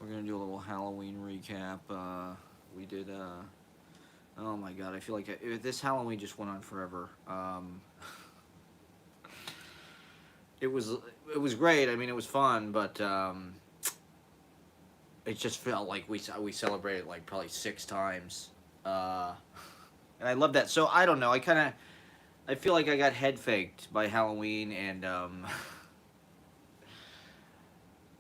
We're gonna do a little Halloween recap. We did. Oh my god, I feel like this Halloween just went on forever. It was it was great. I mean, it was fun, but it just felt like we celebrated like probably 6 times. Uh, and I love that. So I don't know. I feel like I got head faked by Halloween, and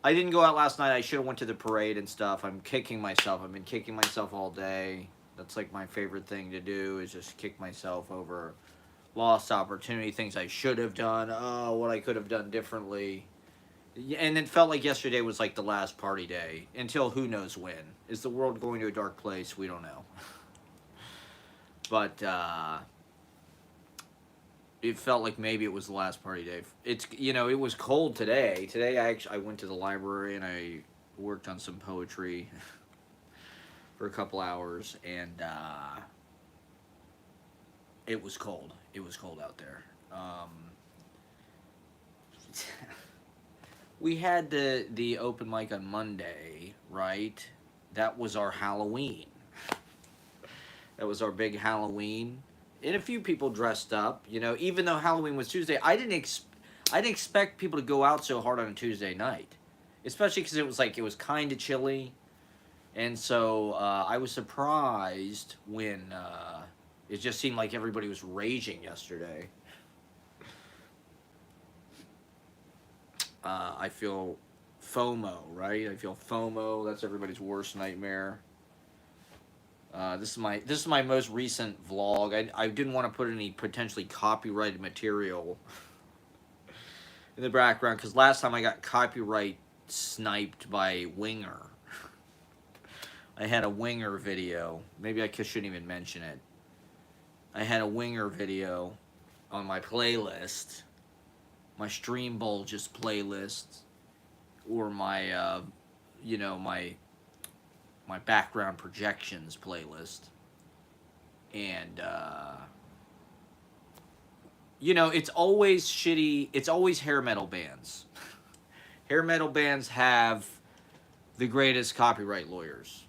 I didn't go out last night. I should have went to the parade and stuff. I'm kicking myself. I've been kicking myself all day. That's like my favorite thing to do is just kick myself over lost opportunity, things I should have done. Oh, what I could have done differently. And it felt like yesterday was like the last party day until who knows when. Is the world going to a dark place? We don't know. But it felt like maybe it was the last party day. It was cold today. Today I went to the library and I worked on some poetry for a couple hours, and it was cold. It was cold out there. We had the open mic on Monday, right? That was our Halloween. That was our big Halloween, and a few people dressed up. Even though Halloween was Tuesday, I didn't expect people to go out so hard on a Tuesday night, especially because it was kind of chilly, and so I was surprised when it just seemed like everybody was raging yesterday. I feel FOMO, right? I feel FOMO. That's everybody's worst nightmare. This is my most recent vlog. I didn't want to put any potentially copyrighted material in the background because last time I got copyright sniped by Winger. I had a Winger video. Maybe shouldn't even mention it. I had a Winger video on my playlist, my Stream Bulges playlist, or my background projections playlist, and it's always shitty. It's always hair metal bands. Hair metal bands have the greatest copyright lawyers.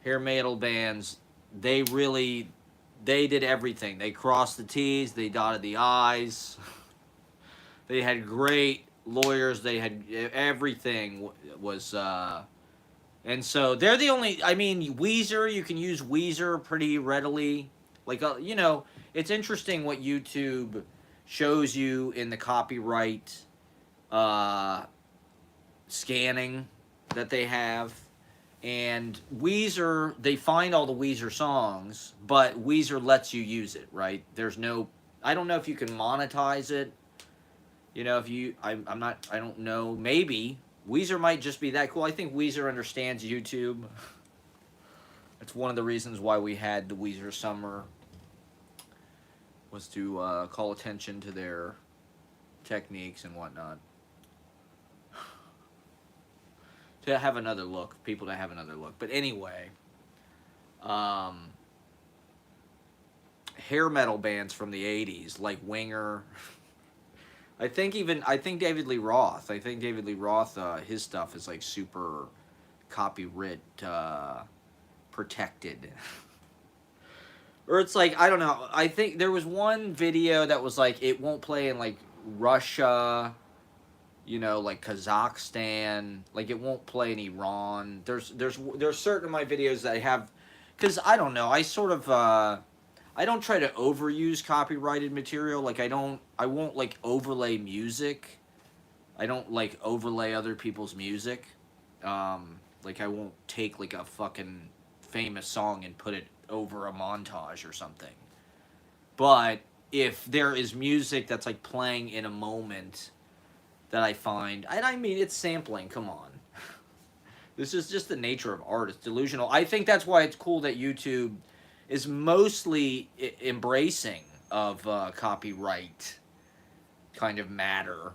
Hair metal bands, they did everything. They crossed the T's, they dotted the I's. They had great lawyers. They had everything was and so they're the only. I mean, Weezer. You can use Weezer pretty readily. Like it's interesting what YouTube shows you in the copyright uh, scanning that they have. And Weezer, they find all the Weezer songs, but Weezer lets you use it, right? There's no. I don't know if you can monetize it. If you, I'm not. I don't know. Maybe Weezer might just be that cool. I think Weezer understands YouTube. It's one of the reasons why we had the Weezer Summer, was to call attention to their techniques and whatnot. To have another look, people to have another look. But anyway, um, hair metal bands from the '80s like Winger. I think David Lee Roth. I think David Lee Roth. His stuff is like super copyright protected. Or it's like, I don't know. I think there was one video that was like it won't play in like Russia, like Kazakhstan, like it won't play in Iran. There's certain of my videos that I have, because I don't know. I don't try to overuse copyrighted material. Like I won't like overlay music. I don't like overlay other people's music. Like I won't take like a fucking famous song and put it over a montage or something. But if there is music that's like playing in a moment that I find, and I mean it's sampling, come on. This is just the nature of art. It's delusional. I think that's why it's cool that YouTube is mostly embracing of copyright kind of matter.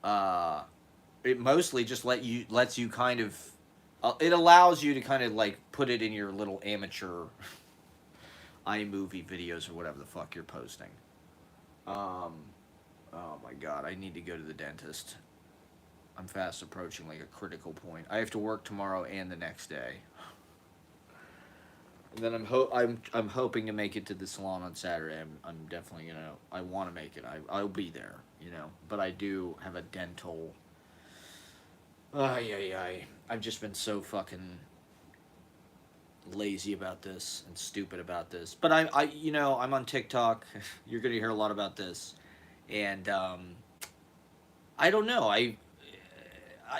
Uh, it mostly just lets you kind of it allows you to kind of like put it in your little amateur iMovie videos or whatever the fuck you're posting. Um, oh my god, I need to go to the dentist. I'm fast approaching like a critical point. I have to work tomorrow and the next day. And then I'm hoping to make it to the salon on Saturday. I'm definitely gonna I want to make it. I'll be there, you know. But I do have a dental. Ay ay ay. I've just been so fucking lazy about this and stupid about this. But you know, I'm on TikTok. You're gonna hear a lot about this, and I don't know.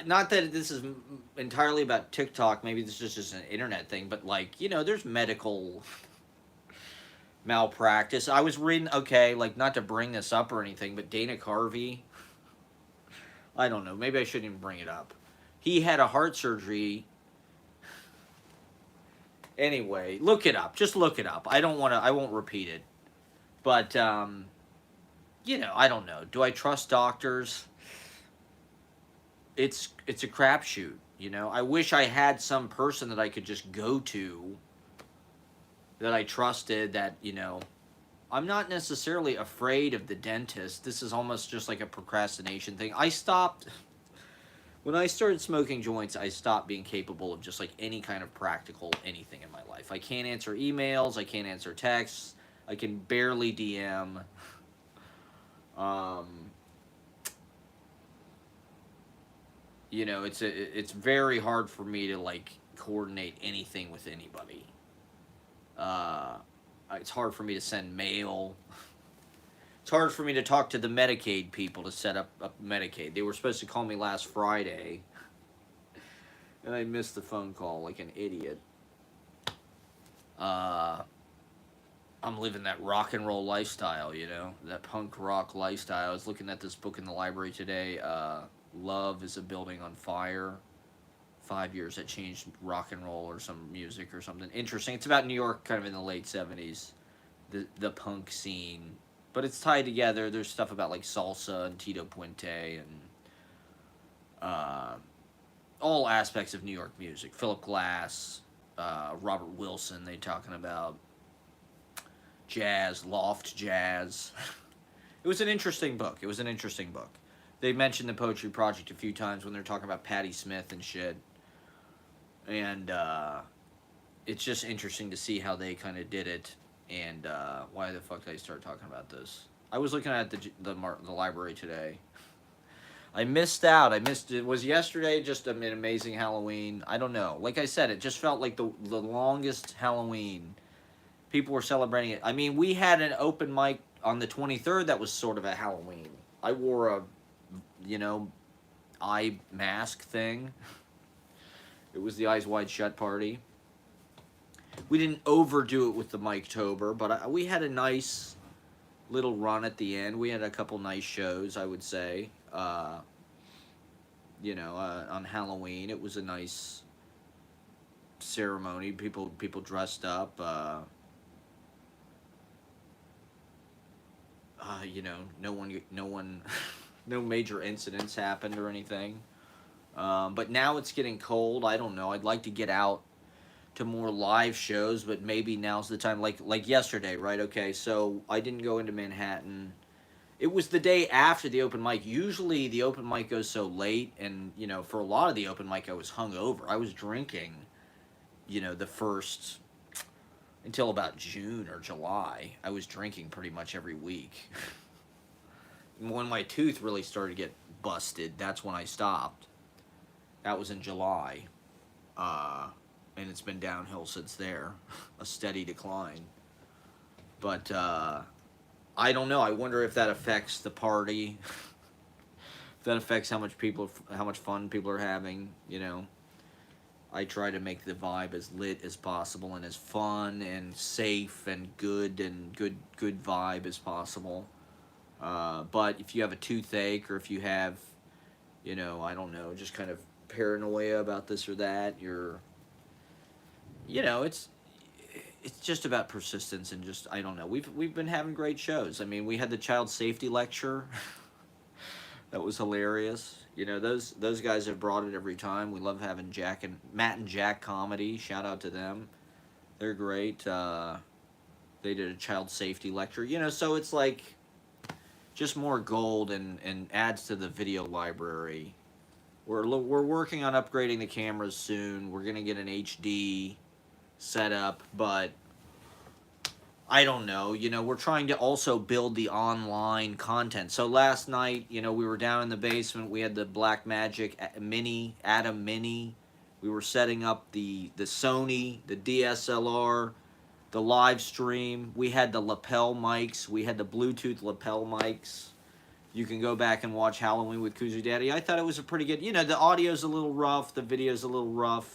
Not that this is entirely about TikTok. Maybe this is just an internet thing. But like, you know, there's medical malpractice. I was reading. Okay, like not to bring this up or anything, but Dana Carvey. I don't know. Maybe I shouldn't even bring it up. He had a heart surgery. Anyway, look it up. Just look it up. I don't want to. I won't repeat it. But you know, I don't know. Do I trust doctors? It's a crapshoot. You know, I wish I had some person that I could just go to that I trusted. That, you know, I'm not necessarily afraid of the dentist. This is almost just like a procrastination thing. I stopped when I started smoking joints. I stopped being capable of just like any kind of practical anything in my life. I can't answer emails. I can't answer texts. I can barely DM. Um, you know, it's very hard for me to like coordinate anything with anybody. Uh, it's hard for me to send mail. It's hard for me to talk to the Medicaid people to set up Medicaid. They were supposed to call me last Friday, and I missed the phone call like an idiot. Uh, I'm living that rock and roll lifestyle, you know, that punk rock lifestyle. I was looking at this book in the library today. Love is a Building on Fire. 5 years that changed rock and roll or some music or something interesting. It's about New York, kind of in the late '70s, the punk scene, but it's tied together. There's stuff about like salsa and Tito Puente and uh, all aspects of New York music. Philip Glass, Robert Wilson. They talking about jazz, loft jazz. It was an interesting book. It was an interesting book. They mentioned the Poetry Project a few times when they're talking about Patti Smith and shit. And it's just interesting to see how they kind of did it. And why the fuck did I start talking about this? I was looking at the library today. I missed out. I missed it. Was yesterday just an amazing Halloween? I don't know. Like I said, it just felt like the longest Halloween. People were celebrating it. I mean, we had an open mic on the 23rd that was sort of a Halloween. I wore a, you know, eye mask thing. It was the Eyes Wide Shut party. We didn't overdo it with the Mike-tober, but we had a nice little run at the end. We had a couple nice shows, I would say. You know, on Halloween, it was a nice ceremony. People dressed up. You know, no one, no major incidents happened or anything. But now it's getting cold. I don't know. I'd like to get out to more live shows, but maybe now's the time. Like yesterday, right? Okay, so I didn't go into Manhattan. It was the day after the open mic. Usually the open mic goes so late, and you know, for a lot of the open mic, I was hungover. I was drinking, you know, the first until about June or July. I was drinking pretty much every week. When my tooth really started to get busted, that's when I stopped. That was in July. And it's been downhill since there. A steady decline. But I don't know. I wonder if that affects the party. If that affects how much fun people are having, you know. I try to make the vibe as lit as possible and as fun and safe and good vibe as possible. But if you have a toothache or if you have, you know, I don't know, just kind of paranoia about this or that, you know, it's just about persistence and just, I don't know. We've been having great shows. I mean, we had the child safety lecture. That was hilarious. You know, those guys have brought it every time. We love having Matt and Jack comedy. Shout out to them. They're great. They did a child safety lecture. You know, so it's like just more gold and adds to the video library. We're working on upgrading the cameras soon. We're gonna get an HD setup, but I don't know. We're trying to also build the online content. So last night, we were down in the basement. We had the Black Magic Mini, Atom Mini. We were setting up the Sony, the DSLR, the live stream. We had the lapel mics. We had the Bluetooth lapel mics. You can go back and watch Halloween with Kuzu Daddy. I thought it was a pretty good. The audio's a little rough, the video's a little rough,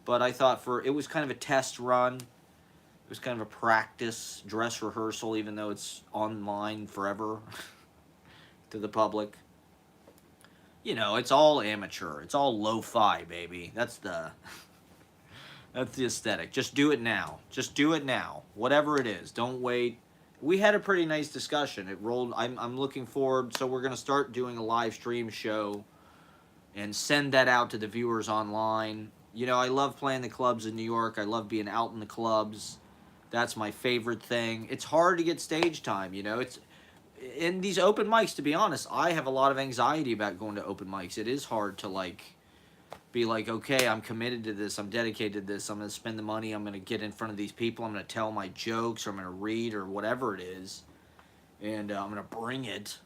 but I thought it was kind of a test run. It was kind of a practice dress rehearsal, even though it's online forever to the public. It's all amateur. It's all lo-fi, baby. That's the aesthetic. Just do it now. Just do it now. Whatever it is. Don't wait. We had a pretty nice discussion. It rolled. I'm looking forward. So we're going to start doing a live stream show and send that out to the viewers online. I love playing the clubs in New York. I love being out in the clubs. That's my favorite thing. It's hard to get stage time, It's in these open mics, to be honest, I have a lot of anxiety about going to open mics. It is hard to be like, okay, I'm committed to this. I'm dedicated to this. I'm going to spend the money. I'm going to get in front of these people. I'm going to tell my jokes, or I'm going to read, or whatever it is. And I'm going to bring it.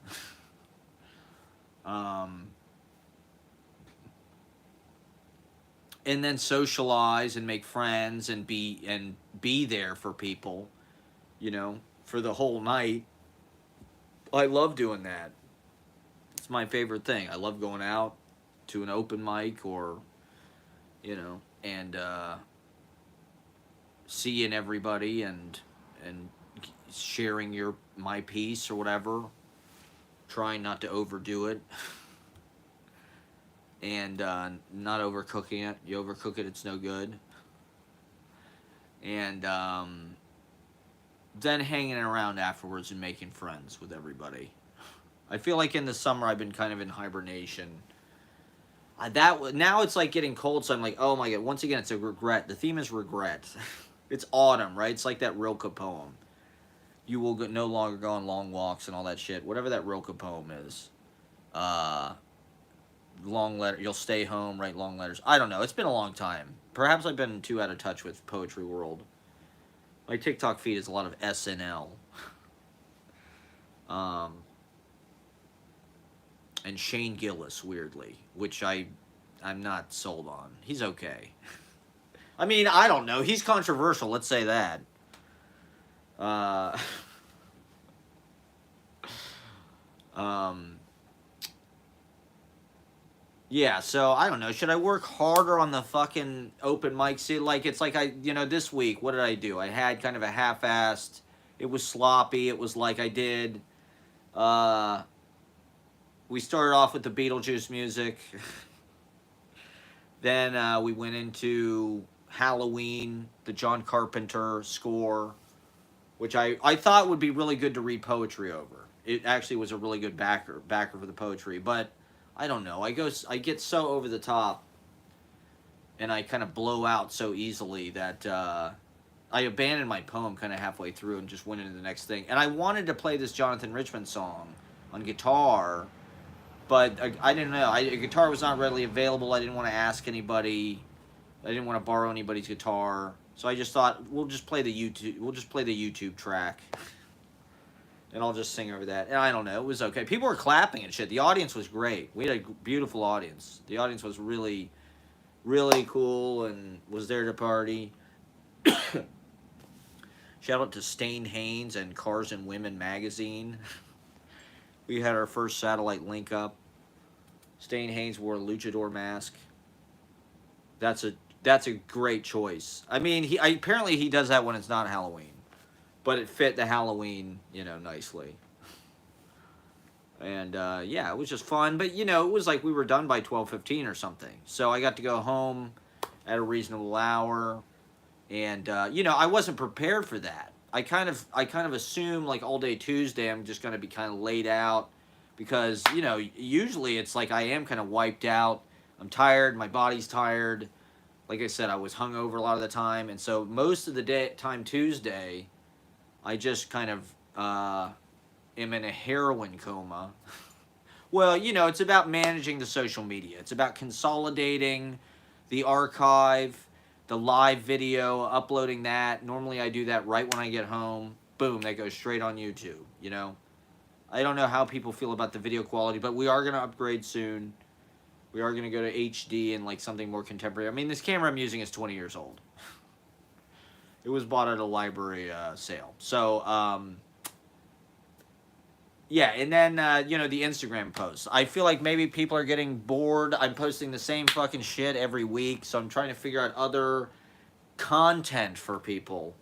And then socialize and make friends and be there for people, for the whole night. I love doing that. It's my favorite thing. I love going out to an open mic or, and seeing everybody and sharing my piece or whatever. Trying not to overdo it. And not overcooking it. You overcook it, it's no good. And then hanging around afterwards and making friends with everybody. I feel like in the summer I've been kind of in hibernation. Now it's like getting cold, so I'm like, oh my god. Once again, it's a regret. The theme is regret. It's autumn, right? It's like that Rilke poem. You will no longer go on long walks and all that shit. Whatever that Rilke poem is. Long letter. You'll stay home, write long letters. I don't know. It's been a long time. Perhaps I've been too out of touch with Poetry World. My TikTok feed is a lot of SNL. And Shane Gillis, weirdly, which I'm not sold on. He's okay. I mean, I don't know. He's controversial, let's say that. Yeah, so I don't know. Should I work harder on the fucking open mic? See, it's like this week, what did I do? I had kind of a half-assed, it was sloppy. It was like I did, we started off with the Beetlejuice music. Then we went into Halloween, the John Carpenter score, which I thought would be really good to read poetry over. It actually was a really good backer for the poetry, but I don't know. I get so over the top, and I kind of blow out so easily that I abandoned my poem kind of halfway through and just went into the next thing. And I wanted to play this Jonathan Richman song on guitar, but I didn't know. A guitar was not readily available. I didn't want to ask anybody. I didn't want to borrow anybody's guitar. So I just thought we'll just play the YouTube track. And I'll just sing over that. And I don't know. It was okay. People were clapping and shit. The audience was great. We had a beautiful audience. The audience was really, really cool and was there to party. Shout out to Stain Haynes and Cars and Women magazine. We had our first satellite link up. Stain Haynes wore a luchador mask. That's a great choice. I mean, apparently he does that when it's not Halloween. But it fit the Halloween, nicely. And, yeah, it was just fun. But, it was like we were done by 12:15 or something. So I got to go home at a reasonable hour. And, I wasn't prepared for that. I kind of assume, like, all day Tuesday I'm just going to be kind of laid out. Because, usually it's like I am kind of wiped out. I'm tired. My body's tired. Like I said, I was hungover a lot of the time. And so most of the time Tuesday, I just kind of am in a heroin coma Well, it's about managing the social media. It's about consolidating the archive, the live video, uploading that. Normally I do that right when I get home. Boom, that goes straight on YouTube. I don't know how people feel about the video quality, but we are going to upgrade soon. We are going to go to HD and like something more contemporary. I mean, this camera I'm using is 20 years old. It was bought at a library sale. So, yeah, and then, the Instagram posts. I feel like maybe people are getting bored. I'm posting the same fucking shit every week, so I'm trying to figure out other content for people.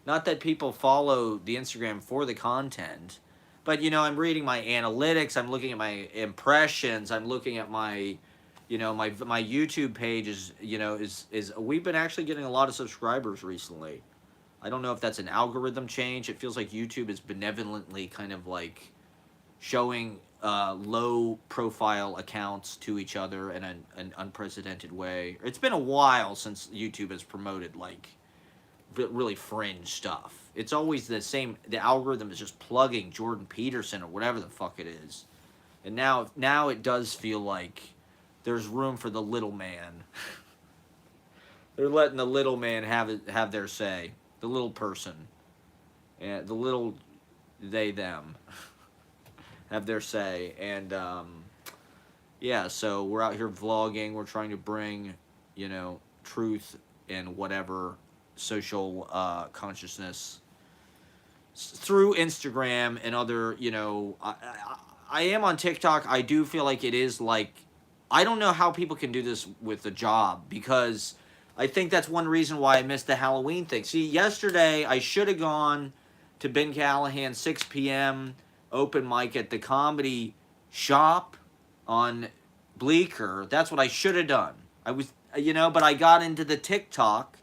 Not that people follow the Instagram for the content, but, I'm reading my analytics, I'm looking at my impressions, I'm looking at my, my YouTube page is we've been actually getting a lot of subscribers recently. I don't know if that's an algorithm change. It feels like YouTube is benevolently kind of like showing low profile accounts to each other in an unprecedented way. It's been a while since YouTube has promoted like really fringe stuff. It's always the same. The algorithm is just plugging Jordan Peterson or whatever the fuck it is. And now it does feel like there's room for the little man. They're letting the little man have their say. The little person, and the little they them have their say, and yeah. So we're out here vlogging. We're trying to bring, truth and whatever social consciousness through Instagram and other. I am on TikTok. I do feel like it is like, I don't know how people can do this with a job, because I think that's one reason why I missed the Halloween thing. See, yesterday I should have gone to Ben Callahan's 6 p.m. open mic at the Comedy Shop on Bleecker. That's what I should have done. I was, but I got into the TikTok.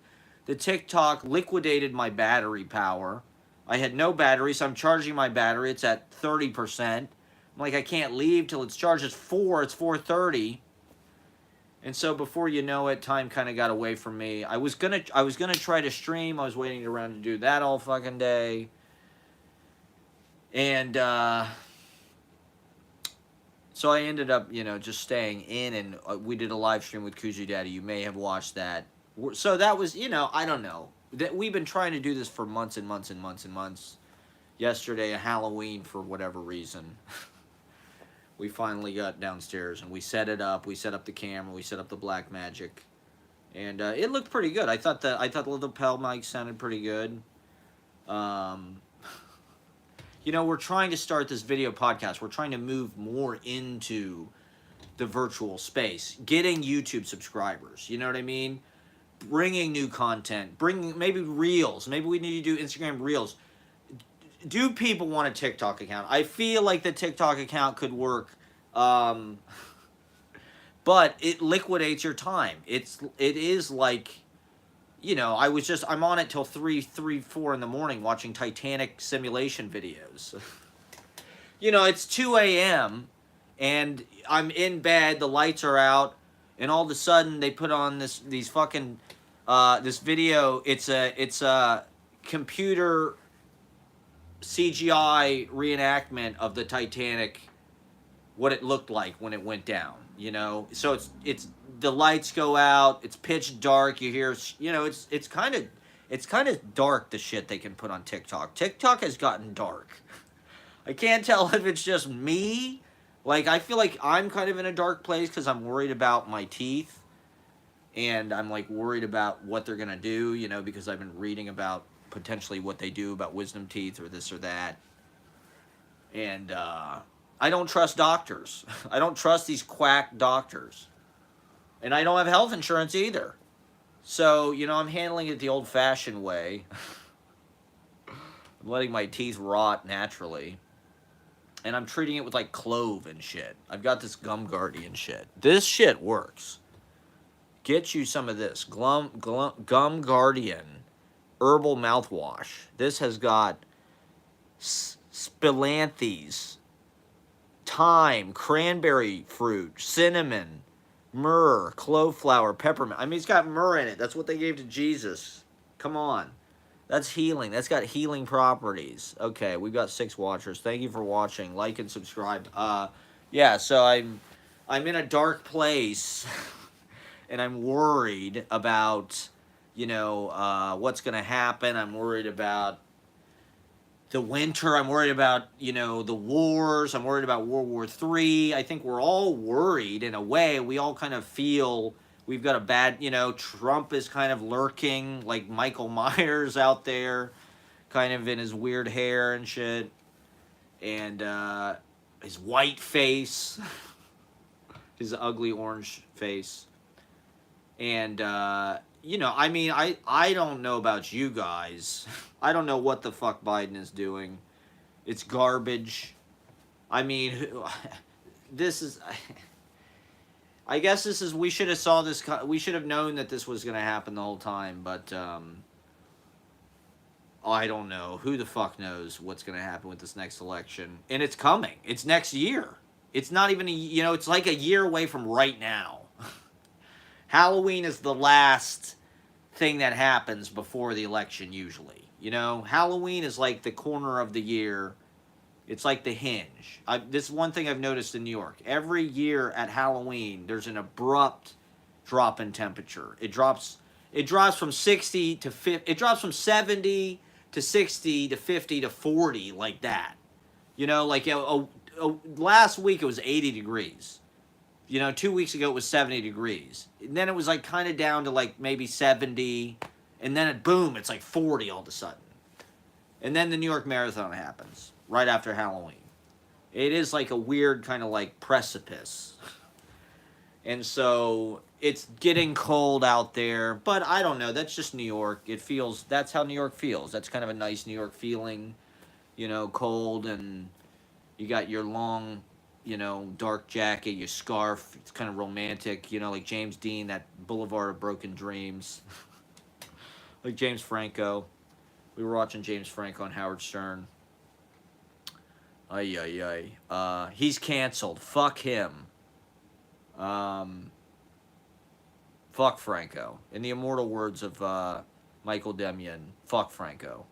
The TikTok liquidated my battery power. I had no battery, so I'm charging my battery. It's at 30%. I'm like, I can't leave till it's charged. It's 4:30. And so before you know it, time kind of got away from me. I was gonna try to stream. I was waiting around to do that all fucking day. And so I ended up, just staying in, and we did a live stream with Kuji Daddy. You may have watched that. So that was, I don't know. We've been trying to do this for months and months and months and months. Yesterday, a Halloween, for whatever reason. We finally got downstairs and we set it up. We set up the camera. We set up the black magic, and it looked pretty good. I thought the lapel mic sounded pretty good. We're trying to start this video podcast. We're trying to move more into the virtual space, getting YouTube subscribers. You know what I mean? Bringing new content, bringing maybe reels. Maybe we need to do Instagram reels. Do people want a TikTok account? I feel like the TikTok account could work, but it liquidates your time. It is like, I'm on it till 4 in the morning watching Titanic simulation videos. It's 2 a.m. and I'm in bed, the lights are out, and all of a sudden they put on this video. It's a computer CGI reenactment of the Titanic, what it looked like when it went down, so it's the lights go out, it's pitch dark, you hear, it's kind of dark, the shit they can put on TikTok has gotten dark. I can't tell if it's just me, like, I feel like I'm kind of in a dark place because I'm worried about my teeth, and I'm like worried about what they're gonna do, because I've been reading about potentially what they do about wisdom teeth or this or that. And I don't trust doctors. I don't trust these quack doctors. And I don't have health insurance either. So, I'm handling it the old-fashioned way. I'm letting my teeth rot naturally. And I'm treating it with, like, clove and shit. I've got this Gum Guardian shit. This shit works. Get you some of this. Gum Guardian herbal mouthwash. This has got spilanthes, thyme, cranberry fruit, cinnamon, myrrh, clove flower, peppermint. I mean, it's got myrrh in it. That's what they gave to Jesus. Come on. That's healing. That's got healing properties. Okay, we've got 6 watchers. Thank you for watching. Like and subscribe. Yeah, so I'm in a dark place and I'm worried about, what's going to happen. I'm worried about the winter. I'm worried about, the wars. I'm worried about World War III. I think we're all worried in a way. We all kind of feel we've got a bad, Trump is kind of lurking like Michael Myers out there, kind of in his weird hair and shit. And his white face, his ugly orange face. And, I mean, I don't know about you guys. I don't know what the fuck Biden is doing. It's garbage. I mean, this is... I guess this is... We should have saw this... We should have known that this was going to happen the whole time, but... I don't know. Who the fuck knows what's going to happen with this next election? And it's coming. It's next year. It's not even it's like a year away from right now. Halloween is the last thing that happens before the election usually. Halloween is like the corner of the year. It's like the hinge. This is one thing I've noticed in New York. Every year at Halloween, there's an abrupt drop in temperature. It drops from 60 to 50. It drops from 70 to 60 to 50 to 40 like that. Like last week it was 80 degrees. 2 weeks ago it was 70 degrees. And then it was like kind of down to like maybe 70. And then boom, it's like 40 all of a sudden. And then the New York Marathon happens right after Halloween. It is like a weird kind of like precipice. And so it's getting cold out there. But I don't know. That's just New York. That's how New York feels. That's kind of a nice New York feeling. Cold, and you got your long... dark jacket, your scarf. It's kind of romantic, like James Dean, that Boulevard of Broken Dreams. Like James Franco. We were watching James Franco on Howard Stern. Ay, ay, ay. He's canceled. Fuck him. Fuck Franco. In the immortal words of Michael Demian, fuck Franco.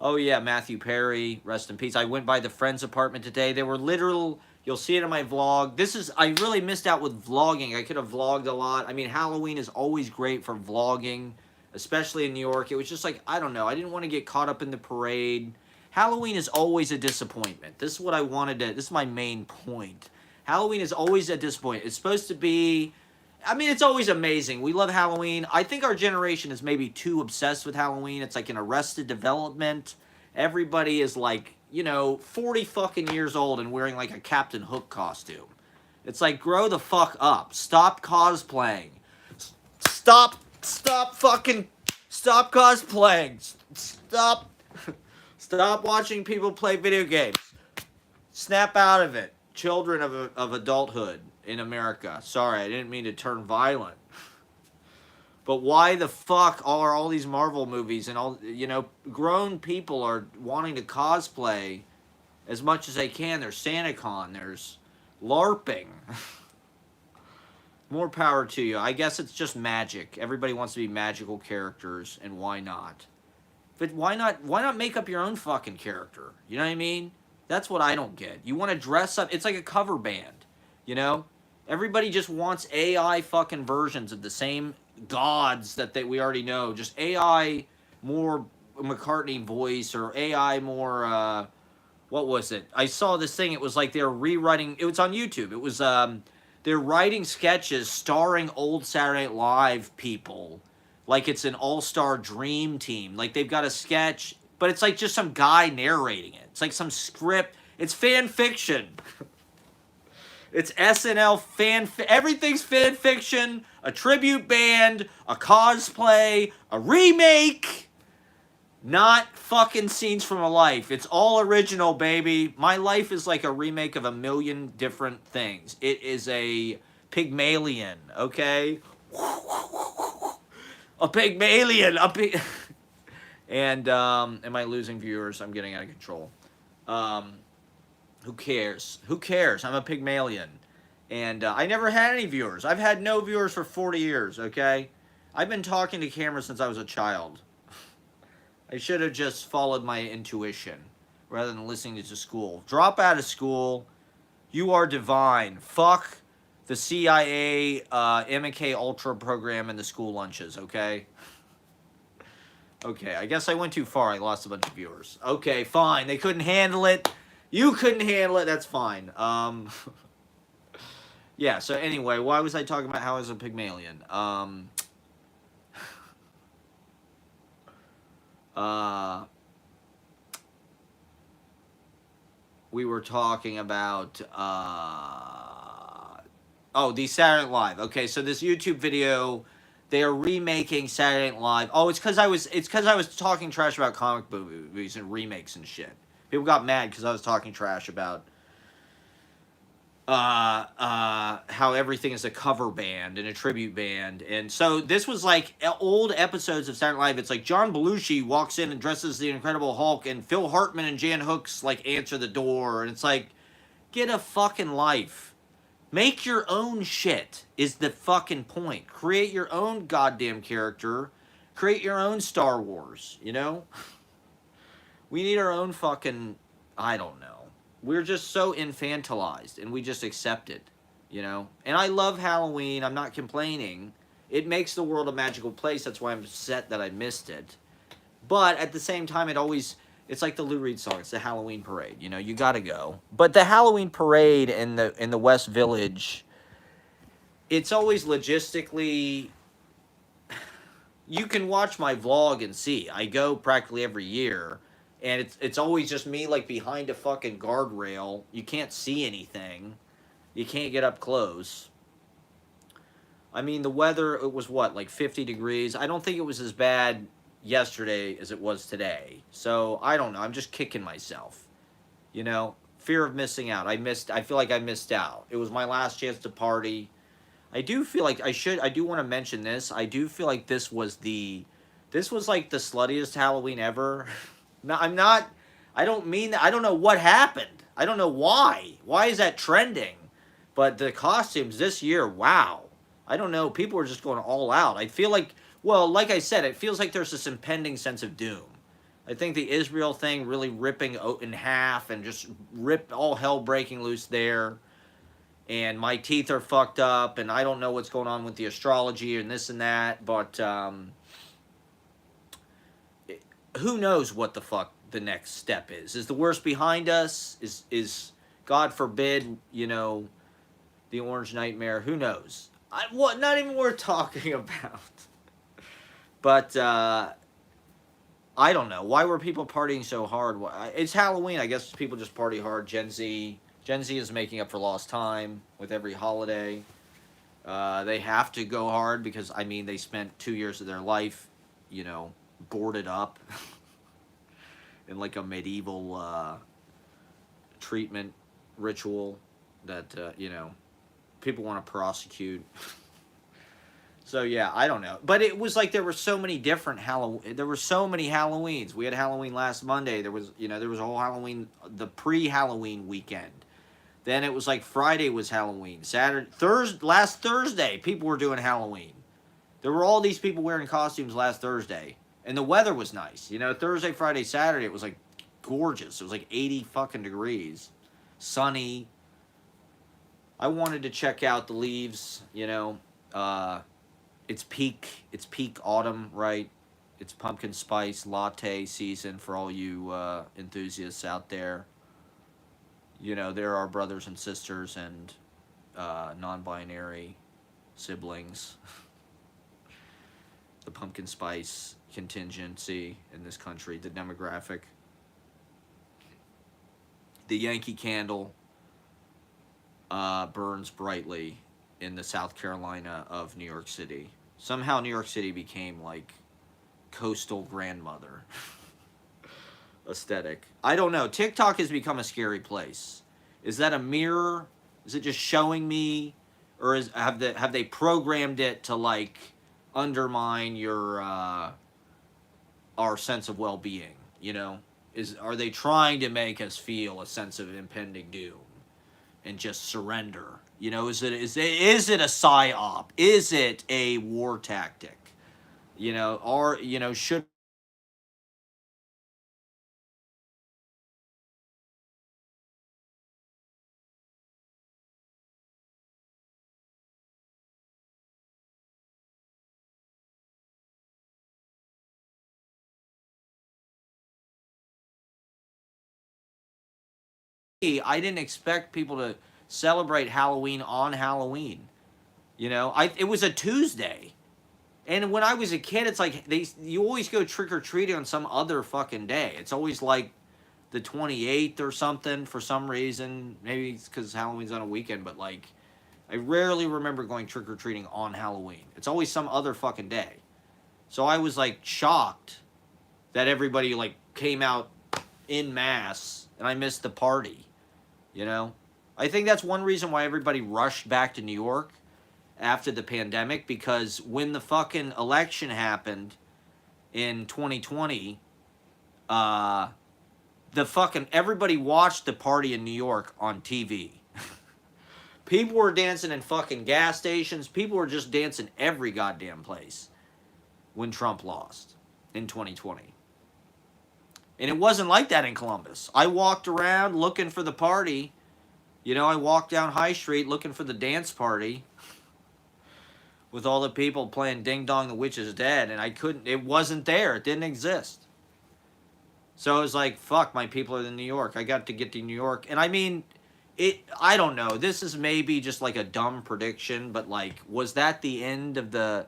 Oh, yeah, Matthew Perry, rest in peace. I went by the friend's apartment today. They were literal... You'll see it in my vlog. I really missed out with vlogging. I could have vlogged a lot. I mean, Halloween is always great for vlogging, especially in New York. It was just like, I don't know. I didn't want to get caught up in the parade. Halloween is always a disappointment. This is what I wanted to... This is my main point. Halloween is always a disappointment. It's supposed to be... I mean, it's always amazing. We love Halloween. I think our generation is maybe too obsessed with Halloween. It's like an Arrested Development. Everybody is like, 40 fucking years old and wearing like a Captain Hook costume. It's like, grow the fuck up. Stop cosplaying. Stop cosplaying. Stop watching people play video games. Snap out of it. Children of adulthood in America. Sorry, I didn't mean to turn violent. But why the fuck are all these Marvel movies and all, grown people are wanting to cosplay as much as they can. There's SantaCon, there's LARPing. More power to you. I guess it's just magic. Everybody wants to be magical characters, and why not? But why not make up your own fucking character? You know what I mean? That's what I don't get. You want to dress up. It's like a cover band, Everybody just wants AI fucking versions of the same gods that we already know. Just AI more McCartney voice, or AI more, what was it? I saw this thing. It was like they're rewriting. It was on YouTube. It was, they're writing sketches starring old Saturday Night Live people. Like it's an all-star dream team. Like they've got a sketch, but it's like just some guy narrating it. It's like some script. It's fan fiction. It's SNL everything's fan fiction, a tribute band, a cosplay, a remake. Not fucking scenes from a life. It's all original, baby. My life is like a remake of a million different things. It is a Pygmalion, okay? A Pygmalion. And, am I losing viewers? I'm getting out of control. Who cares? Who cares? I'm a Pygmalion. And I never had any viewers. I've had no viewers for 40 years, okay? I've been talking to cameras since I was a child. I should have just followed my intuition rather than listening to school. Drop out of school. You are divine. Fuck the CIA MK Ultra program and the school lunches, okay? Okay, I guess I went too far. I lost a bunch of viewers. Okay, fine. They couldn't handle it. You couldn't handle it. That's fine. Yeah, so anyway, why was I talking about how I was a Pygmalion? We were talking about, oh, the Saturday Night Live. Okay, so this YouTube video, they are remaking Saturday Night Live. Oh, it's because I was talking trash about comic book movies and remakes and shit. People got mad because I was talking trash about how everything is a cover band and a tribute band. And so this was like old episodes of Saturday Night Live. It's like John Belushi walks in and dresses the Incredible Hulk, and Phil Hartman and Jan Hooks like answer the door, and it's like, get a fucking life. Make your own shit is the fucking point. Create your own goddamn character. Create your own Star Wars, you know? We need our own fucking, I don't know. We're just so infantilized, and we just accept it, you know? And I love Halloween. I'm not complaining. It makes the world a magical place. That's why I'm upset that I missed it. But at the same time, it's like the Lou Reed song. It's the Halloween parade. You know, you gotta go. But the Halloween parade in the West Village, it's always logistically. You can watch my vlog and see. I go practically every year, and it's always just me like behind a fucking guardrail. You can't see anything. You can't get up close. I mean, the weather, it was what, like 50 degrees? I don't think it was as bad yesterday as it was today. So, I don't know. I'm just kicking myself. You know? Fear of missing out. I feel like I missed out. It was my last chance to party. I do feel like I do want to mention this. I do feel like this was like the sluttiest Halloween ever. No, I don't mean that. I don't know what happened. I don't know why. Why is that trending? But the costumes this year, wow. I don't know. People are just going all out. I feel like, well, like I said, it feels like there's this impending sense of doom. I think the Israel thing really ripping in half and just all hell breaking loose there. And my teeth are fucked up, and I don't know what's going on with the astrology and this and that, but who knows what the fuck the next step is. Is the worst behind us? Is God forbid, you know, the Orange Nightmare? Who knows? Not even worth talking about. But I don't know. Why were people partying so hard? It's Halloween. I guess people just party hard. Gen Z is making up for lost time with every holiday. They have to go hard because, I mean, they spent 2 years of their life, you know, boarded up in like a medieval treatment ritual that, you know, people want to prosecute. So, yeah, I don't know. But it was like there were so many different there were so many Halloweens. We had Halloween last Monday. There was a whole Halloween, the pre-Halloween weekend. Then it was like Friday was Halloween. Last Thursday, people were doing Halloween. There were all these people wearing costumes last Thursday. And the weather was nice. You know, Thursday, Friday, Saturday, it was like gorgeous. It was like 80 fucking degrees. Sunny. I wanted to check out the leaves, you know. It's peak autumn, right? It's pumpkin spice latte season for all you enthusiasts out there. You know, there are brothers and sisters and non-binary siblings. The pumpkin spice contingency in this country, the demographic. The Yankee Candle burns brightly in the South Carolina of New York City. Somehow New York City became like coastal grandmother aesthetic. I don't know. TikTok has become a scary place. Is that a mirror? Is it just showing me, or have they programmed it to like undermine your our sense of well-being? You know, are they trying to make us feel a sense of impending doom and just surrender? You know, is it a psyop? Is it a war tactic? You know, should I didn't expect people to celebrate Halloween on Halloween. You know, it was a Tuesday. And when I was a kid, it's like you always go trick or treating on some other fucking day. It's always like the 28th or something for some reason. Maybe it's because Halloween's on a weekend, but like I rarely remember going trick or treating on Halloween. It's always some other fucking day. So I was like shocked that everybody like came out in mass and I missed the party. You know, I think that's one reason why everybody rushed back to New York after the pandemic, because when the fucking election happened in 2020, the fucking everybody watched the party in New York on TV. People were dancing in fucking gas stations. People were just dancing every goddamn place when Trump lost in 2020. And it wasn't like that in Columbus. I walked around looking for the party. You know, I walked down High Street looking for the dance party with all the people playing Ding Dong the Witch is Dead, and it wasn't there. It didn't exist. So I was like, fuck, my people are in New York. I got to get to New York. And I mean, I don't know. This is maybe just like a dumb prediction, but like, was that the end of the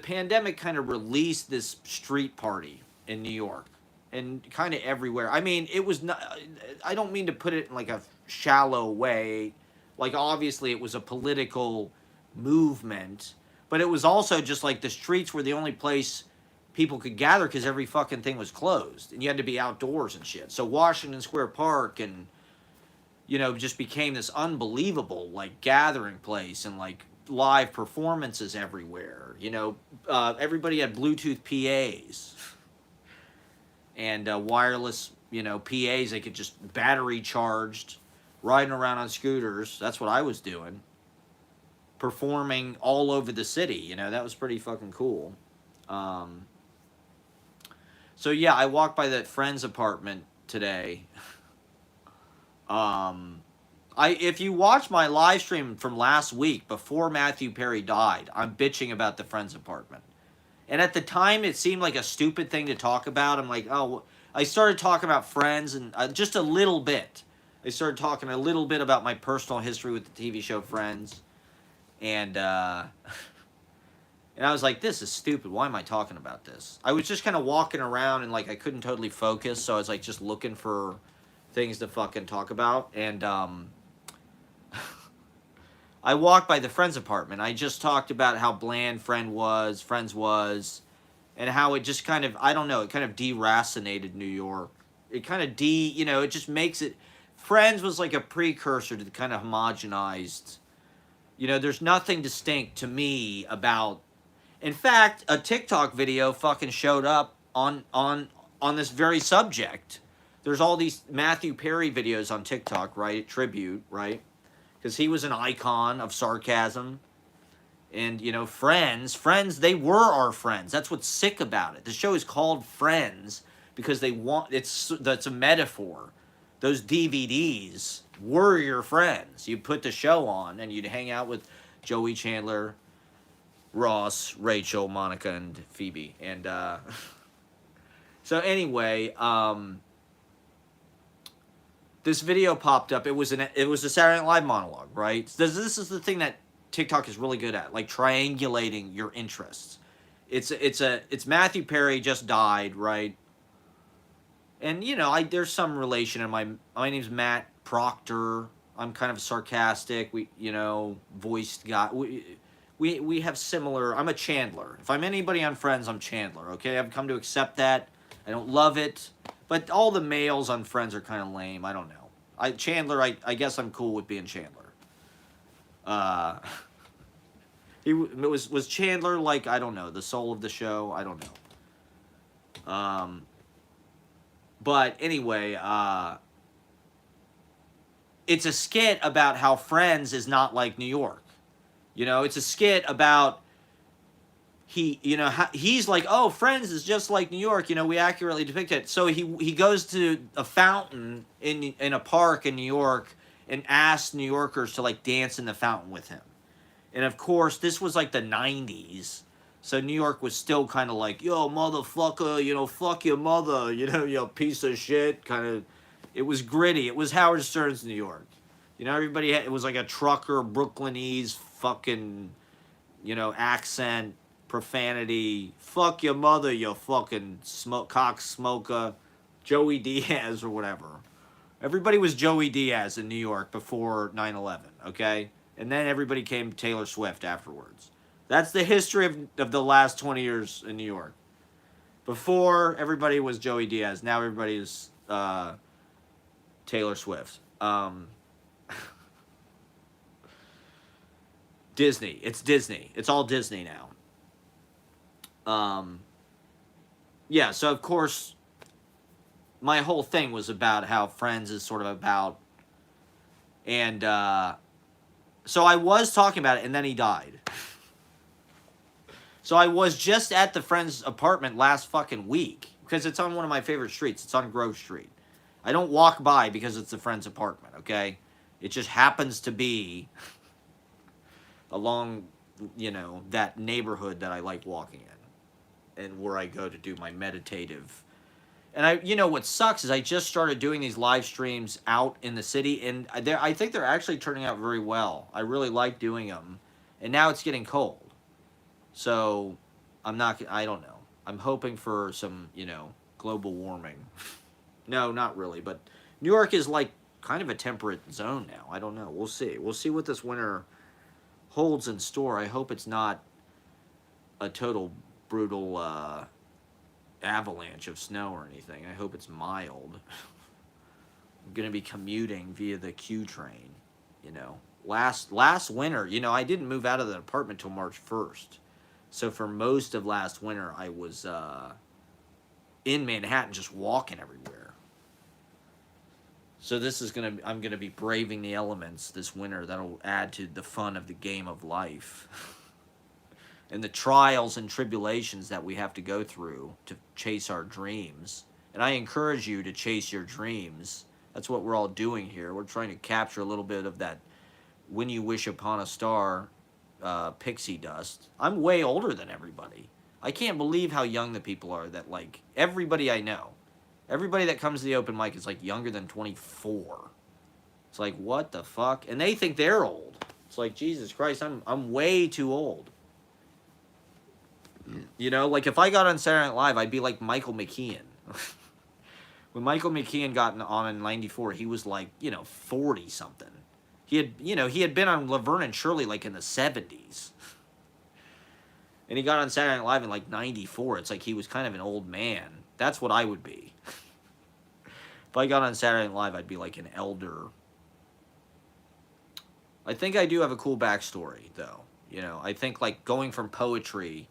pandemic kind of released this street party in New York and kind of everywhere. I mean, it was not, I don't mean to put it in like a shallow way. Like, obviously it was a political movement, but it was also just like the streets were the only place people could gather because every fucking thing was closed and you had to be outdoors and shit. So Washington Square Park and just became this unbelievable like gathering place and like live performances everywhere. Everybody had Bluetooth PAs and wireless PAs. They could just battery charged, riding around on scooters. That's what I was doing, performing all over the city. That was pretty fucking cool. So yeah, I walked by that friend's apartment today. If you watch my live stream from last week before Matthew Perry died, I'm bitching about the friend's apartment. And at the time, it seemed like a stupid thing to talk about. I'm like, oh, I started talking about Friends and just a little bit. I started talking a little bit about my personal history with the TV show Friends. And I was like, this is stupid. Why am I talking about this? I was just kind of walking around and like I couldn't totally focus. So I was like just looking for things to fucking talk about. And I walked by the friend's apartment. I just talked about how bland Friends was, and how it just kind of, I don't know, it kind of deracinated New York. It kind of it just makes it, Friends was like a precursor to the kind of homogenized, there's nothing distinct to me about, in fact, a TikTok video fucking showed up on this very subject. There's all these Matthew Perry videos on TikTok, right? Tribute, right? Because he was an icon of sarcasm. And, Friends, they were our friends. That's what's sick about it. The show is called Friends because that's a metaphor. Those DVDs were your friends. You put the show on and you'd hang out with Joey, Chandler, Ross, Rachel, Monica, and Phoebe. And so anyway, this video popped up. It was a Saturday Night Live monologue, right? This is the thing that TikTok is really good at, like triangulating your interests. It's Matthew Perry just died, right? And there's some relation in my name's Matt Proctor. I'm kind of sarcastic. Voiced guy. We have similar. I'm a Chandler. If I'm anybody on Friends, I'm Chandler. Okay, I've come to accept that. I don't love it, but all the males on Friends are kind of lame. I don't know. Chandler. I guess I'm cool with being Chandler. Was Chandler like, I don't know, the soul of the show? I don't know. But anyway, it's a skit about how Friends is not like New York. It's a skit about he's like, oh, Friends is just like New York. We accurately depict it. So he goes to a fountain in a park in New York and asks New Yorkers to like dance in the fountain with him. And of course, this was like the 90s. So New York was still kind of like, yo, motherfucker, fuck your mother, you piece of shit, kind of It was gritty. It was Howard Stern's New York. You know, everybody had, it was like a trucker, Brooklynese fucking, you know, accent, profanity. Fuck your mother, you fucking cock smoker, Joey Diaz or whatever. Everybody was Joey Diaz in New York before 9/11, okay? And then everybody came Taylor Swift afterwards. That's the history of the last 20 years in New York. Before, everybody was Joey Diaz. Now everybody is Taylor Swift. Disney. It's Disney. It's all Disney now. Yeah, so of course, my whole thing was about how Friends is sort of about, and so I was talking about it, and then he died. So I was just at the Friends apartment last fucking week, because it's on one of my favorite streets. It's on Grove Street. I don't walk by because it's the Friends apartment, okay? It just happens to be along, you know, that neighborhood that I like walking in, and where I go to do my meditative. And you know, what sucks is I just started doing these live streams out in the city, and I think they're actually turning out very well. I really like doing them, and now it's getting cold, so I don't know. I'm hoping for some, you know, global warming. No, not really, but New York is like kind of a temperate zone now. I don't know. We'll see. We'll see what this winter holds in store. I hope it's not a total brutal avalanche of snow or anything. I hope it's mild. I'm gonna be commuting via the Q train, you know. Last winter, you know, I didn't move out of the apartment till March 1st. So for most of last winter, I was in Manhattan just walking everywhere. So this is I'm gonna be braving the elements this winter. That'll add to the fun of the game of life. And the trials and tribulations that we have to go through to chase our dreams. And I encourage you to chase your dreams. That's what we're all doing here. We're trying to capture a little bit of that When You Wish Upon a Star pixie dust. I'm way older than everybody. I can't believe how young the people are that, like, everybody I know. Everybody that comes to the open mic is, like, younger than 24. It's like, what the fuck? And they think they're old. It's like, Jesus Christ, I'm way too old. You know, like if I got on Saturday Night Live, I'd be like Michael McKean. When Michael McKean got on in '94, he was like, you know, 40-something. He had been on Laverne and Shirley like in the 70s. And he got on Saturday Night Live in like '94. It's like he was kind of an old man. That's what I would be. If I got on Saturday Night Live, I'd be like an elder. I think I do have a cool backstory, though. You know, I think like going from poetry,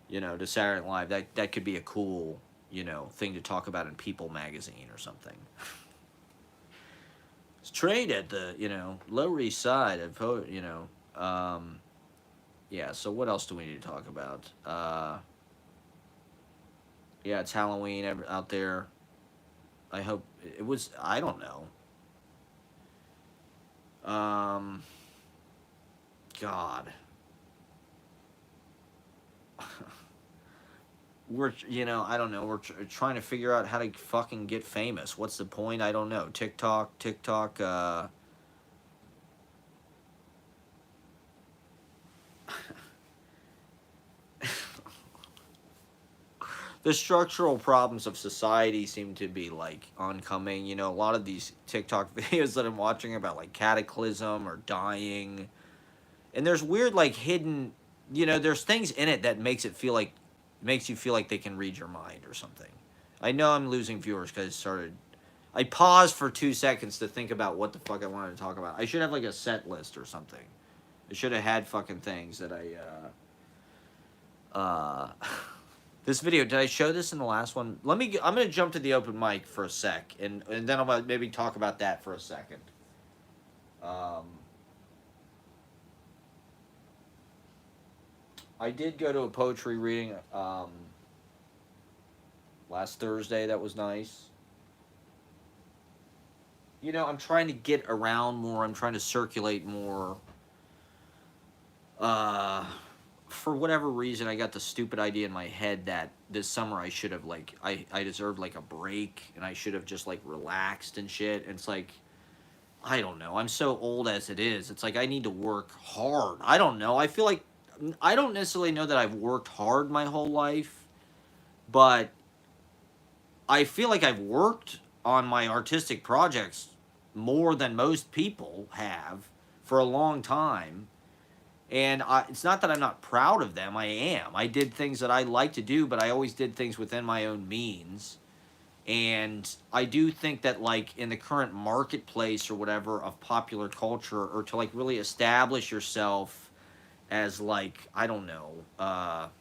you know, to Saturday Night Live, that could be a cool, you know, thing to talk about in People magazine or something. It's trained at the, you know, Lower East Side of, you know, yeah, so what else do we need to talk about? Yeah, it's Halloween out there. I hope it was, I don't know. God. We're, you know, I don't know. We're trying to figure out how to fucking get famous. What's the point? I don't know. TikTok, the structural problems of society seem to be, like, oncoming. You know, a lot of these TikTok videos that I'm watching about, like, cataclysm or dying. And there's weird, like, hidden, you know, there's things in it that makes you feel like they can read your mind or something. I know I'm losing viewers because I paused for 2 seconds to think about what the fuck I wanted to talk about. I should have, like, a set list or something. I should have had fucking things that this video, did I show this in the last one? I'm going to jump to the open mic for a sec, and then I'll maybe talk about that for a second. I did go to a poetry reading last Thursday. That was nice. You know, I'm trying to get around more. I'm trying to circulate more for whatever reason, I got the stupid idea in my head that this summer I should have, like, I deserved, like, a break, and I should have just, like, relaxed and shit. And it's like, I don't know. I'm so old as it is. It's like I need to work hard. I don't know. I feel like I don't necessarily know that I've worked hard my whole life, but I feel like I've worked on my artistic projects more than most people have for a long time. And it's not that I'm not proud of them. I am. I did things that I like to do, but I always did things within my own means. And I do think that, like, in the current marketplace or whatever of popular culture, or to, like, really establish yourself as, like, I don't know, a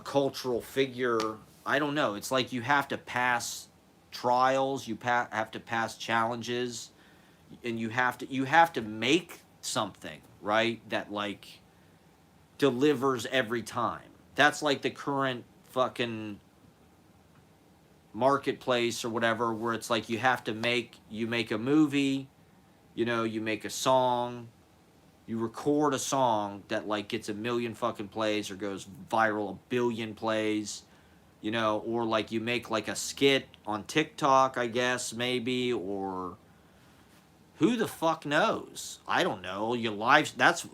cultural figure, I don't know. It's like you have to pass trials, have to pass challenges, and you have to make something, right, that, like, delivers every time. That's like the current fucking marketplace or whatever, where it's like you make a movie, you make a song, you record a song that, like, gets a million fucking plays or goes viral a billion plays, or like you make, like, a skit on TikTok, I guess, maybe, or who the fuck knows? I don't know. That's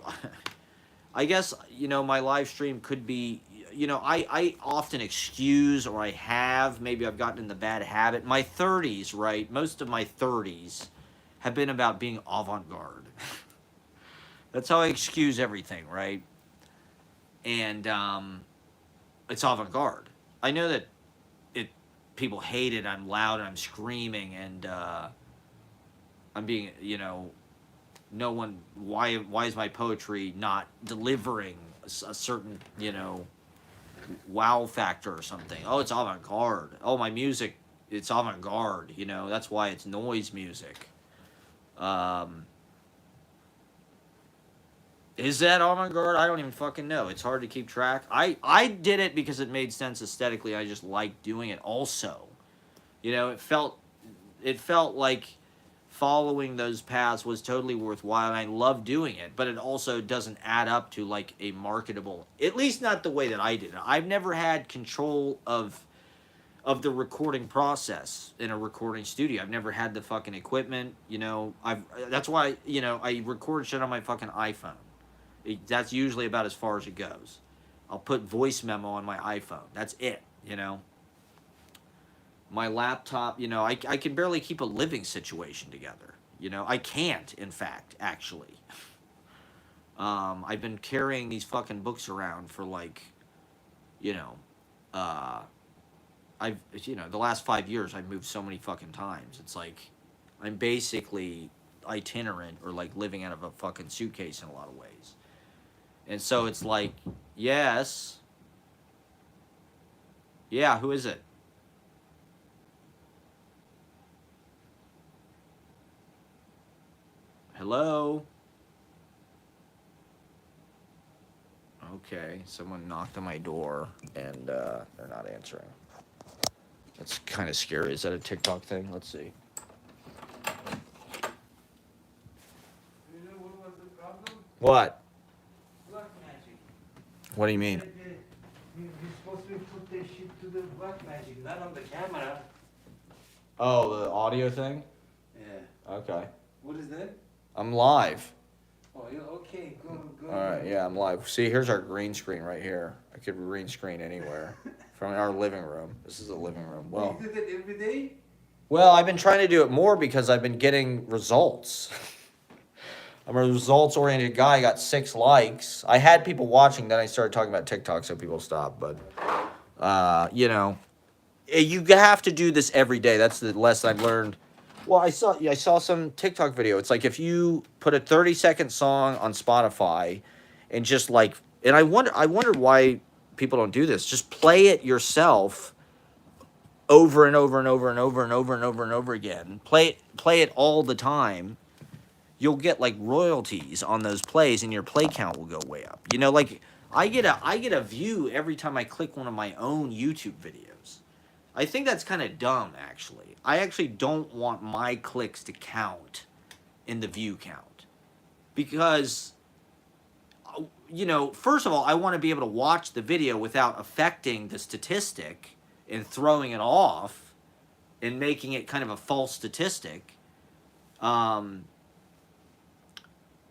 I guess, my live stream could be, I often excuse, or I have, maybe I've gotten in the bad habit. My 30s, right? Most of my 30s have been about being avant-garde. That's how I excuse everything, right? And it's avant-garde. I know that people hate it. I'm loud and I'm screaming, and I'm being, no one, why is my poetry not delivering a certain, wow factor or something? Oh, it's avant-garde. Oh, my music, it's avant-garde, that's why it's noise music. Is that avant-garde? I don't even fucking know. It's hard to keep track. I did it because it made sense aesthetically. I just liked doing it also. It felt like following those paths was totally worthwhile, and I love doing it, but it also doesn't add up to, like, a marketable, at least not the way that I did it. I've never had control of the recording process in a recording studio. I've never had the fucking equipment, that's why, I record shit on my fucking iPhone. That's usually about as far as it goes. I'll put voice memo on my iPhone. That's it, My laptop, I can barely keep a living situation together. I can't, in fact, actually. I've been carrying these fucking books around for, like, the last 5 years I've moved so many fucking times. It's like I'm basically itinerant, or, like, living out of a fucking suitcase in a lot of ways. And so it's like, yes. Yeah, who is it? Hello? Okay, someone knocked on my door, and they're not answering. That's kind of scary. Is that a TikTok thing? Let's see. What was the problem? What? Black magic. What do you mean? You're supposed to put this shit to the black magic, not on the camera. Oh, the audio thing? Yeah. Okay. What is that? I'm live. Oh, yeah, okay, go. All right, yeah, I'm live. See, here's our green screen right here. I could green screen anywhere from our living room. This is a living room. Well, You do that every day? well, I've been trying to do it more because I've been getting results. I'm a results-oriented guy. I got 6 likes. I had people watching, then I started talking about TikTok, so people stopped. But, you have to do this every day. That's the lesson I've learned. Well, I saw some TikTok video. It's like if you put a 30-second song on Spotify, and just, like, and I wonder why people don't do this. Just play it yourself over and over and over and over and over and over and over again. Play it all the time. You'll get, like, royalties on those plays, and your play count will go way up. Like, I get a view every time I click one of my own YouTube videos. I think that's kind of dumb, actually. I actually don't want my clicks to count in the view count, because you know, first of all, I want to be able to watch the video without affecting the statistic and throwing it off and making it kind of a false statistic. Um,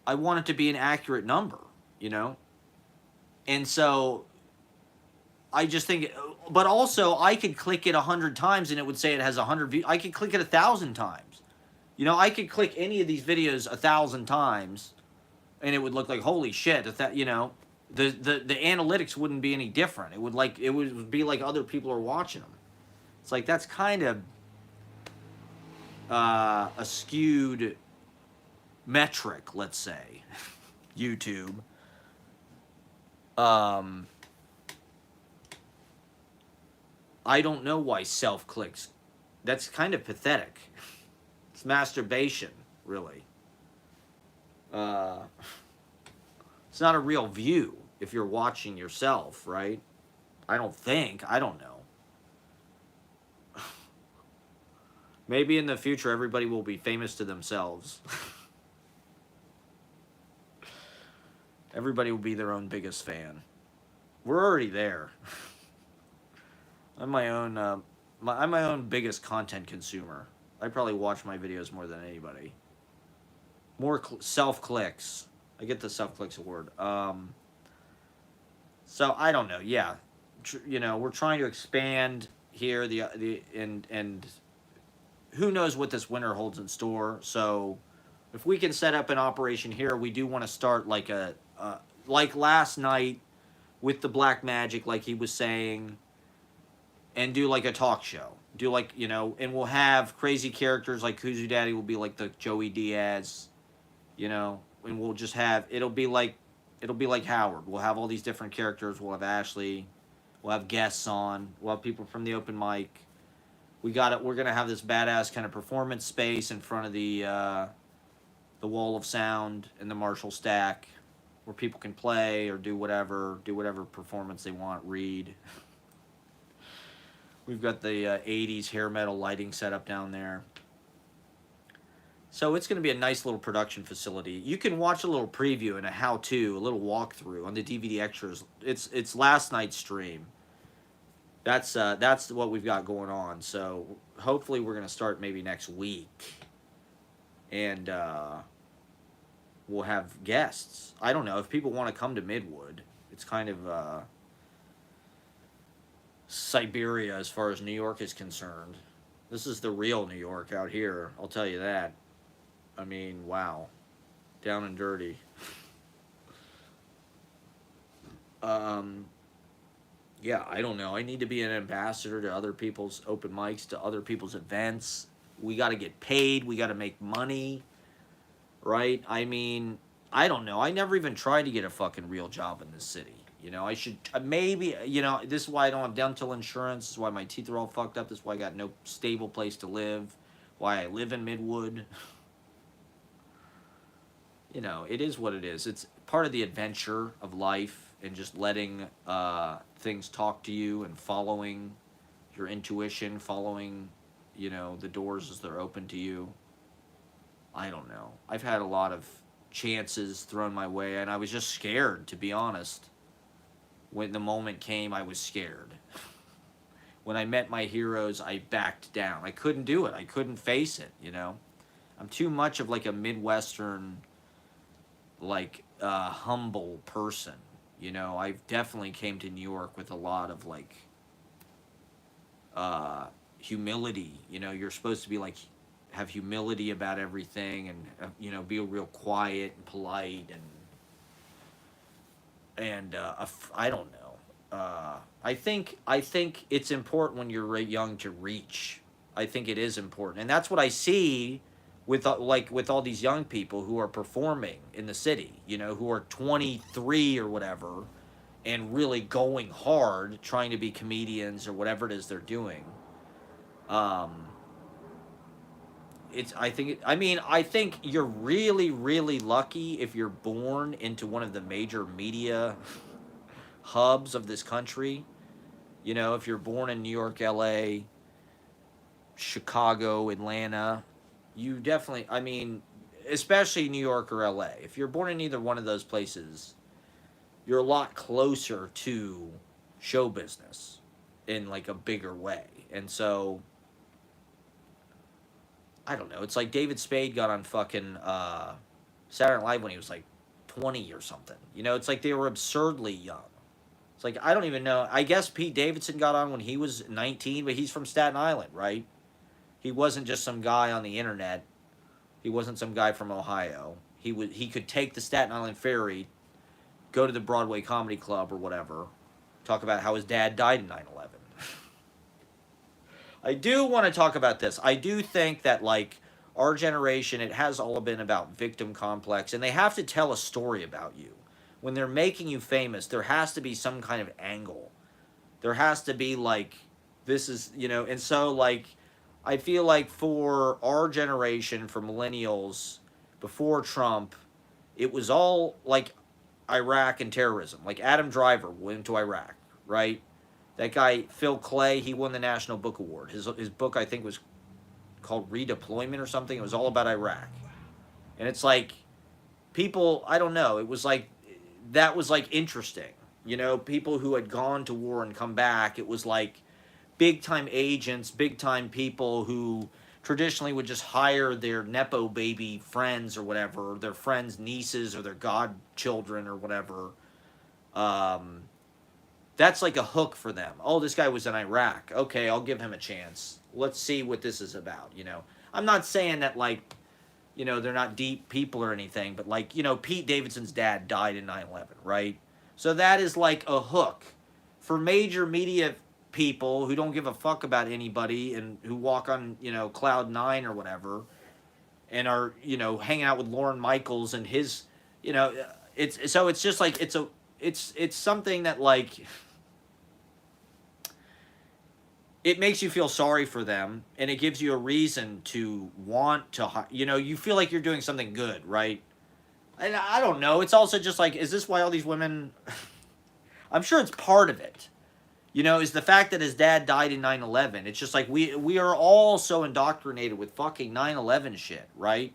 I want it to be an accurate number, you know? And so I just think, but also I could click it 100 times and it would say it has 100 views. I could click it 1,000 times. You know, I could click any of these videos 1,000 times and it would look like, holy shit, that, you know, the analytics wouldn't be any different. It would be like other people are watching them. It's like, that's kind of a skewed metric, let's say. YouTube. Um, I don't know why self clicks. That's kind of pathetic. It's masturbation, really. Uh, it's not a real view if you're watching yourself, right? I don't think. I don't know. Maybe in the future everybody will be famous to themselves. Everybody will be their own biggest fan. We're already there. I'm my own. I'm my own biggest content consumer. I probably watch my videos more than anybody. More self clicks. I get the self clicks award. So I don't know. Yeah, you know, we're trying to expand here. And who knows what this winter holds in store. So if we can set up an operation here, we do want to start like like last night with the black magic, like he was saying, and do like a talk show. Do like, you know, and we'll have crazy characters like Kuzu Daddy will be like the Joey Diaz, you know, and we'll just have it'll be like Howard. We'll have all these different characters. We'll have Ashley. We'll have guests on. We'll have people from the open mic. We're gonna have this badass kind of performance space in front of the wall of sound and the Marshall stack, where people can play or do whatever performance they want. Read. We've got the 80s hair metal lighting set up down there. So it's going to be a nice little production facility. You can watch a little preview and a how-to, a little walkthrough on the DVD extras. It's last night's stream. That's what we've got going on. So hopefully we're going to start maybe next week. And we'll have guests. I don't know if people want to come to Midwood. It's kind of Siberia as far as New York is concerned. This is the real New York out here, I'll tell you that. I mean, wow. Down and dirty. Yeah, I don't know. I need to be an ambassador to other people's open mics, to other people's events. We got to get paid. We got to make money. Right? I mean, I don't know. I never even tried to get a fucking real job in this city. You know, I should maybe, you know, this is why I don't have dental insurance. This is why my teeth are all fucked up. This is why I got no stable place to live. Why I live in Midwood. You know, it is what it is. It's part of the adventure of life and just letting things talk to you and following your intuition, following, you know, the doors as they're open to you. I don't know. I've had a lot of chances thrown my way, and I was just scared, to be honest. When the moment came, I was scared. When I met my heroes, I backed down. I couldn't do it. I couldn't face it, you know? I'm too much of like a Midwestern, like, humble person. You know, I definitely came to New York with a lot of, like, humility. You know, you're supposed to be, like, have humility about everything and, you know, be real quiet and polite and I don't know. I think it's important when you're young to reach. I think it is important, and that's what I see with with all these young people who are performing in the city. You know, who are 23 or whatever, and really going hard, trying to be comedians or whatever it is they're doing. I think you're really, really lucky if you're born into one of the major media hubs of this country. You know, if you're born in New York, LA, Chicago, Atlanta, you definitely, I mean, especially New York or LA. If you're born in either one of those places, you're a lot closer to show business in like a bigger way. And so I don't know. It's like David Spade got on fucking Saturday Night Live when he was like 20 or something. You know, it's like they were absurdly young. It's like I don't even know. I guess Pete Davidson got on when he was 19, but he's from Staten Island, right? He wasn't just some guy on the internet. He wasn't some guy from Ohio. He could take the Staten Island ferry, go to the Broadway Comedy Club or whatever, talk about how his dad died in 9/11. I do want to talk about this. I do think that like our generation, it has all been about victim complex, and they have to tell a story about you. When they're making you famous, there has to be some kind of angle. There has to be like this is, you know, and so like I feel like for our generation, for millennials, before Trump, it was all like Iraq and terrorism. Like Adam Driver went to Iraq, right? That guy Phil Clay, he won the National Book Award. His book I think was called Redeployment or something. It was all about Iraq, and it's like people. I don't know. It was like that was like interesting. You know, people who had gone to war and come back. It was like big time agents, big time people who traditionally would just hire their nepo baby friends or whatever, their friends' nieces or their godchildren or whatever. Um, that's like a hook for them. Oh, this guy was in Iraq. Okay, I'll give him a chance. Let's see what this is about, you know. I'm not saying that like, you know, they're not deep people or anything, but like, you know, Pete Davidson's dad died in 9/11, right? So that is like a hook for major media people who don't give a fuck about anybody and who walk on, you know, cloud 9 or whatever and are, you know, hanging out with Lorne Michaels and his, you know, it's so it's just like it's something that like it makes you feel sorry for them and it gives you a reason to want to, you know, you feel like you're doing something good, right? And I don't know. It's also just like, is this why all these women, I'm sure it's part of it, you know, is the fact that his dad died in 9/11. It's just like we are all so indoctrinated with fucking 9/11 shit, right?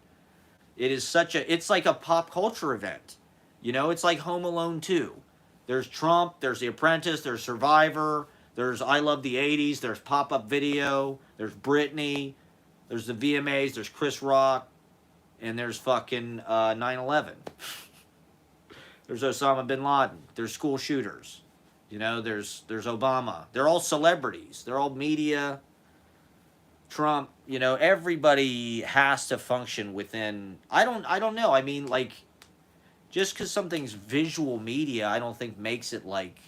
It is such a, it's like a pop culture event. You know, it's like Home Alone 2. There's Trump, there's The Apprentice, there's Survivor, there's I Love the 80s, there's Pop-Up Video, there's Britney, there's the VMAs, there's Chris Rock, and there's fucking 9/11. There's Osama bin Laden, there's school shooters. You know, there's Obama. They're all celebrities. They're all media. Trump, you know, everybody has to function within I don't know. I mean, like just cuz something's visual media, I don't think makes it like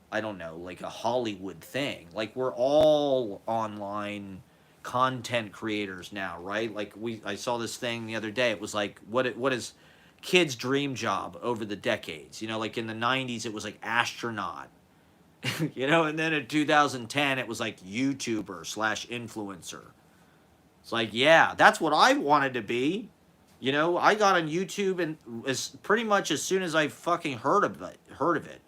I don't know, like a Hollywood thing. Like we're all online content creators now, right? Like I saw this thing the other day. It was like what is kids' dream job over the decades? You know, like in the 90s it was like astronaut. You know, and then in 2010 it was like YouTuber slash influencer. It's like, yeah, that's what I wanted to be. You know, I got on YouTube and as pretty much as soon as I fucking heard of it,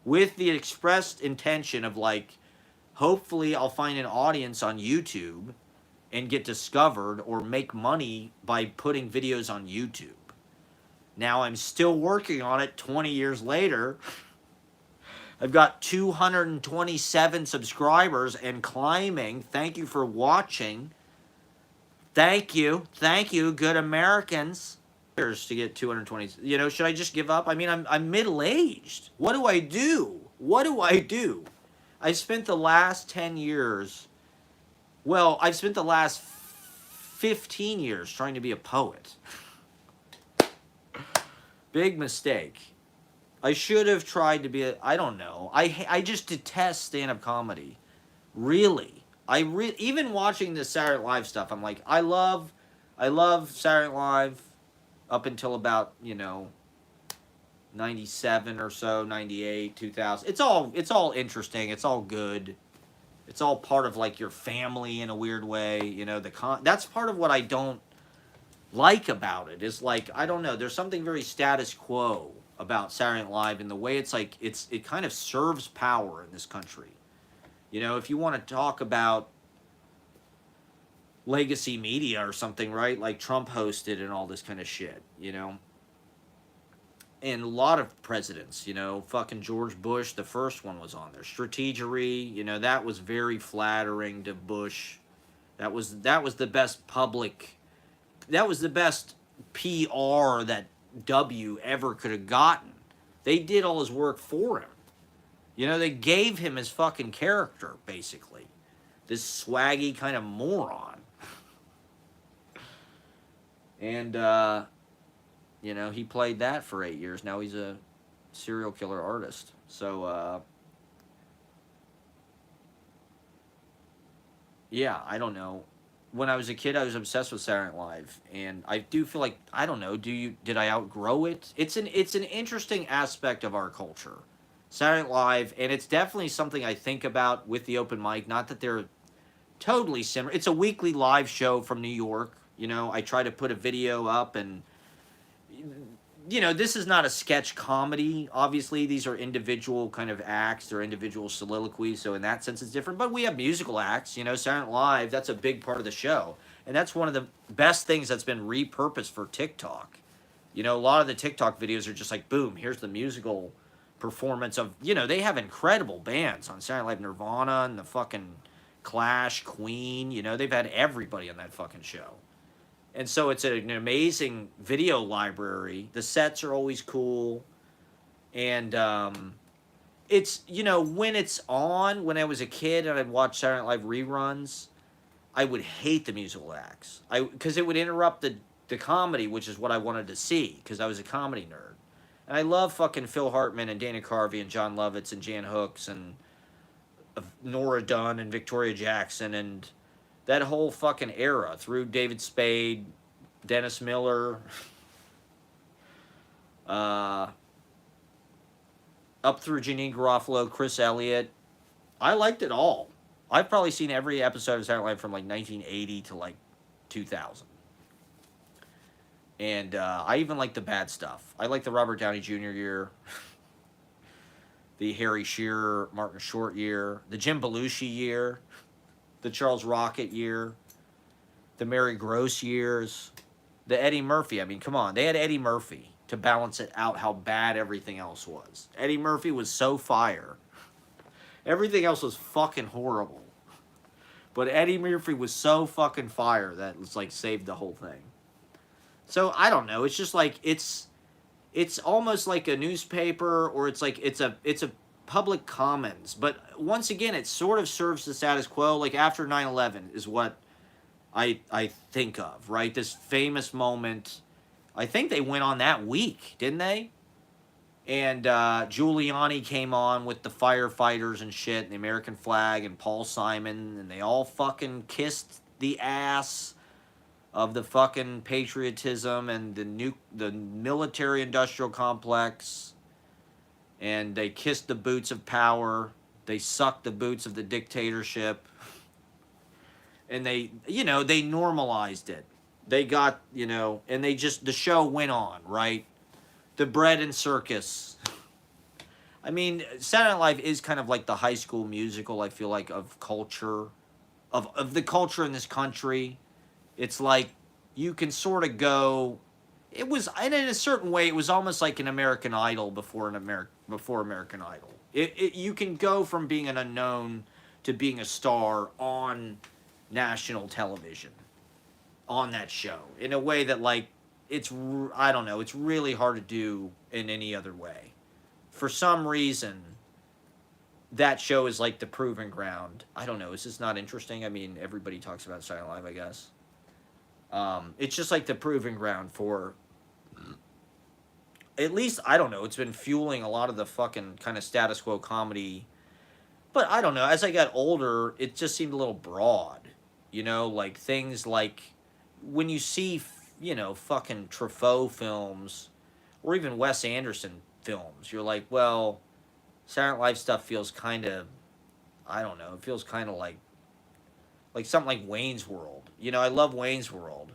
with the expressed intention of like, hopefully I'll find an audience on YouTube and get discovered or make money by putting videos on YouTube. Now I'm still working on it 20 years later. I've got 227 subscribers and climbing. Thank you for watching. Thank you. Thank you, good Americans. To get 220. You know, should I just give up? I mean, I'm middle-aged. What do I do? What do I do? I spent the last 10 years, well, I've spent the last 15 years trying to be a poet. Big mistake. I should have tried to be I don't know. I just detest stand-up comedy. Really. Even watching the Saturday Night Live stuff, I'm like, I love Saturday Night Live up until about, you know, 97 or so, 98, 2000. It's all interesting. It's all good. It's all part of like your family in a weird way, you know, that's part of what I don't like about it. Is like, I don't know, there's something very status quo about Saturday Night Live and the way it's like it kind of serves power in this country. You know, if you want to talk about legacy media or something, right? Like Trump hosted and all this kind of shit, you know. and a lot of presidents, fucking George Bush, the first one was on there. Strategery, that was very flattering to Bush. That was the best public, that was the best PR that W ever could have gotten. They did all his work for him. They gave him his fucking character, basically. This swaggy kind of moron. And, he played that for 8 years. Now he's a serial killer artist. So, yeah, I don't know. When I was a kid, I was obsessed with Saturday Night Live, and I do feel like, I don't know. Did I outgrow it? It's an interesting aspect of our culture, Saturday Night Live, and it's definitely something I think about with the open mic. Not that they're totally similar. It's a weekly live show from New York. I try to put a video up, and this is not a sketch comedy. Obviously, these are individual kind of acts. They're individual soliloquies, so in that sense, it's different. But we have musical acts. Saturday Night Live, that's a big part of the show. And that's one of the best things that's been repurposed for TikTok. A lot of the TikTok videos are just like, boom, here's the musical performance of, they have incredible bands on Saturday Night Live, Nirvana and the fucking Clash, Queen. They've had everybody on that fucking show. And so it's an amazing video library. The sets are always cool. And it's, when it's on, when I was a kid and I'd watch Saturday Night Live reruns, I would hate the musical acts. Because it would interrupt the comedy, which is what I wanted to see, because I was a comedy nerd. And I love fucking Phil Hartman and Dana Carvey and John Lovitz and Jan Hooks and Nora Dunn and Victoria Jackson and that whole fucking era through David Spade, Dennis Miller, up through Janine Garofalo, Chris Elliott. I liked it all. I've probably seen every episode of Saturday Night Live from like 1980 to like 2000. And I even like the bad stuff. I like the Robert Downey Jr. year, the Harry Shearer, Martin Short year, the Jim Belushi year, the Charles Rocket year, the Mary Gross years, the Eddie Murphy. I mean, come on. They had Eddie Murphy to balance it out how bad everything else was. Eddie Murphy was so fire. Everything else was fucking horrible. But Eddie Murphy was so fucking fire that it's like saved the whole thing. So, I don't know. It's just like, it's almost like a newspaper, or it's like, it's a public commons. But once again, it sort of serves the status quo. Like after 9/11 is what I think of, right? This famous moment. I think they went on that week, didn't they? And Giuliani came on with the firefighters and shit, and the American flag, and Paul Simon, and they all fucking kissed the ass of the fucking patriotism and the military-industrial complex. And they kissed the boots of power. They sucked the boots of the dictatorship. And they normalized it. They got, and the show went on, right? The bread and circus. I mean, Saturday Night Live is kind of like the High School Musical, I feel like, of culture. Of the culture in this country. It's like, you can sort of go... It was, and in a certain way, it was almost like an American Idol before American Idol. You can go from being an unknown to being a star on national television, on that show, in a way that, like, I don't know, it's really hard to do in any other way. For some reason, that show is like the proving ground. I don't know, is this not interesting? I mean, everybody talks about Saturday Night Live, I guess. It's just like the proving ground for, at least, I don't know, it's been fueling a lot of the fucking kind of status quo comedy. But I don't know, as I got older, it just seemed a little broad. Like things like, when you see, fucking Truffaut films, or even Wes Anderson films, you're like, well, Saturday Night Live stuff feels kind of, I don't know, it feels kind of like something like Wayne's World. I love Wayne's World.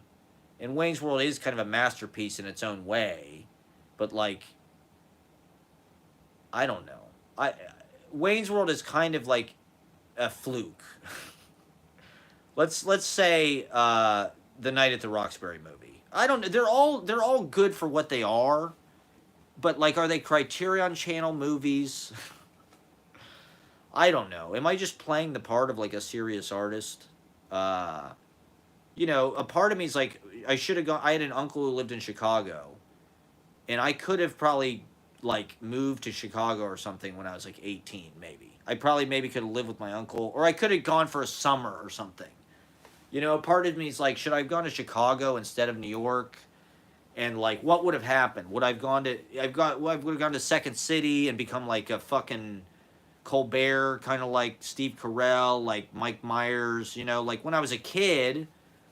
And Wayne's World is kind of a masterpiece in its own way. But, like, I don't know. Wayne's World is kind of like a fluke. Let's say the Night at the Roxbury movie. I don't know. They're all good for what they are. but like, are they Criterion Channel movies? I don't know. Am I just playing the part of like a serious artist? Uh, a part of me is like, I should have gone. I had an uncle who lived in Chicago, and I could have probably like moved to Chicago or something when I was like 18, maybe. I probably maybe could have lived with my uncle, or I could have gone for a summer or something. A part of me is like, should I have gone to Chicago instead of New York? And like, what would have happened? Would I've gone to? I would have gone to Second City and become like a fucking Colbert, kind of like Steve Carell, like Mike Myers. Like when I was a kid,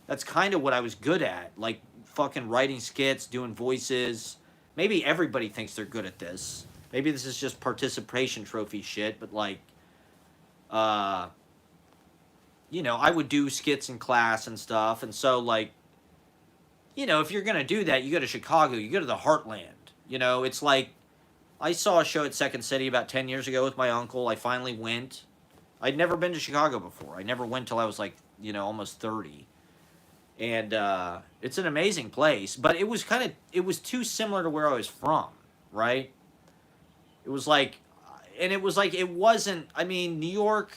that's kind of what I was good at. Like fucking writing skits, doing voices. Maybe everybody thinks they're good at this. Maybe this is just participation trophy shit. But like, uh, I would do skits in class and stuff. And so like, if you're gonna do that, you go to Chicago. You go to the heartland. It's like I saw a show at Second City about 10 years ago with my uncle. I finally went. I'd never been to Chicago before. I never went till I was like, almost 30. And it's an amazing place, but it was too similar to where I was from, right? It was like, and it was like, it wasn't, I mean, New York,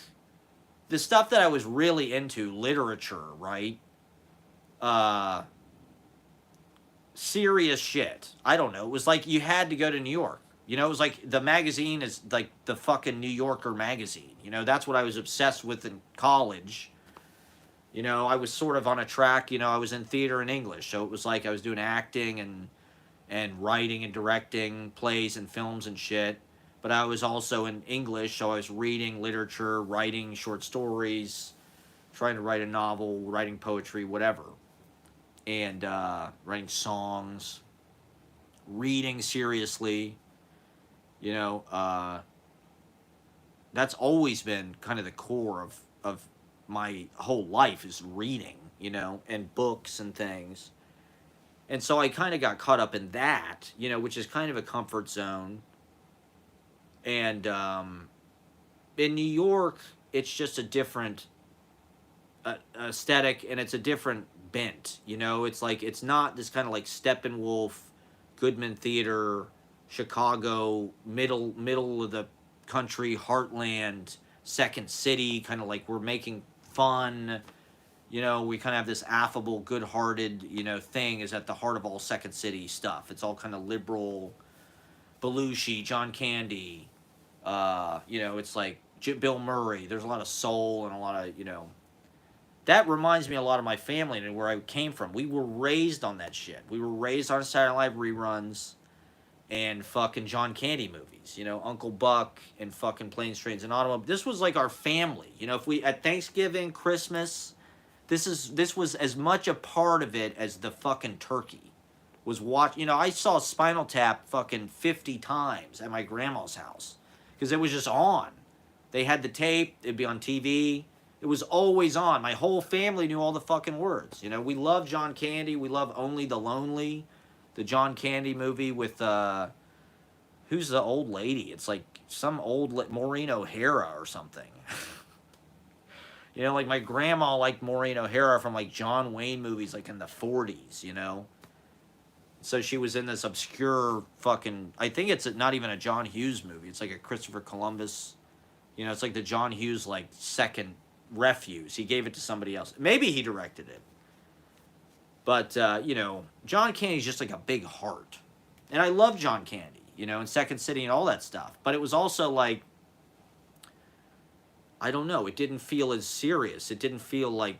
the stuff that I was really into, literature, right? Uh, Serious shit. I don't know. It was like you had to go to New York. It was like the magazine is like the fucking New Yorker magazine. That's what I was obsessed with in college. I was sort of on a track. I was in theater and English, so it was like I was doing acting and writing and directing plays and films and shit. But I was also in English, so I was reading literature, writing short stories, trying to write a novel, writing poetry, whatever, and writing songs, reading seriously. That's always been kind of the core of my whole life is reading, and books and things. And so I kind of got caught up in that, which is kind of a comfort zone. And in New York, it's just a different aesthetic, and it's a different bent. It's like it's not this kind of like Steppenwolf, Goodman Theater, Chicago, middle of the country, heartland, Second City, kind of like we're making fun. We kind of have this affable, good-hearted, thing is at the heart of all Second City stuff. It's all kind of liberal, Belushi, John Candy. It's like Bill Murray. There's a lot of soul and a lot of, that reminds me a lot of my family and where I came from. We were raised on that shit. We were raised on Saturday Night Live reruns and fucking John Candy movies. Uncle Buck and fucking Planes, Trains, and Automobiles. This was like our family. If we at Thanksgiving, Christmas, this was as much a part of it as the fucking turkey. Was I saw Spinal Tap fucking 50 times at my grandma's house because it was just on. They had the tape. It'd be on TV. It was always on. My whole family knew all the fucking words. We love John Candy. We love Only the Lonely, the John Candy movie with who's the old lady? It's like some old Maureen O'Hara or something. Like my grandma liked Maureen O'Hara from like John Wayne movies like in the 40s, So she was in this obscure fucking, I think it's not even a John Hughes movie. It's like a Christopher Columbus, it's like the John Hughes like second refuse. He gave it to somebody else. Maybe he directed it. But, John Candy's just like a big heart. And I love John Candy, and Second City and all that stuff. But it was also like, I don't know. It didn't feel as serious. It didn't feel like,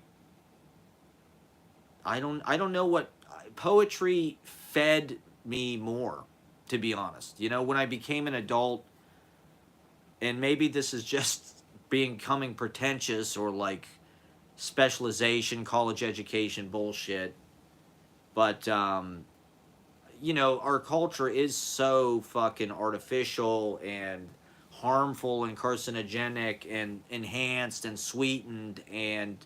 I don't know what, poetry fed me more, to be honest. When I became an adult, and maybe this is just becoming pretentious or like specialization, college education bullshit, but, our culture is so fucking artificial and harmful and carcinogenic and enhanced and sweetened and,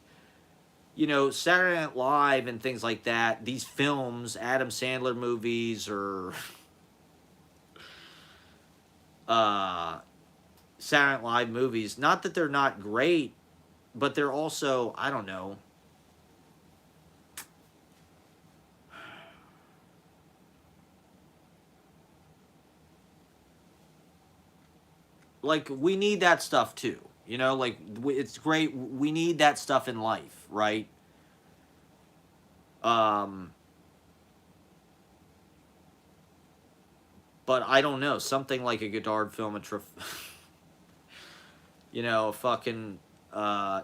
Saturday Night Live and things like that, these films, Adam Sandler movies or Saturday Night Live movies, not that they're not great, but they're also, I don't know, like we need that stuff too. You know, like it's great. We need that stuff in life, right? Um, but I don't know, something like a Godard film, you know, fucking,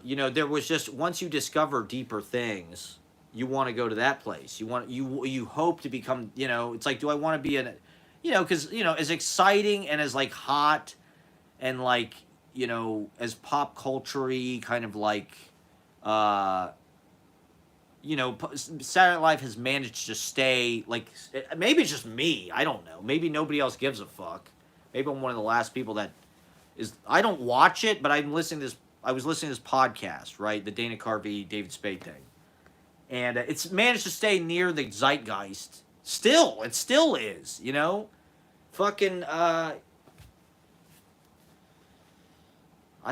you know, there was just once you discover deeper things, you want to go to that place. You hope to become, you know, it's like, do I want to be in, you know, because you know, as exciting and as like hot and like you know, as pop culture-y kind of like, uh, you know, Saturday Night Live has managed to stay like maybe it's just me. I don't know. Maybe nobody else gives a fuck. Maybe I'm one of the last people that is. I don't watch it, but I'm listening to this. I was listening to this podcast, right? The Dana Carvey, David Spade thing, and it's managed to stay near the zeitgeist. Still, it still is. You know, fucking. I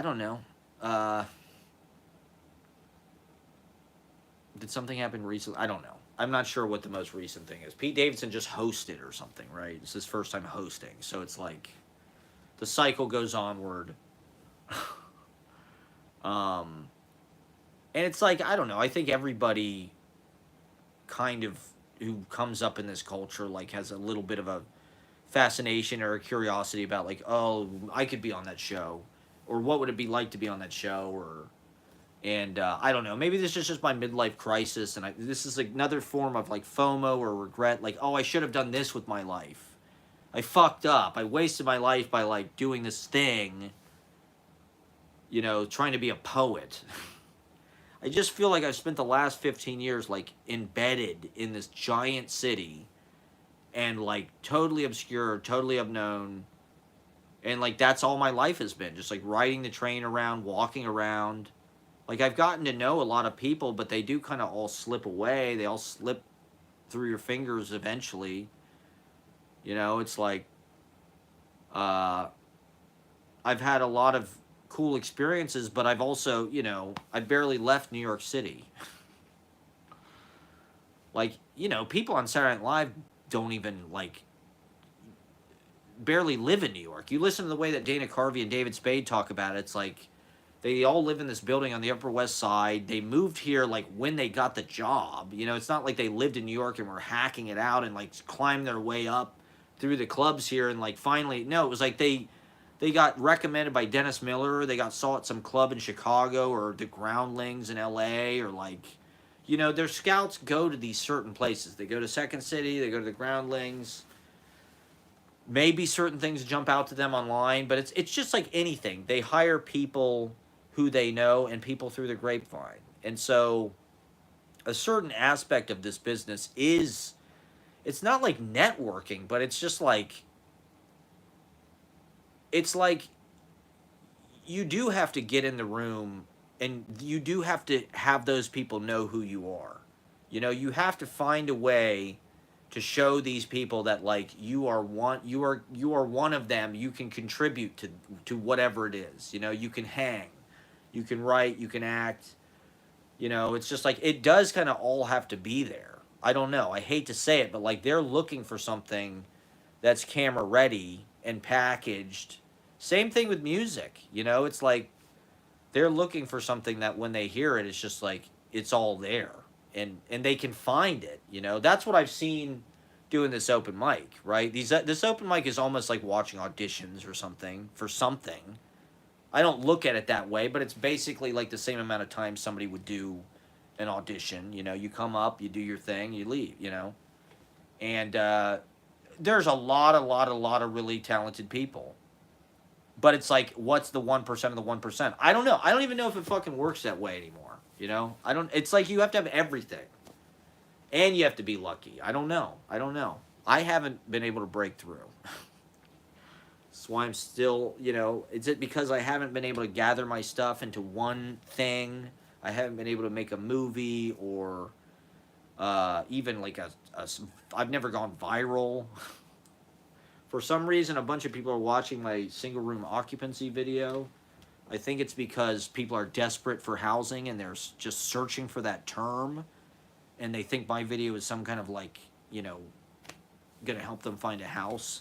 don't know. Uh, Did something happen recently? I don't know. I'm not sure what the most recent thing is. Pete Davidson just hosted or something, right? It's his first time hosting, so it's like the cycle goes onward. um, and it's like I don't know. I think everybody kind of who comes up in this culture like has a little bit of a fascination or a curiosity about like, oh, I could be on that show, or what would it be like to be on that show, or and I don't know. Maybe this is just my midlife crisis, and this is like another form of like FOMO or regret. Like, oh, I should have done this with my life. I fucked up. I wasted my life by like doing this thing. You know, trying to be a poet. I just feel like I've spent the last 15 years like embedded in this giant city, and like totally obscure, totally unknown, and like that's all my life has been. Just like riding the train around, walking around. Like I've gotten to know a lot of people, but they do kind of all slip away. They all slip through your fingers eventually. You know, it's like uh, I've had a lot of cool experiences, but I've also, you know, I barely left New York City. Like, you know, people on Saturday Night Live don't even like barely live in New York. You listen to the way that Dana Carvey and David Spade talk about it, it's like they all live in this building on the Upper West Side. They moved here like when they got the job. You know, it's not like they lived in New York and were hacking it out and like climbed their way up through the clubs here and like finally no, it was like they got recommended by Dennis Miller. They got saw at some club in Chicago or the Groundlings in LA or like you know, their scouts go to these certain places. They go to Second City, they go to the Groundlings. Maybe certain things jump out to them online, but it's just like anything. They hire people who they know and people through the grapevine. And so a certain aspect of this business is it's not like networking, but it's just like it's like you do have to get in the room and you do have to have those people know who you are. You know, you have to find a way to show these people that like you are one of them. You can contribute to whatever it is. You know, you can hang, you can write, you can act. You know, it's just like it does kind of all have to be there. I don't know. I hate to say it, but like they're looking for something that's camera ready and packaged. Same thing with music. You know, it's like they're looking for something that when they hear it, it's just like it's all there, and they can find it. You know, that's what I've seen doing this open mic. Right? This open mic is almost like watching auditions or something for something. I don't look at it that way, but it's basically like the same amount of time somebody would do an audition. You know, you come up, you do your thing, you leave. You know, and there's a lot of really talented people. But it's like, what's the 1% of the 1%? I don't know. I don't even know if it fucking works that way anymore. You know, I don't. It's like you have to have everything, and you have to be lucky. I don't know. I don't know. I haven't been able to break through. That's why I'm still, you know, is it because I haven't been able to gather my stuff into one thing? I haven't been able to make a movie or even like I've never gone viral. For some reason, a bunch of people are watching my single room occupancy video. I think it's because people are desperate for housing and they're just searching for that term. And they think my video is some kind of like, you know, going to help them find a house.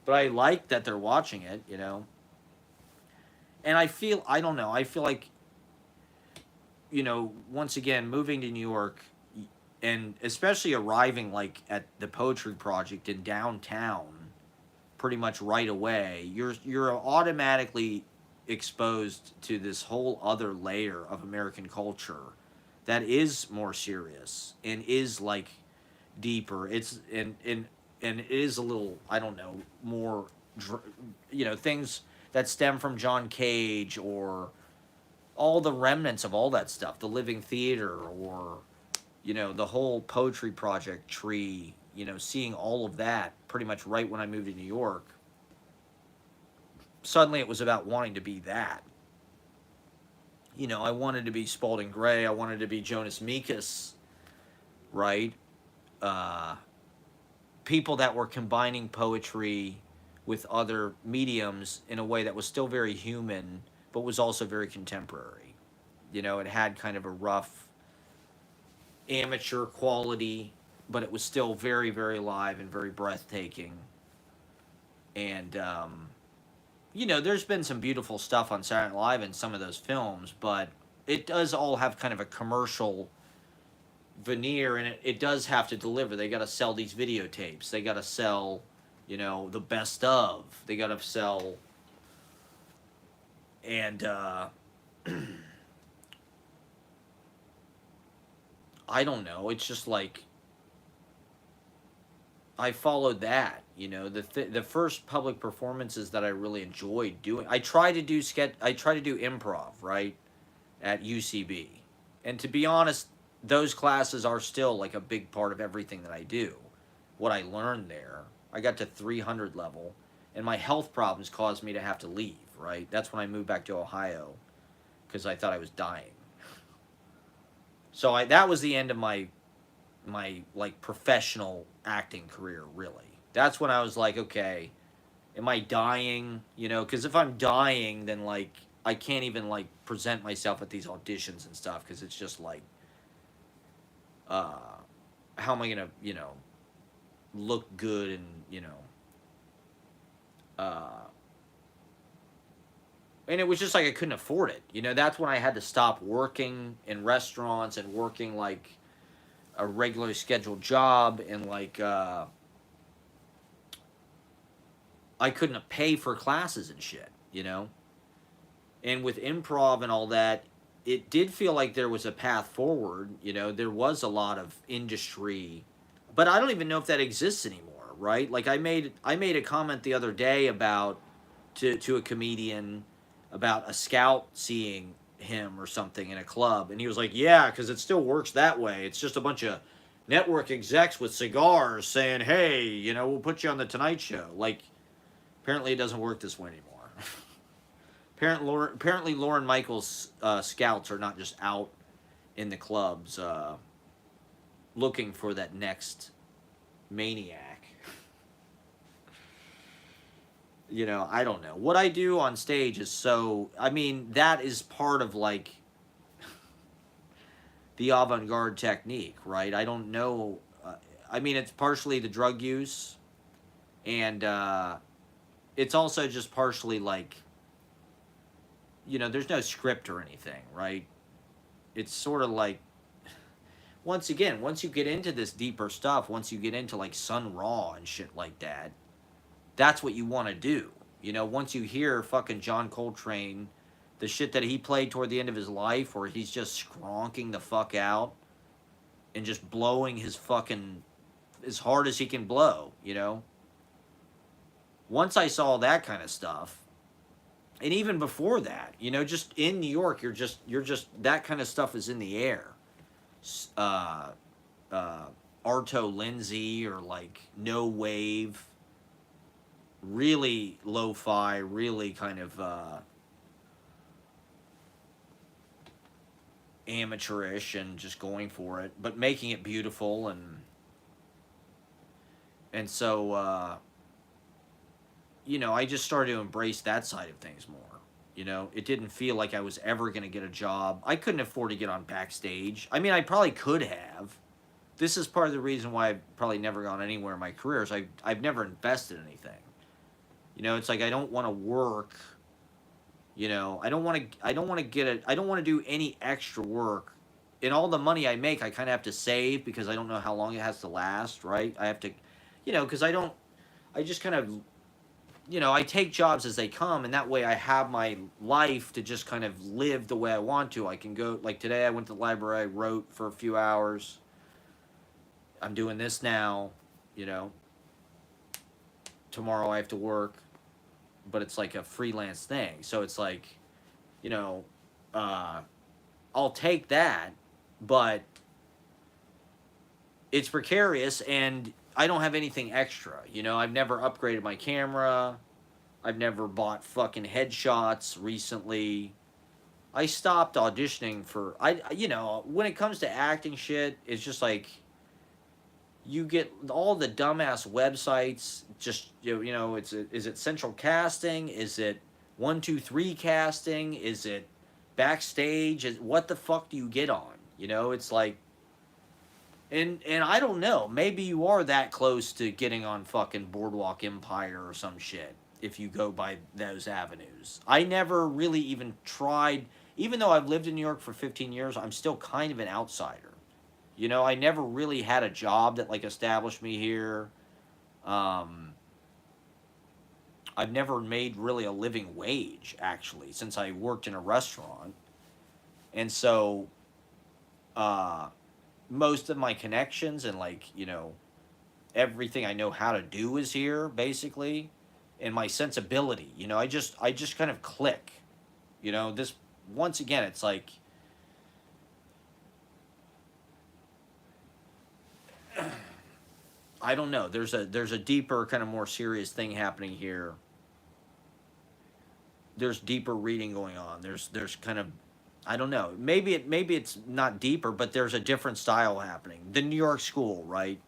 but I like that they're watching it, And I don't know, I feel like, once again, moving to New York, and especially arriving like at the Poetry Project in downtown, pretty much right away, you're automatically exposed to this whole other layer of American culture that is more serious and is like deeper. It's and it is a little, I don't know, more things that stem from John Cage, or all the remnants of all that stuff, the Living Theater, or the whole Poetry Project tree, seeing all of that pretty much right when I moved to New York. Suddenly it was about wanting to be that. I wanted to be Spalding Gray. I wanted to be Jonas Mekas, right? Uh, People that were combining poetry with other mediums in a way that was still very human, but was also very contemporary. It had kind of a rough amateur quality, but it was still very, very live and very breathtaking. And there's been some beautiful stuff on Saturday Night Live in some of those films, but it does all have kind of a commercial veneer, and it does have to deliver. They got to sell these videotapes. They got to sell, the best of. They got to sell, and I don't know. It's just like I followed that. The first public performances that I really enjoyed doing. I try to do improv, right, at UCB, and to be honest, those classes are still like a big part of everything that I do. What I learned there, I got to 300 level, and my health problems caused me to have to leave. Right, that's when I moved back to Ohio because I thought I was dying. So that was the end of my like professional acting career, really. That's when I was like, okay, am I dying? Because if I'm dying, then like I can't even like present myself at these auditions and stuff, because it's just like, uh, how am I gonna look good, and uh, and it was just like I couldn't afford it. That's when I had to stop working in restaurants and working like a regularly scheduled job, and like I couldn't pay for classes and shit. And with improv and all that, it did feel like there was a path forward. There was a lot of industry, but I don't even know if that exists anymore, right? Like I made a comment the other day about to a comedian about a scout seeing him or something in a club, and he was like, yeah, because it still works that way. It's just a bunch of network execs with cigars saying, hey, we'll put you on the Tonight Show. Like, apparently it doesn't work this way anymore. Apparently Lauren Michaels' scouts are not just out in the clubs looking for that next maniac. I don't know. What I do on stage is that is part of like the avant-garde technique, right? I don't know. It's partially the drug use, and it's also just partially like, there's no script or anything, right? It's sort of like, once again, once you get into this deeper stuff, once you get into like Sun Ra and shit like that, that's what you want to do. Once you hear fucking John Coltrane, the shit that he played toward the end of his life, where he's just skronking the fuck out and just blowing his fucking as hard as he can blow. Once I saw that kind of stuff, and even before that, just in New York, you're just that kind of stuff is in the air. Uh, Arto Lindsay, or like No Wave, really lo-fi, really kind of amateurish, and just going for it, but making it beautiful, and so I just started to embrace that side of things more. It didn't feel like I was ever going to get a job. I couldn't afford to get on Backstage. I probably could have. This is part of the reason why I've probably never gone anywhere in my career, is I've never invested in anything. You know, it's like I don't want to work. You know, I don't want to. I don't want to get it. I don't want to do any extra work. And all the money I make, I kind of have to save because I don't know how long it has to last. Right? I have to, you know, because I don't. I just kind of, you know, I take jobs as they come, and that way I have my life to just kind of live the way I want to. I can go, like today I went to the library, I wrote for a few hours. I'm doing this now, you know. Tomorrow I have to work, but it's like a freelance thing. So it's like, you know, uh, I'll take that, but it's precarious and I don't have anything extra. You know, I've never upgraded my camera. I've never bought fucking headshots recently. I stopped auditioning for you know, when it comes to acting shit, it's just like you get all the dumbass websites just you know, is it central casting? Is it 123 casting? Is it backstage? What the fuck do you get on? You know, it's like and I don't know. Maybe you are that close to getting on fucking Boardwalk Empire or some shit if you go by those avenues. I never really even tried. Even though I've lived in New York for 15 years, I'm still kind of an outsider. You know, I never really had a job that like established me here. Um, I've never made really a living wage actually since I worked in a restaurant, and so uh, most of my connections and like you know everything I know how to do is here basically, and my sensibility. You know, I just kind of click. You know, this once again, it's like I don't know. There's a deeper kind of more serious thing happening here. There's deeper reading going on. There's kind of I don't know. Maybe it's not deeper, but there's a different style happening. The New York school, right?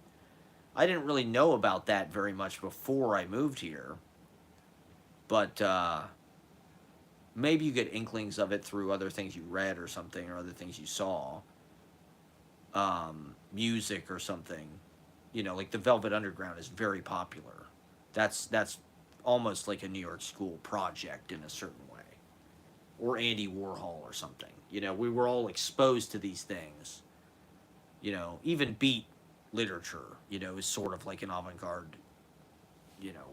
I didn't really know about that very much before I moved here, but maybe you get inklings of it through other things you read or something, or other things you saw, music or something. You know, like the Velvet Underground is very popular. That's almost like a New York school project in a certain way, or Andy Warhol or something. You know, we were all exposed to these things. You know, even beat literature, you know, is sort of like an avant-garde, you know,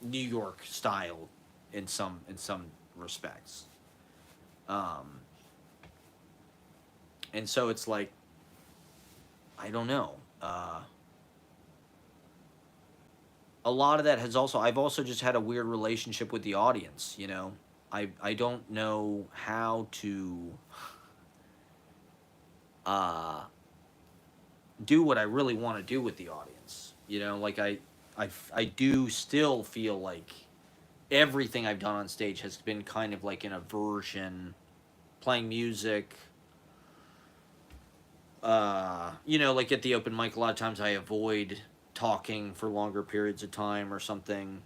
New York style in some respects. Um, and so it's like I don't know. A lot of that has also I've also just had a weird relationship with the audience. You know, I don't know how to uh, do what I really want to do with the audience. You know, like I do still feel like everything I've done on stage has been kind of like an aversion, playing music. You know, like at the open mic, a lot of times I avoid talking for longer periods of time or something.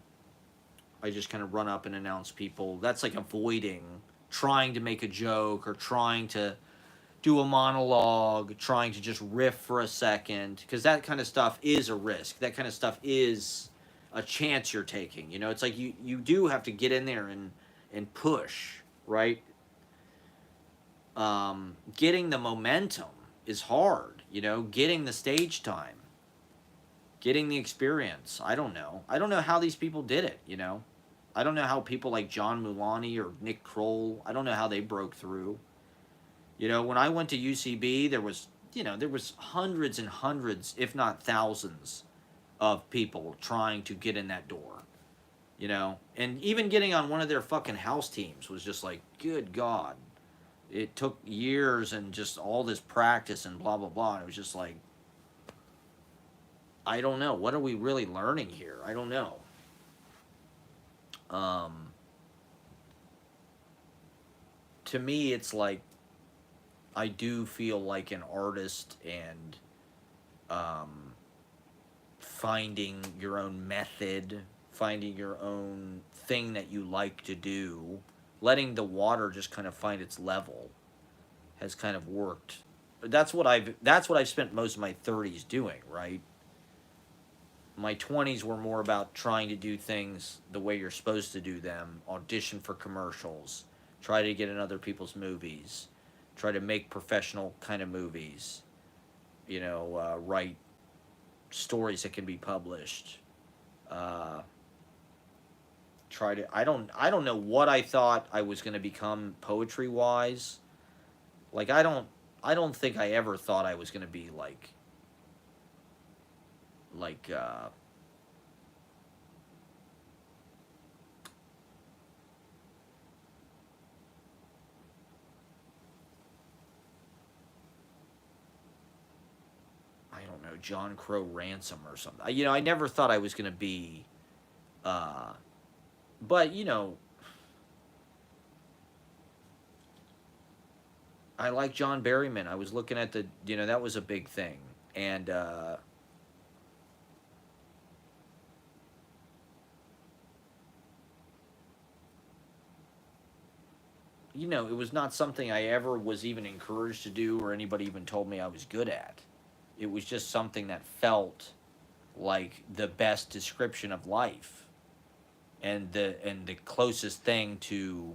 I just kind of run up and announce people. That's like avoiding trying to make a joke or trying to do a monologue, trying to just riff for a second, because that kind of stuff is a risk. That kind of stuff is a chance you're taking. You know, it's like you do have to get in there and push, right? Getting the momentum is hard. You know, getting the stage time, getting the experience. I don't know. I don't know how these people did it. You know, I don't know how people like John Mulaney or Nick Kroll. I don't know how they broke through. You know, when I went to UCB, there was, you know, there was hundreds and hundreds, if not thousands, of people trying to get in that door. You know, and even getting on one of their fucking house teams was just like, good God. It took years and just all this practice and blah, blah, blah. And it was just like, I don't know. What are we really learning here? I don't know. Um, to me, it's like, I do feel like an artist and um, finding your own method, finding your own thing that you like to do, letting the water just kind of find its level has kind of worked. That's what I've spent most of my 30s doing, right? my 20s were more about trying to do things the way you're supposed to do them, audition for commercials, try to get in other people's movies, try to make professional kind of movies, write stories that can be published. Uh, try to I don't know what I thought I was going to become poetry wise. Like I don't think I ever thought I was going to be like I don't know, John Crow Ransom or something. I never thought I was going to be uh but I like John Berryman. I was looking at that was a big thing. And it was not something I ever was even encouraged to do or anybody even told me I was good at. It was just something that felt like the best description of life and the closest thing to,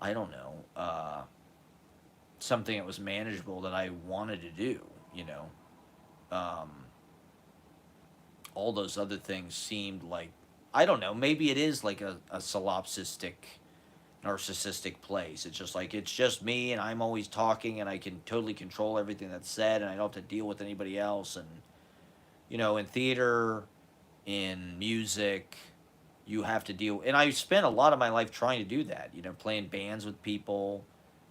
I don't know, something that was manageable that I wanted to do, you know. Um, all those other things seemed like, I don't know, maybe it is like a solipsistic, narcissistic place. It's just like, it's just me and I'm always talking and I can totally control everything that's said and I don't have to deal with anybody else. And, in theater, in music, you have to deal. And I spent a lot of my life trying to do that, playing bands with people,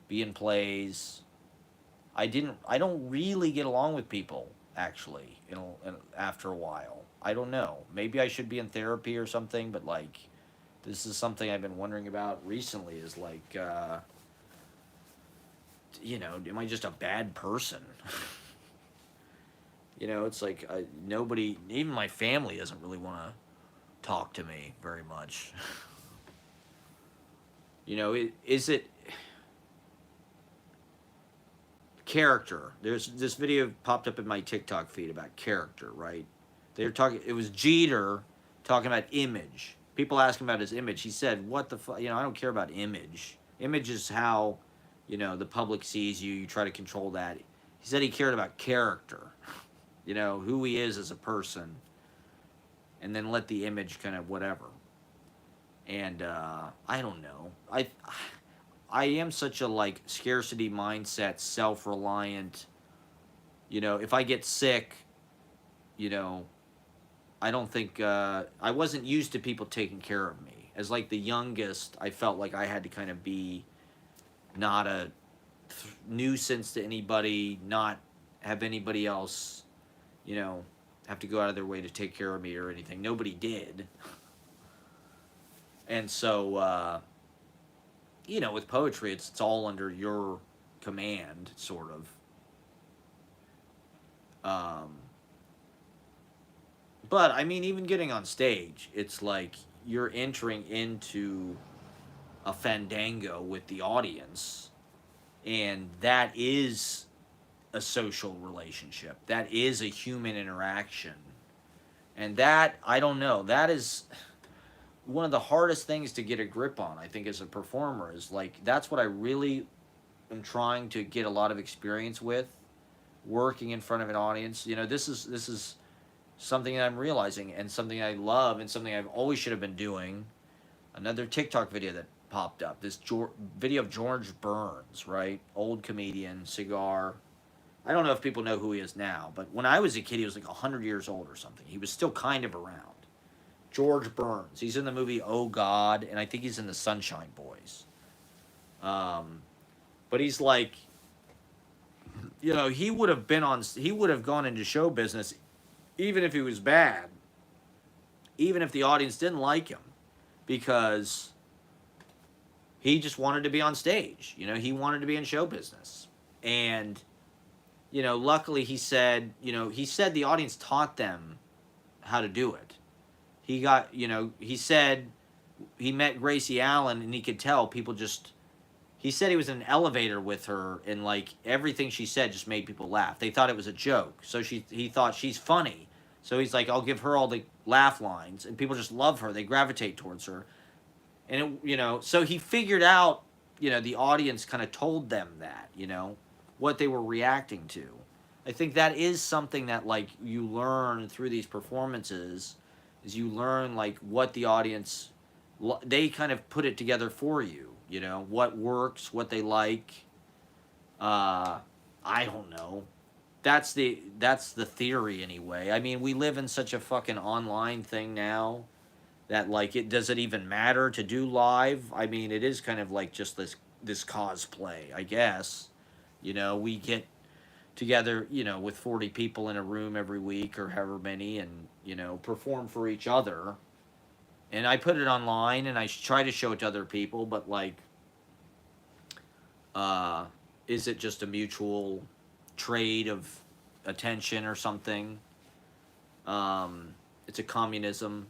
be in plays. I don't really get along with people, actually, after a while. I don't know. Maybe I should be in therapy or something, but like, this is something I've been wondering about recently is like, am I just a bad person? It's like nobody, even my family doesn't really want to talk to me very much. Is it character? There's this video popped up in my TikTok feed about character, right? They were talking, it was Jeter talking about image. People ask him about his image. He said, what the fuck? I don't care about image. Image is how, the public sees you. You try to control that. He said he cared about character, who he is as a person, and then let the image kind of whatever. And I don't know. I am such a like scarcity mindset, self-reliant. If I get sick, you know, I don't think I wasn't used to people taking care of me. As like the youngest, I felt like I had to kind of be not a nuisance to anybody, not have anybody else, have to go out of their way to take care of me or anything. Nobody did. And so, with poetry, it's all under your command, sort of. But I mean, even getting on stage, it's like you're entering into a fandango with the audience, and that is a social relationship. That is a human interaction. And that, I don't know, that is one of the hardest things to get a grip on, I think, as a performer, is like, that's what I really am trying to get a lot of experience with, working in front of an audience. This is something that I'm realizing, and something I love, and something I've always should have been doing. Another TikTok video that popped up, this video of George Burns, right? Old comedian, cigar. I don't know if people know who he is now, but when I was a kid, he was like 100 years old or something. He was still kind of around. George Burns. He's in the movie Oh God, and I think he's in the Sunshine Boys. But he's like, he would have gone into show business even if he was bad, even if the audience didn't like him, because he just wanted to be on stage. He wanted to be in show business. And, luckily he said the audience taught them how to do it. He said he met Gracie Allen and he could tell people just, he said he was in an elevator with her and like everything she said just made people laugh. They thought it was a joke. So he thought she's funny. So he's like, I'll give her all the laugh lines, and people just love her. They gravitate towards her, and so he figured out, the audience kind of told them that, what they were reacting to. I think that is something that like you learn through these performances, is you learn like what the audience, they kind of put it together for you. What works, what they like. I don't know. That's the theory anyway. I mean, we live in such a fucking online thing now that like does it even matter to do live? I mean, it is kind of like just this cosplay, I guess. We get together, with 40 people in a room every week or however many, and perform for each other. And I put it online and I try to show it to other people, but like is it just a mutual trade of attention or something? It's a communism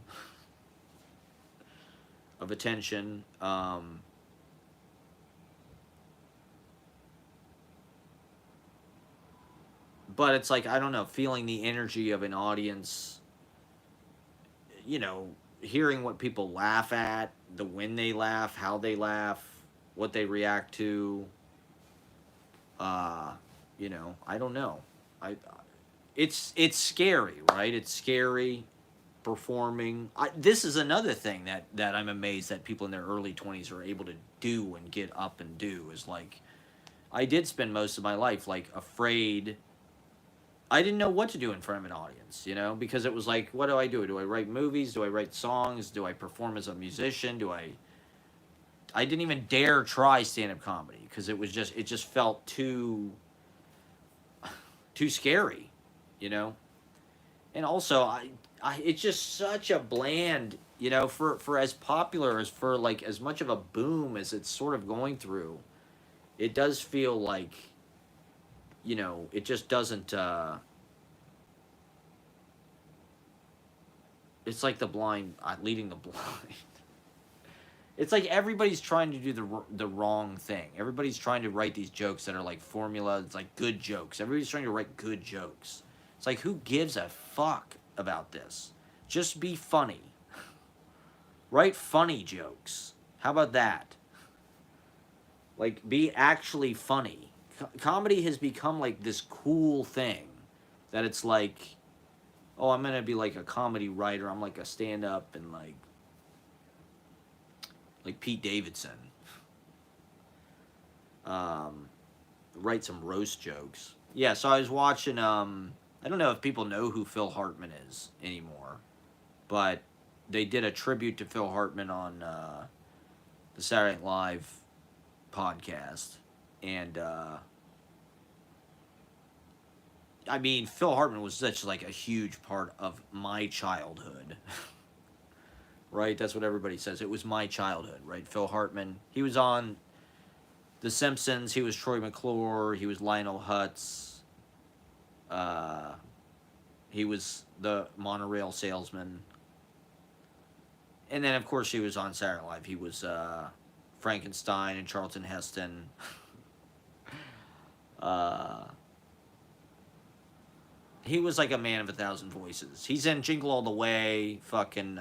of attention. But it's like, I don't know, feeling the energy of an audience, hearing what people laugh at, the when they laugh, how they laugh, what they react to. I don't know. It's scary, right? It's scary performing. This is another thing that I'm amazed that people in their early 20s are able to do and get up and do, is like, I did spend most of my life like afraid. I didn't know what to do in front of an audience, because it was like, what do I do? Do I write movies? Do I write songs? Do I perform as a musician? I didn't even dare try stand-up comedy because it just felt too scary, And also, it's just such a bland, for as popular as, for like as much of a boom as it's sort of going through. It does feel like, it just doesn't. It's like the blind leading the blind. It's like everybody's trying to do the wrong thing. Everybody's trying to write these jokes that are like formula. It's like good jokes. Everybody's trying to write good jokes. It's like, who gives a fuck about this? Just be funny. Write funny jokes. How about that? Like, be actually funny. Comedy has become like this cool thing that it's like, oh, I'm gonna be like a comedy writer. I'm like a stand-up and like Pete Davidson. Write some roast jokes. Yeah, so I was watching, I don't know if people know who Phil Hartman is anymore, but they did a tribute to Phil Hartman on the Saturday Night Live podcast. And, I mean, Phil Hartman was such like a huge part of my childhood. Right? That's what everybody says. It was my childhood, right? Phil Hartman. He was on The Simpsons. He was Troy McClure. He was Lionel Hutz. He was the monorail salesman. And then, of course, he was on Saturday Night Live. He was Frankenstein and Charlton Heston. He was like a man of 1,000 voices. He's in Jingle All the Way, fucking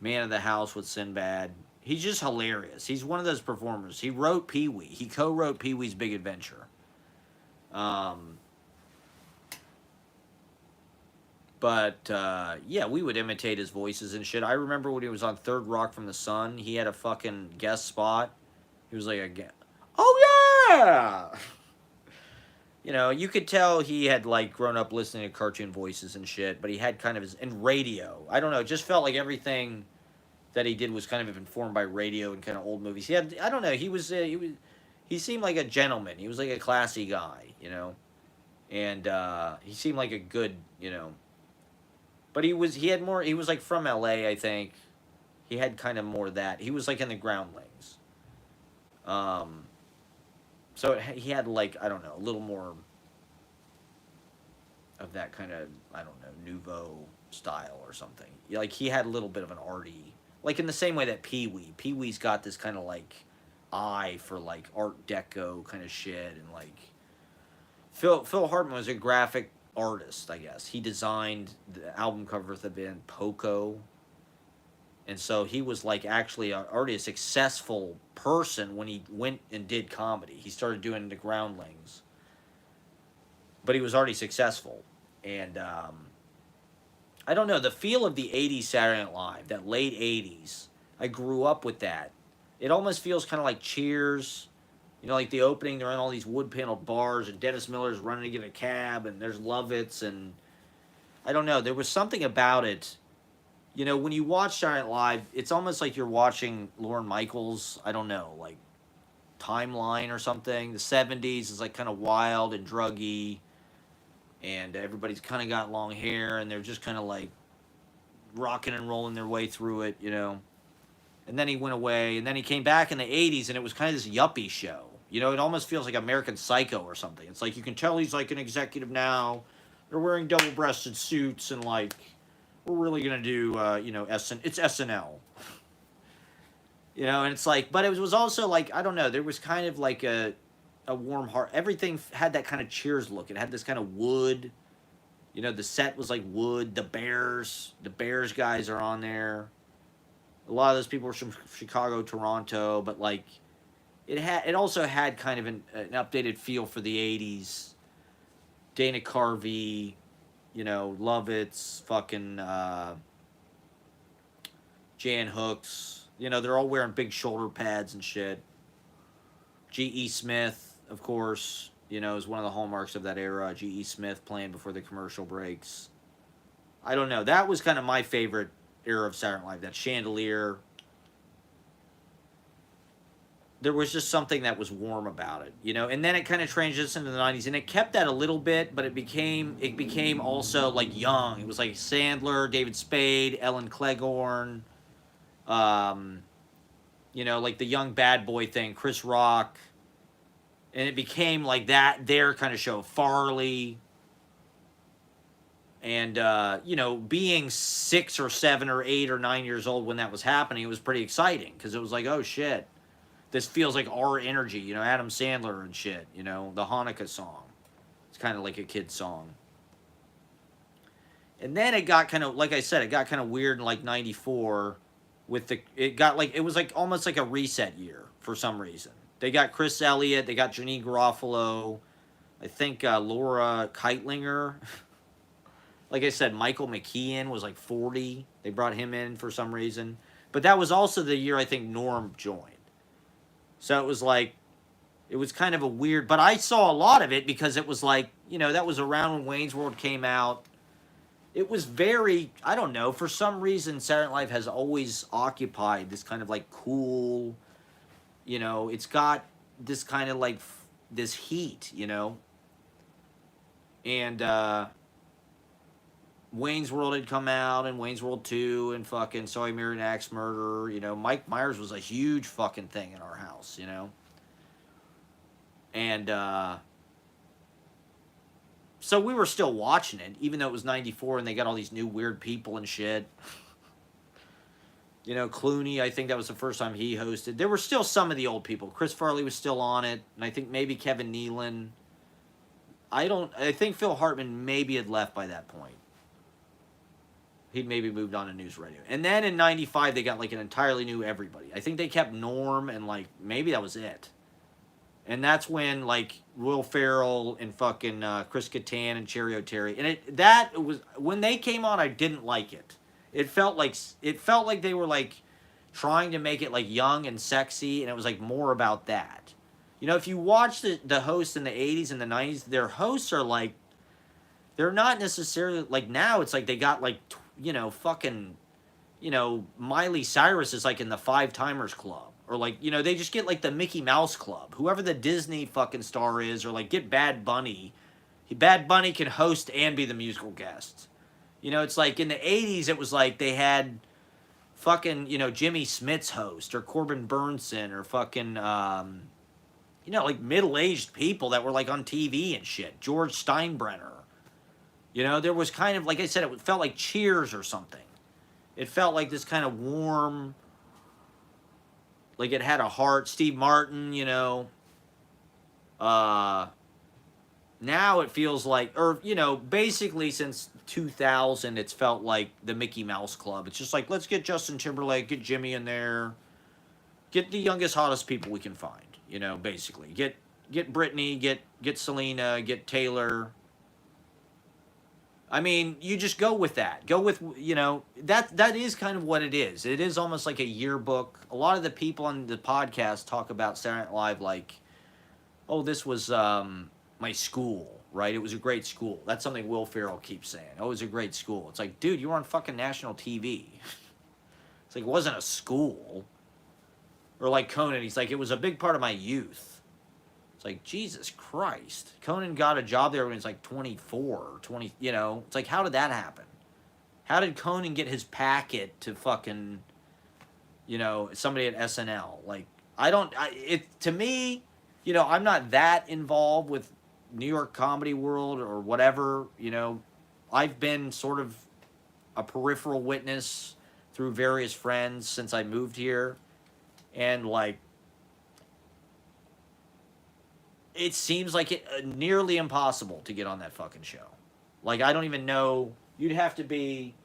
Man of the House with Sinbad. He's just hilarious. He's one of those performers. He wrote Pee-wee. He co-wrote Pee-wee's Big Adventure. Yeah, we would imitate his voices and shit. I remember when he was on Third Rock from the Sun, he had a fucking guest spot. He was like oh yeah! You could tell he had like grown up listening to cartoon voices and shit, but he had kind of in radio. I don't know, it just felt like everything that he did was kind of informed by radio and kind of old movies. I don't know, he seemed like a gentleman. He was like a classy guy, and he seemed like a good, but he was like from LA, I think. He had kind of more of that. He was like in the Groundlings. So he had like, I don't know, a little more of that kind of, I don't know, nouveau style or something. Like he had a little bit of an arty, like in the same way that Pee-wee's got this kind of like eye for like Art Deco kind of shit, and like Phil Hartman was a graphic artist, I guess. He designed the album cover of the band Poco. And so he was like actually already a successful person when he went and did comedy. He started doing the Groundlings, but he was already successful. And I don't know, the feel of the 80s Saturday Night Live, that late 80s, I grew up with that. It almost feels kind of like Cheers. You know, like the opening, they're in all these wood paneled bars, and Dennis Miller's running to get a cab, and there's Lovitz, and I don't know, there was something about it. You know, when you watch Saturday Night Live, it's almost like you're watching Lorne Michaels, I don't know, like Timeline or something. The 70s is like kind of wild and druggy, and everybody's kind of got long hair, and they're just kind of like rocking and rolling their way through it, you know. And then he went away, and then he came back in the 80s, and it was kind of this yuppie show. You know, it almost feels like American Psycho or something. It's like you can tell he's like an executive now. They're wearing double-breasted suits, and like, we're really going to do, you know, it's SNL. You know, and it's like, but it was also like, I don't know, there was kind of like a warm heart. Everything had that kind of Cheers look. It had this kind of wood. You know, the set was like wood. The Bears guys are on there. A lot of those people were from Chicago, Toronto, but like it also had kind of an updated feel for the 80s. Dana Carvey, you know, Lovitz, fucking Jan Hooks. You know, they're all wearing big shoulder pads and shit. G.E. Smith, of course, you know, is one of the hallmarks of that era. G.E. Smith playing before the commercial breaks. I don't know. That was kind of my favorite era of Saturday Night Live. That chandelier. There was just something that was warm about it, you know. And then it kind of transitioned into the 90s, and it kept that a little bit, but it became also like young. It was like Sandler, David Spade, Ellen Cleghorn, you know, like the young bad boy thing, Chris Rock. And it became like that, their kind of show. Farley. And, you know, being 6 or 7 or 8 or 9 years old when that was happening, it was pretty exciting. Because it was like, oh, shit. This feels like our energy. You know, Adam Sandler and shit. You know, the Hanukkah song. It's kind of like a kid's song. And then it got kind of, like I said, it got kind of weird in like 94. It was like almost like a reset year for some reason. They got Chris Elliott. They got Janine Garofalo. I think Laura Keitlinger. Like I said, Michael McKean was like 40. They brought him in for some reason. But that was also the year I think Norm joined. So it was like, it was kind of a weird, but I saw a lot of it because it was like, you know, that was around when Wayne's World came out. It was very, I don't know, for some reason Saturday Night Live has always occupied this kind of like cool, you know, it's got this kind of like this heat, you know. And Wayne's World had come out, and Wayne's World 2, and fucking So I Married an Axe Murderer. You know, Mike Myers was a huge fucking thing in our house, you know. And so we were still watching it, even though it was 94 and they got all these new weird people and shit. You know, Clooney, I think that was the first time he hosted. There were still some of the old people. Chris Farley was still on it, and I think maybe Kevin Nealon. I think Phil Hartman maybe had left by that point. He'd maybe moved on to news radio. And then in 95, they got like an entirely new everybody. I think they kept Norm, and like maybe that was it. And that's when like Will Ferrell and fucking Chris Kattan and Cherry O'Terry. And that was when they came on, I didn't like it. It felt like they were like trying to make it like young and sexy, and it was like more about that. You know, if you watch the hosts in the 80s and the 90s, their hosts are like, they're not necessarily like, now it's like they got like, you know, fucking, you know, Miley Cyrus is like in the Five Timers Club. Or like, you know, they just get like the Mickey Mouse Club. Whoever the Disney fucking star is, or like get Bad Bunny. Bad Bunny can host and be the musical guest. You know, it's like in the 80s, it was like they had fucking, you know, Jimmy Smits host, or Corbin Burnson, or fucking, you know, like middle-aged people that were like on TV and shit. George Steinbrenner. You know, there was kind of, like I said, it felt like Cheers or something. It felt like this kind of warm, like it had a heart. Steve Martin, you know. now it feels like, or, you know, basically since 2000, it's felt like the Mickey Mouse Club. It's just like, let's get Justin Timberlake, get Jimmy in there, get the youngest, hottest people we can find, you know, basically. Get Britney, get Selena, get Taylor. I mean, you just go with that. Go with, you know, that is kind of what it is. It is almost like a yearbook. A lot of the people on the podcast talk about Saturday Night Live like, oh, this was my school, right? It was a great school. That's something Will Ferrell keeps saying. Oh, it was a great school. It's like, dude, you were on fucking national TV. It's like, it wasn't a school. Or like Conan, he's like, it was a big part of my youth. It's like, Jesus Christ. Conan got a job there when he was like 24 or 20, you know. It's like, how did that happen? How did Conan get his packet to fucking, you know, somebody at SNL? Like, to me, you know, I'm not that involved with New York comedy world or whatever, you know. I've been sort of a peripheral witness through various friends since I moved here. And, like, it seems like it nearly impossible to get on that fucking show. Like, I don't even know. You'd have to be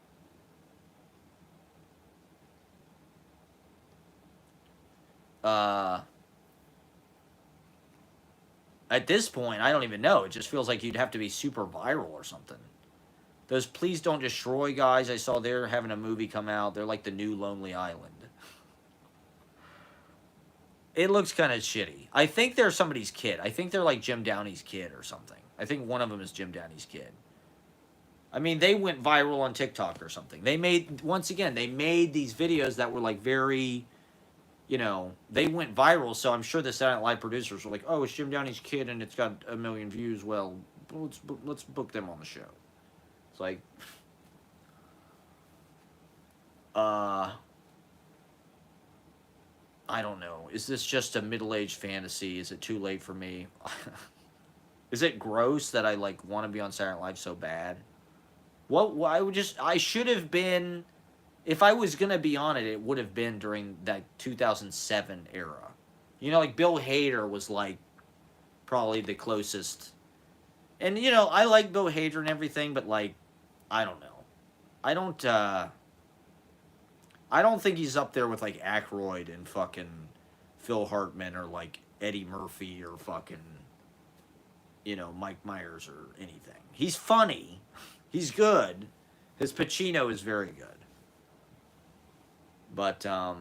at this point, I don't even know. It just feels like you'd have to be super viral or something. Those Please Don't Destroy guys I saw, they're having a movie come out. They're like the new Lonely Island. It looks kind of shitty. I think they're somebody's kid. I think they're like Jim Downey's kid or something. I think one of them is Jim Downey's kid. I mean, they went viral on TikTok or something. They made, once again, they made these videos that were like very, you know, they went viral. So I'm sure the Saturday Night Live producers were like, oh, it's Jim Downey's kid and it's got 1 million views. Well, let's book them on the show. It's like, I don't know. Is this just a middle-aged fantasy? Is it too late for me? Is it gross that I like want to be on Saturday Night Live so bad? I should have been, if I was gonna be on it, it would have been during that 2007 era. You know, like Bill Hader was like probably the closest. And you know, I like Bill Hader and everything, but like, I don't know. I don't. I don't think he's up there with like Aykroyd and fucking Phil Hartman or like Eddie Murphy or fucking, you know, Mike Myers or anything. He's funny. He's good. His Pacino is very good. But I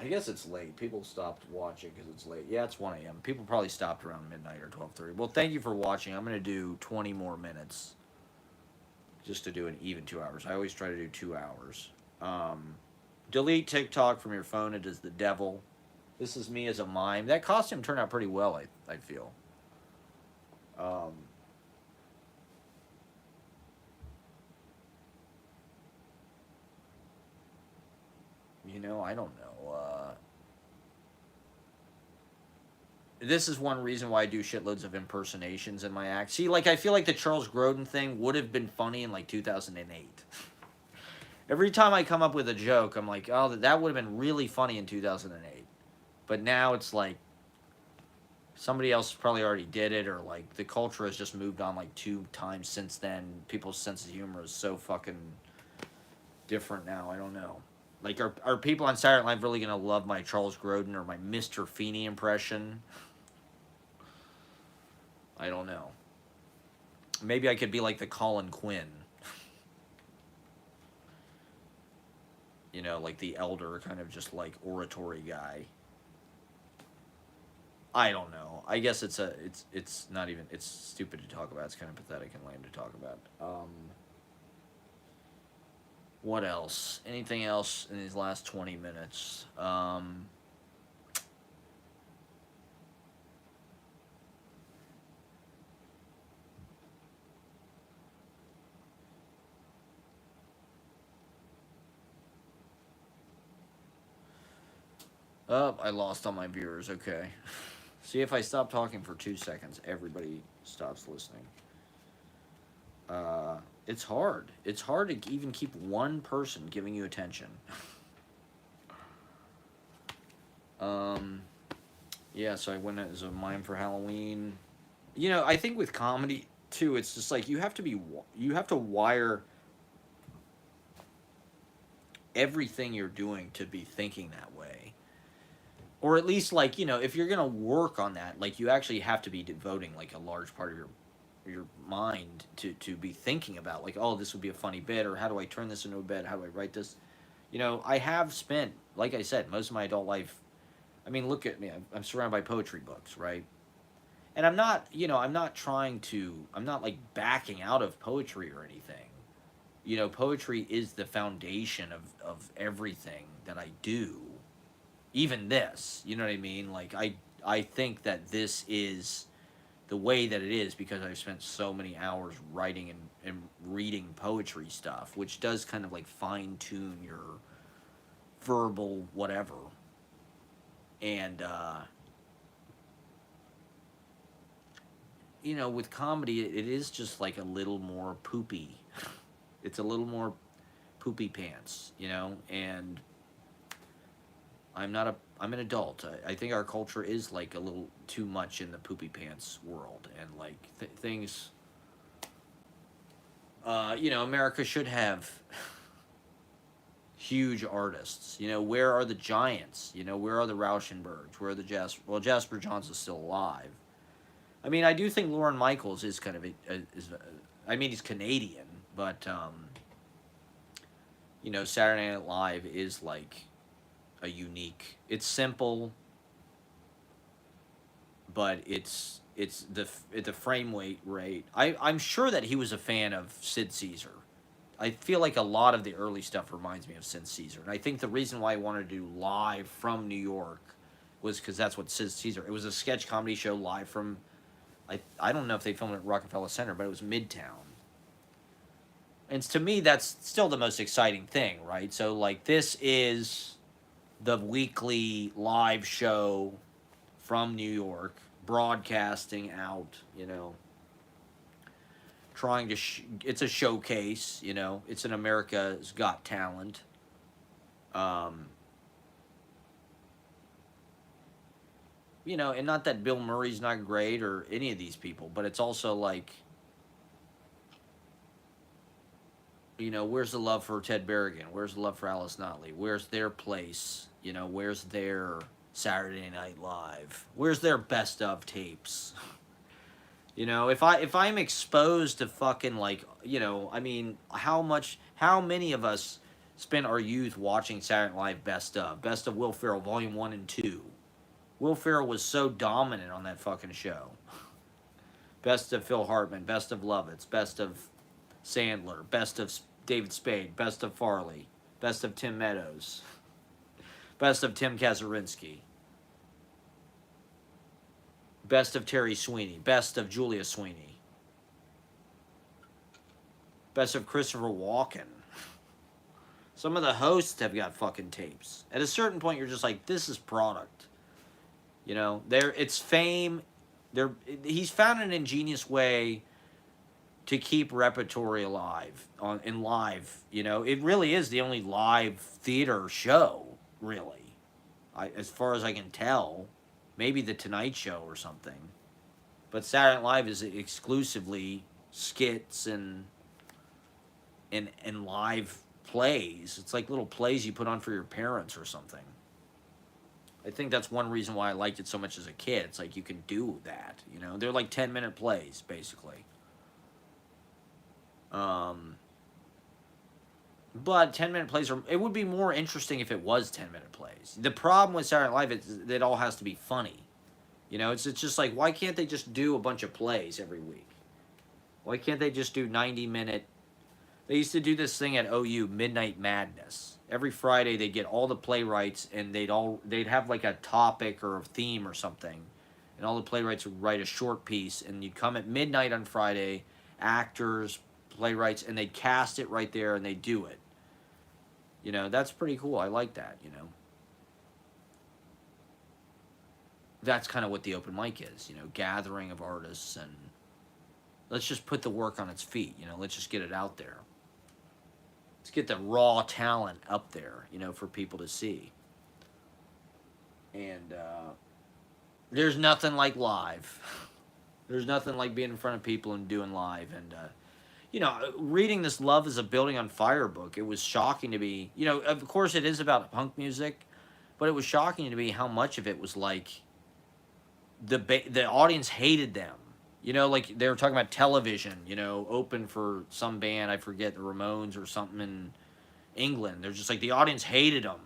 guess it's late. People stopped watching because it's late. Yeah, it's 1 a.m. People probably stopped around midnight or 12:30. Well, thank you for watching. I'm going to do 20 more minutes just to do an even 2 hours. I always try to do 2 hours. Delete TikTok from your phone. It is the devil. This is me as a mime. That costume turned out pretty well, I feel. You know, I don't know. This is one reason why I do shitloads of impersonations in my act. See, like, I feel like the Charles Grodin thing would have been funny in, like, 2008. Every time I come up with a joke, I'm like, oh, that would have been really funny in 2008. But now it's like, somebody else probably already did it, or, like, the culture has just moved on, like, 2 times since then. People's sense of humor is so fucking different now. I don't know. Like, are people on Saturday Night Live really going to love my Charles Grodin or my Mr. Feeney impression? I don't know. Maybe I could be like the Colin Quinn. You know, like the elder kind of just like oratory guy. I don't know. I guess it's not even, it's stupid to talk about. It's kind of pathetic and lame to talk about. What else? Anything else in these last 20 minutes? Oh, I lost all my viewers. Okay. See, if I stop talking for 2 seconds, everybody stops listening. It's hard. It's hard to even keep one person giving you attention. Yeah, so I went as a mime for Halloween. You know, I think with comedy too, it's just like you have to wire everything you're doing to be thinking that way. Or at least like, you know, if you're going to work on that, like you actually have to be devoting like a large part of your mind to be thinking about like, oh, this would be a funny bit, or how do I turn this into a bit? How do I write this? You know, I have spent, like I said, most of my adult life. I mean, look at me. I'm surrounded by poetry books, right? And I'm not, you know, I'm not trying to, I'm not like backing out of poetry or anything. You know, poetry is the foundation of everything that I do. Even this, you know what I mean? Like I think that this is the way that it is because I've spent so many hours writing and reading poetry stuff, which does kind of like fine tune your verbal whatever. And you know, with comedy, it is just like a little more poopy. It's a little more poopy pants, you know. And I'm an adult. I think our culture is like a little too much in the poopy pants world, and like things. You know, America should have huge artists. You know, where are the giants? You know, where are the Rauschenbergs? Where are the Jasper? Well, Jasper Johnson's still alive. I mean, I do think Lorne Michaels is kind of I mean, he's Canadian, but you know, Saturday Night Live is like a unique. It's simple, but it's the frame rate. I'm sure that he was a fan of Sid Caesar. I feel like a lot of the early stuff reminds me of Sid Caesar, and I think the reason why I wanted to do live from New York was because that's what Sid Caesar. It was a sketch comedy show live from. I don't know if they filmed it at Rockefeller Center, but it was Midtown. And to me, that's still the most exciting thing, right? So like this is the weekly live show from New York, broadcasting out, you know, trying to, it's a showcase, you know, it's an America's Got Talent. Um, you know, and not that Bill Murray's not great or any of these people, but it's also like, you know, where's the love for Ted Berrigan? Where's the love for Alice Notley? Where's their place? You know, where's their Saturday Night Live? Where's their best of tapes? You know, if I'm exposed to fucking like, you know, I mean, how many of us spent our youth watching Saturday Night Live best of Will Ferrell, Volume 1 and 2. Will Ferrell was so dominant on that fucking show. Best of Phil Hartman, best of Lovitz, best of Sandler, best of David Spade, best of Farley, best of Tim Meadows, best of Tim Kazurinsky, best of Terry Sweeney, best of Julia Sweeney, best of Christopher Walken. Some of the hosts have got fucking tapes. At a certain point, you're just like, this is product. You know, it's fame. He's found an ingenious way to keep repertory alive in live. You know, it really is the only live theater show, really, as far as I can tell. Maybe the Tonight Show or something, but Saturday Night Live is exclusively skits and live plays. It's like little plays you put on for your parents or something. I think that's one reason why I liked it so much as a kid. It's like you can do that, you know. They're like 10-minute plays, basically. But 10-minute plays it would be more interesting if it was 10-minute plays. The problem with Saturday Night Live is that it all has to be funny. You know, it's just like, why can't they just do a bunch of plays every week? Why can't they just do 90-minute? They used to do this thing at OU, Midnight Madness. Every Friday they'd get all the playwrights and they'd have like a topic or a theme or something. And all the playwrights would write a short piece, and you'd come at midnight on Friday, actors, playwrights, and they'd cast it right there and they'd do it. You know, that's pretty cool. I like that, you know. That's kind of what the open mic is, you know, gathering of artists, and let's just put the work on its feet, you know, let's just get it out there. Let's get the raw talent up there, you know, for people to see. And there's nothing like live. There's nothing like being in front of people and doing live. And reading this "Love Is a Building on Fire" book, it was shocking to me. Of course, it is about punk music, but it was shocking to me how much of it was like the audience hated them. Like they were talking about television. Open for some band, I forget, the Ramones or something in England. They're just like the audience hated them.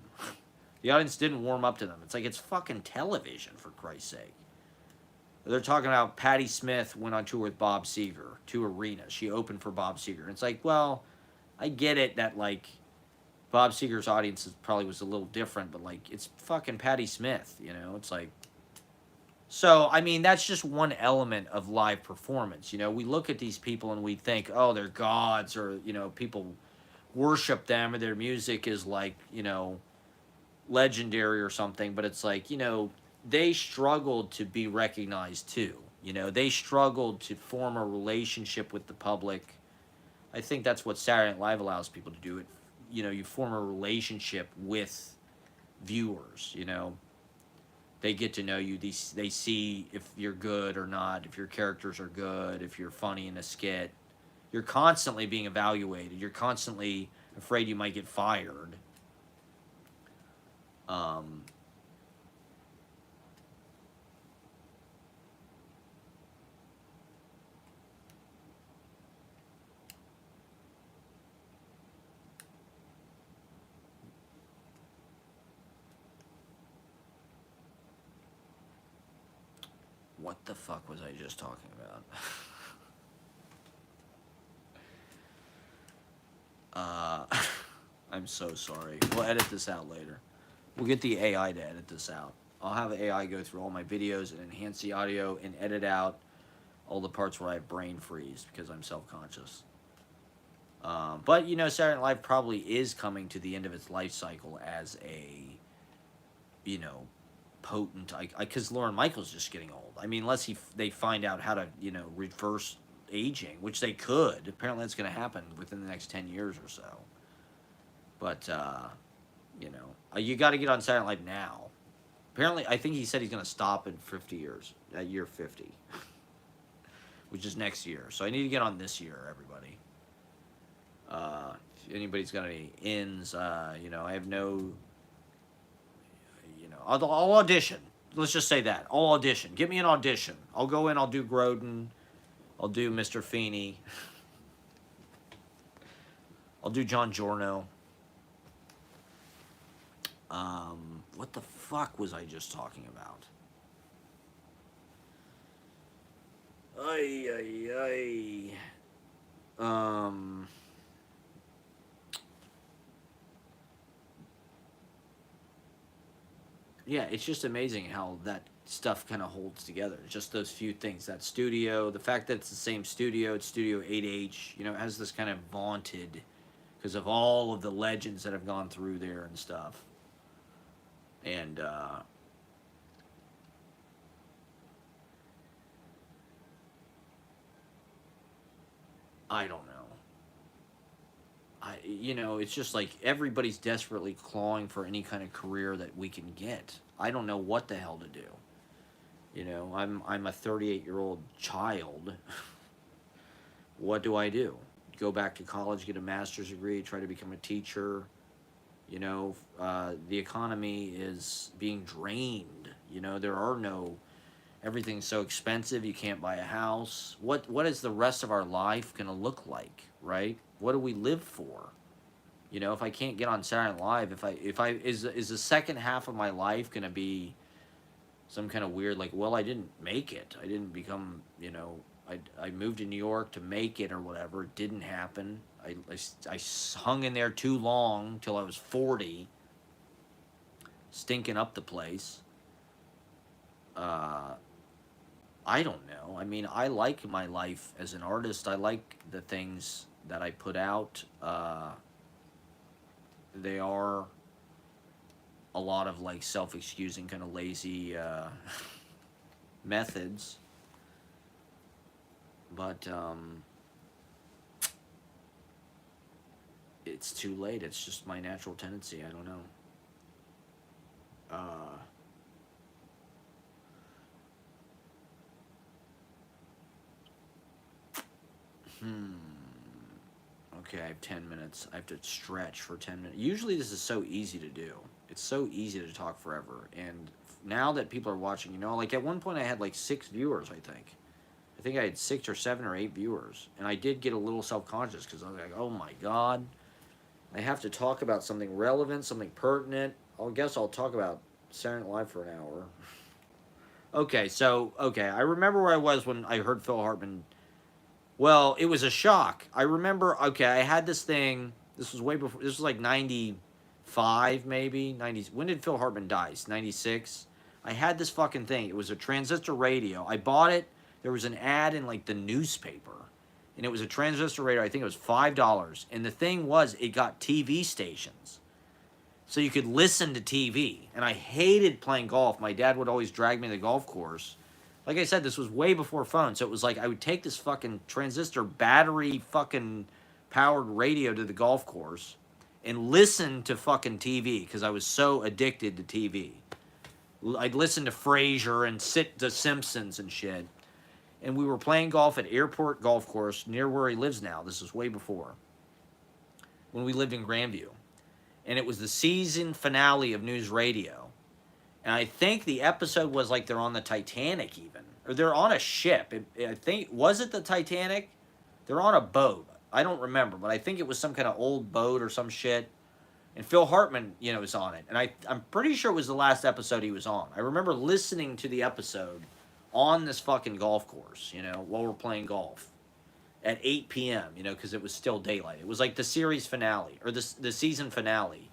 The audience didn't warm up to them. It's like it's fucking television, for Christ's sake. They're talking about Patti Smith went on tour with Bob Seger, 2 arenas. She opened for Bob Seger. And it's like, well, I get it that like Bob Seger's audience probably was a little different, but like it's fucking Patti Smith. It's like. So, I mean, that's just one element of live performance. We look at these people and we think, oh, they're gods, or, people worship them, or their music is like, legendary or something. But it's like, they struggled to be recognized too. They struggled to form a relationship with the public. I think that's what Saturday Night Live allows people to do. You form a relationship with viewers, They get to know you. They see if you're good or not, if your characters are good, if you're funny in a skit. You're constantly being evaluated. You're constantly afraid you might get fired. What the fuck was I just talking about? I'm so sorry. We'll edit this out later. We'll get the AI to edit this out. I'll have the AI go through all my videos and enhance the audio and edit out all the parts where I have brain freeze because I'm self-conscious. But, Saturday Night Live probably is coming to the end of its life cycle as a, potent, because Lorne Michaels just getting old. I mean, unless they find out how to, reverse aging, which they could. Apparently that's going to happen within the next 10 years or so. But, you got to get on Saturday Night Live now. Apparently, I think he said he's going to stop in 50 years, at year 50, which is next year. So I need to get on this year, everybody. If anybody's got any ins, I have no, I'll audition. Let's just say that. I'll audition. Give me an audition. I'll go in, I'll do Grodin. I'll do Mr. Feeney. I'll do John Giorno. What the fuck was I just talking about? Yeah, it's just amazing how that stuff kind of holds together. Just those few things. That studio, the fact that it's the same studio, it's Studio 8H, it has this kind of vaunted, because of all of the legends that have gone through there and stuff. And, I don't know. It's just like everybody's desperately clawing for any kind of career that we can get. I don't know what the hell to do. I'm a 38-year-old child. What do I do? Go back to college, get a master's degree, try to become a teacher. The economy is being drained. Everything's so expensive, you can't buy a house. What is the rest of our life going to look like, right? What do we live for? If I can't get on Saturday Night Live, is the second half of my life going to be some kind of weird, like, well, I didn't make it. I didn't become, I moved to New York to make it or whatever. It didn't happen. I hung in there too long till I was 40, stinking up the place. I don't know. I mean, I like my life as an artist. I like the things that I put out. They are a lot of like self-excusing, kind of lazy methods. But it's too late. It's just my natural tendency. I don't know. Okay, I have 10 minutes. I have to stretch for 10 minutes. Usually this is so easy to do. It's so easy to talk forever. And now that people are watching, like at one point I had like 6 viewers, I think. I think I had 6 or 7 or 8 viewers. And I did get a little self-conscious because I was like, oh my God, I have to talk about something relevant, something pertinent. I guess I'll talk about Saturday Night Live for an hour. Okay, I remember where I was when I heard Phil Hartman. Well, it was a shock. I remember, okay, I had this thing. This was way before, this was like 95, maybe. 90. When did Phil Hartman die? 96? I had this fucking thing. It was a transistor radio. I bought it. There was an ad in like the newspaper. And it was a transistor radio. I think it was $5. And the thing was, it got TV stations. So you could listen to TV. And I hated playing golf. My dad would always drag me to the golf course. Like I said, this was way before phones. So it was like I would take this fucking transistor battery fucking powered radio to the golf course and listen to fucking TV because I was so addicted to TV. I'd listen to Frasier and sit to Simpsons and shit. And we were playing golf at Airport Golf Course near where he lives now. This was way before. When we lived in Grandview. And it was the season finale of News Radio. And I think the episode was like they're on the Titanic even. Or they're on a ship. I think, was it the Titanic? They're on a boat. I don't remember, but I think it was some kind of old boat or some shit. And Phil Hartman, was on it. And I'm pretty sure it was the last episode he was on. I remember listening to the episode on this fucking golf course, while we're playing golf at 8 p.m., because it was still daylight. It was like the series finale, or the season finale.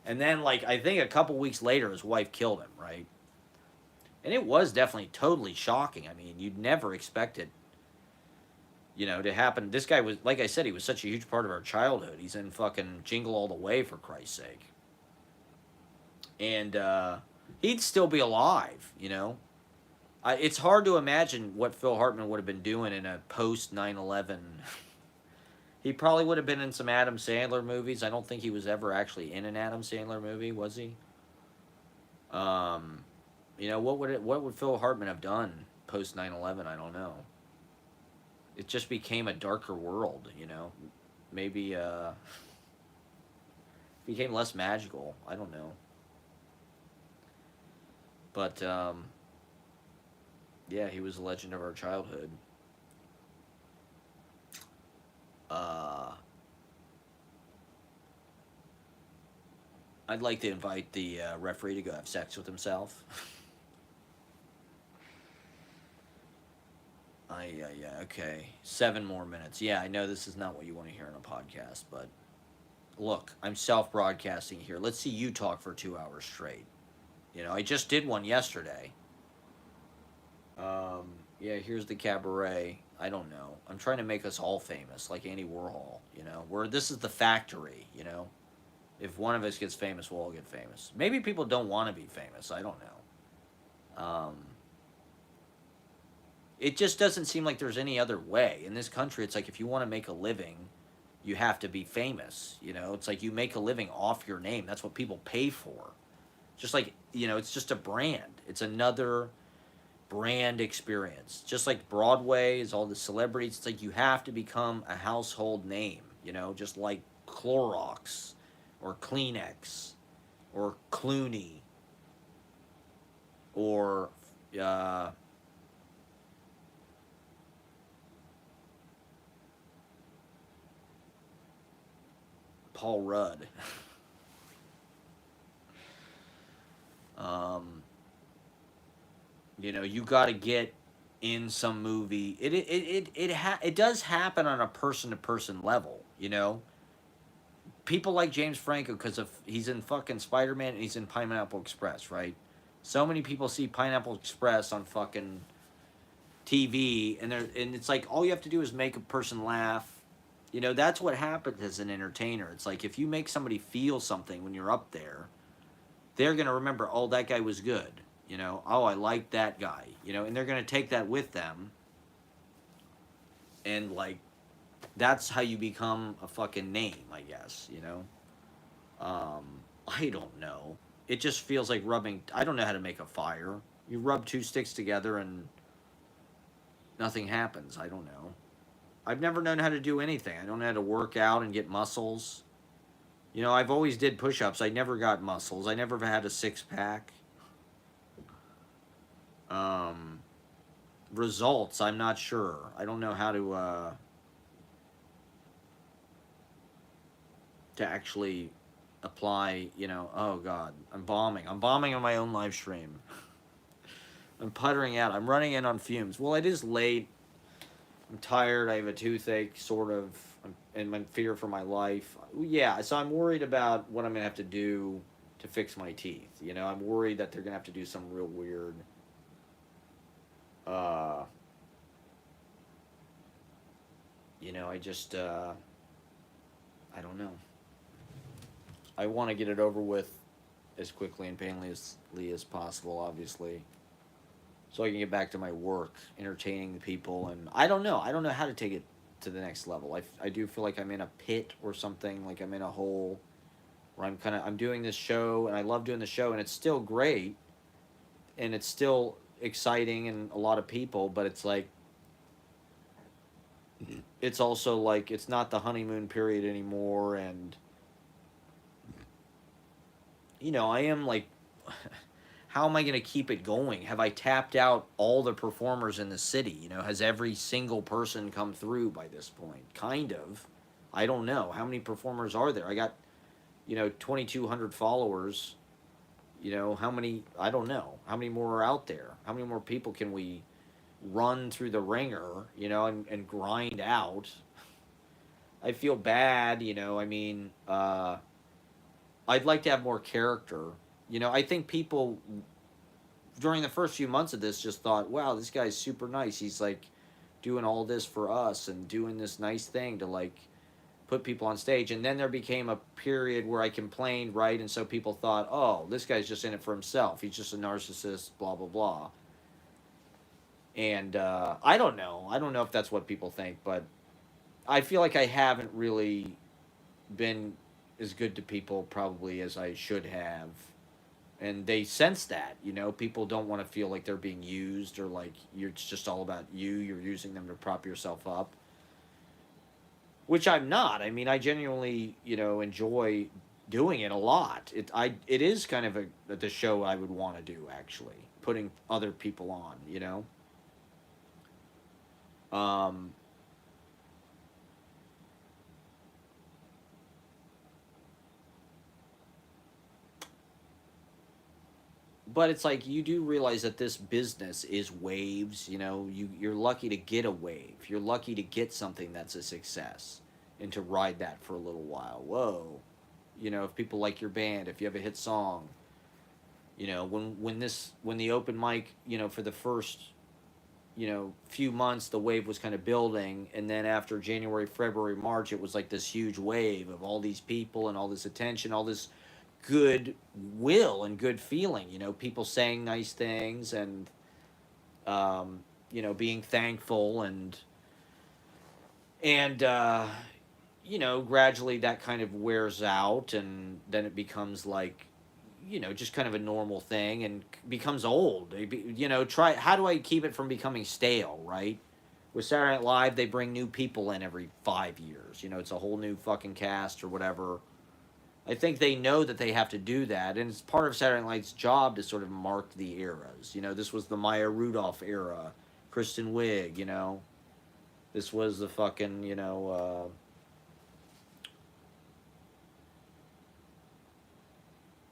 And then, like, I think a couple weeks later, his wife killed him, right? And it was definitely totally shocking. I mean, you'd never expect it, to happen. This guy was, like I said, he was such a huge part of our childhood. He's in fucking Jingle All the Way, for Christ's sake. And he'd still be alive, it's hard to imagine what Phil Hartman would have been doing in a post 9/11. He probably would have been in some Adam Sandler movies. I don't think he was ever actually in an Adam Sandler movie, was he? What would Phil Hartman have done post 9/11? I don't know. It just became a darker world, Maybe became less magical. I don't know. But yeah, he was a legend of our childhood. I'd like to invite the referee to go have sex with himself. Yeah, okay. 7 more minutes. Yeah, I know this is not what you want to hear on a podcast, but look, I'm self-broadcasting here. Let's see you talk for 2 hours straight. I just did one yesterday. Yeah, here's the cabaret. I don't know. I'm trying to make us all famous, like Andy Warhol, where this is the factory, If one of us gets famous, we'll all get famous. Maybe people don't want to be famous. I don't know. It just doesn't seem like there's any other way. In this country, it's like if you want to make a living, you have to be famous, It's like you make a living off your name. That's what people pay for. Just like, it's just a brand. It's another brand experience. Just like Broadway is all the celebrities. It's like you have to become a household name, just like Clorox or Kleenex or Clooney or Paul Rudd. You got to get in some movie. It does happen on a person to person level. People like James Franco because he's in fucking Spider-Man and he's in Pineapple Express, right? So many people see Pineapple Express on fucking TV, and it's like all you have to do is make a person laugh. That's what happens as an entertainer. It's like if you make somebody feel something when you're up there, they're going to remember, oh, that guy was good. Oh, I like that guy. And they're going to take that with them. And, like, that's how you become a fucking name, I guess, I don't know. It just feels like rubbing, I don't know how to make a fire. You rub 2 sticks together and nothing happens. I don't know. I've never known how to do anything. I don't know how to work out and get muscles. You know, I've always did push-ups. I never got muscles. I never had a six-pack. Um, Results, I'm not sure. I don't know how to actually apply, you know, oh God, I'm bombing. I'm bombing on my own live stream. I'm puttering out. I'm running in on fumes. Well, it is late. I'm tired. I have a toothache, sort of, and my fear for my life. Yeah, so I'm worried about what I'm gonna have to do to fix my teeth. You know, I'm worried that they're gonna have to do some real weird, uh, you know, I don't know. I want to get it over with as quickly and painlessly as possible, obviously, so I can get back to my work, entertaining the people, and I don't know. I don't know how to take it to the next level. I do feel like I'm in a pit or something, like I'm in a hole where I'm doing this show, and I love doing the show, and it's still great, and it's still exciting and a lot of people, but it's like, it's also like it's not the honeymoon period anymore, and you know, I am like, how am I going to keep it going? Have I tapped out all the performers in the city? You know, has every single person come through by this point? Kind of. I don't know. How many performers are there? I got, you know, 2,200 followers. You know, how many, I don't know. How many more are out there? How many more people can we run through the ringer, you know, and grind out? I feel bad, you know, I mean, I'd like to have more character. You know, I think people during the first few months of this just thought, wow, this guy's super nice. He's like doing all this for us and doing this nice thing to like put people on stage. And then there became a period where I complained, right? And so people thought, oh, this guy's just in it for himself. He's just a narcissist, blah, blah, blah. And I don't know. I don't know if that's what people think, but I feel like I haven't really been as good to people probably as I should have. And they sense that, you know, people don't want to feel like they're being used or like it's just all about you. You're using them to prop yourself up, which I'm not. I mean, I genuinely, you know, enjoy doing it a lot. It is kind of the show I would want to do actually, putting other people on, you know. Um, but it's like you do realize that this business is waves. You know, you're lucky to get a wave. You're lucky to get something that's a success and to ride that for a little while. Whoa, you know, if people like your band, if you have a hit song, you know, when the open mic, you know, for the first, you know, few months the wave was kind of building, and then after January, February, March, it was like this huge wave of all these people and all this attention, all this good will and good feeling, you know, people saying nice things and you know, being thankful and you know, gradually that kind of wears out and then it becomes like, you know, just kind of a normal thing and becomes old. You know, try how do I keep it from becoming stale, right? With Saturday Night Live, they bring new people in every 5 years. You know, it's a whole new fucking cast or whatever. I think they know that they have to do that, and it's part of Saturday Night Life's job to sort of mark the eras. You know, this was the Maya Rudolph era, Kristen Wiig. You know, this was the fucking, you know.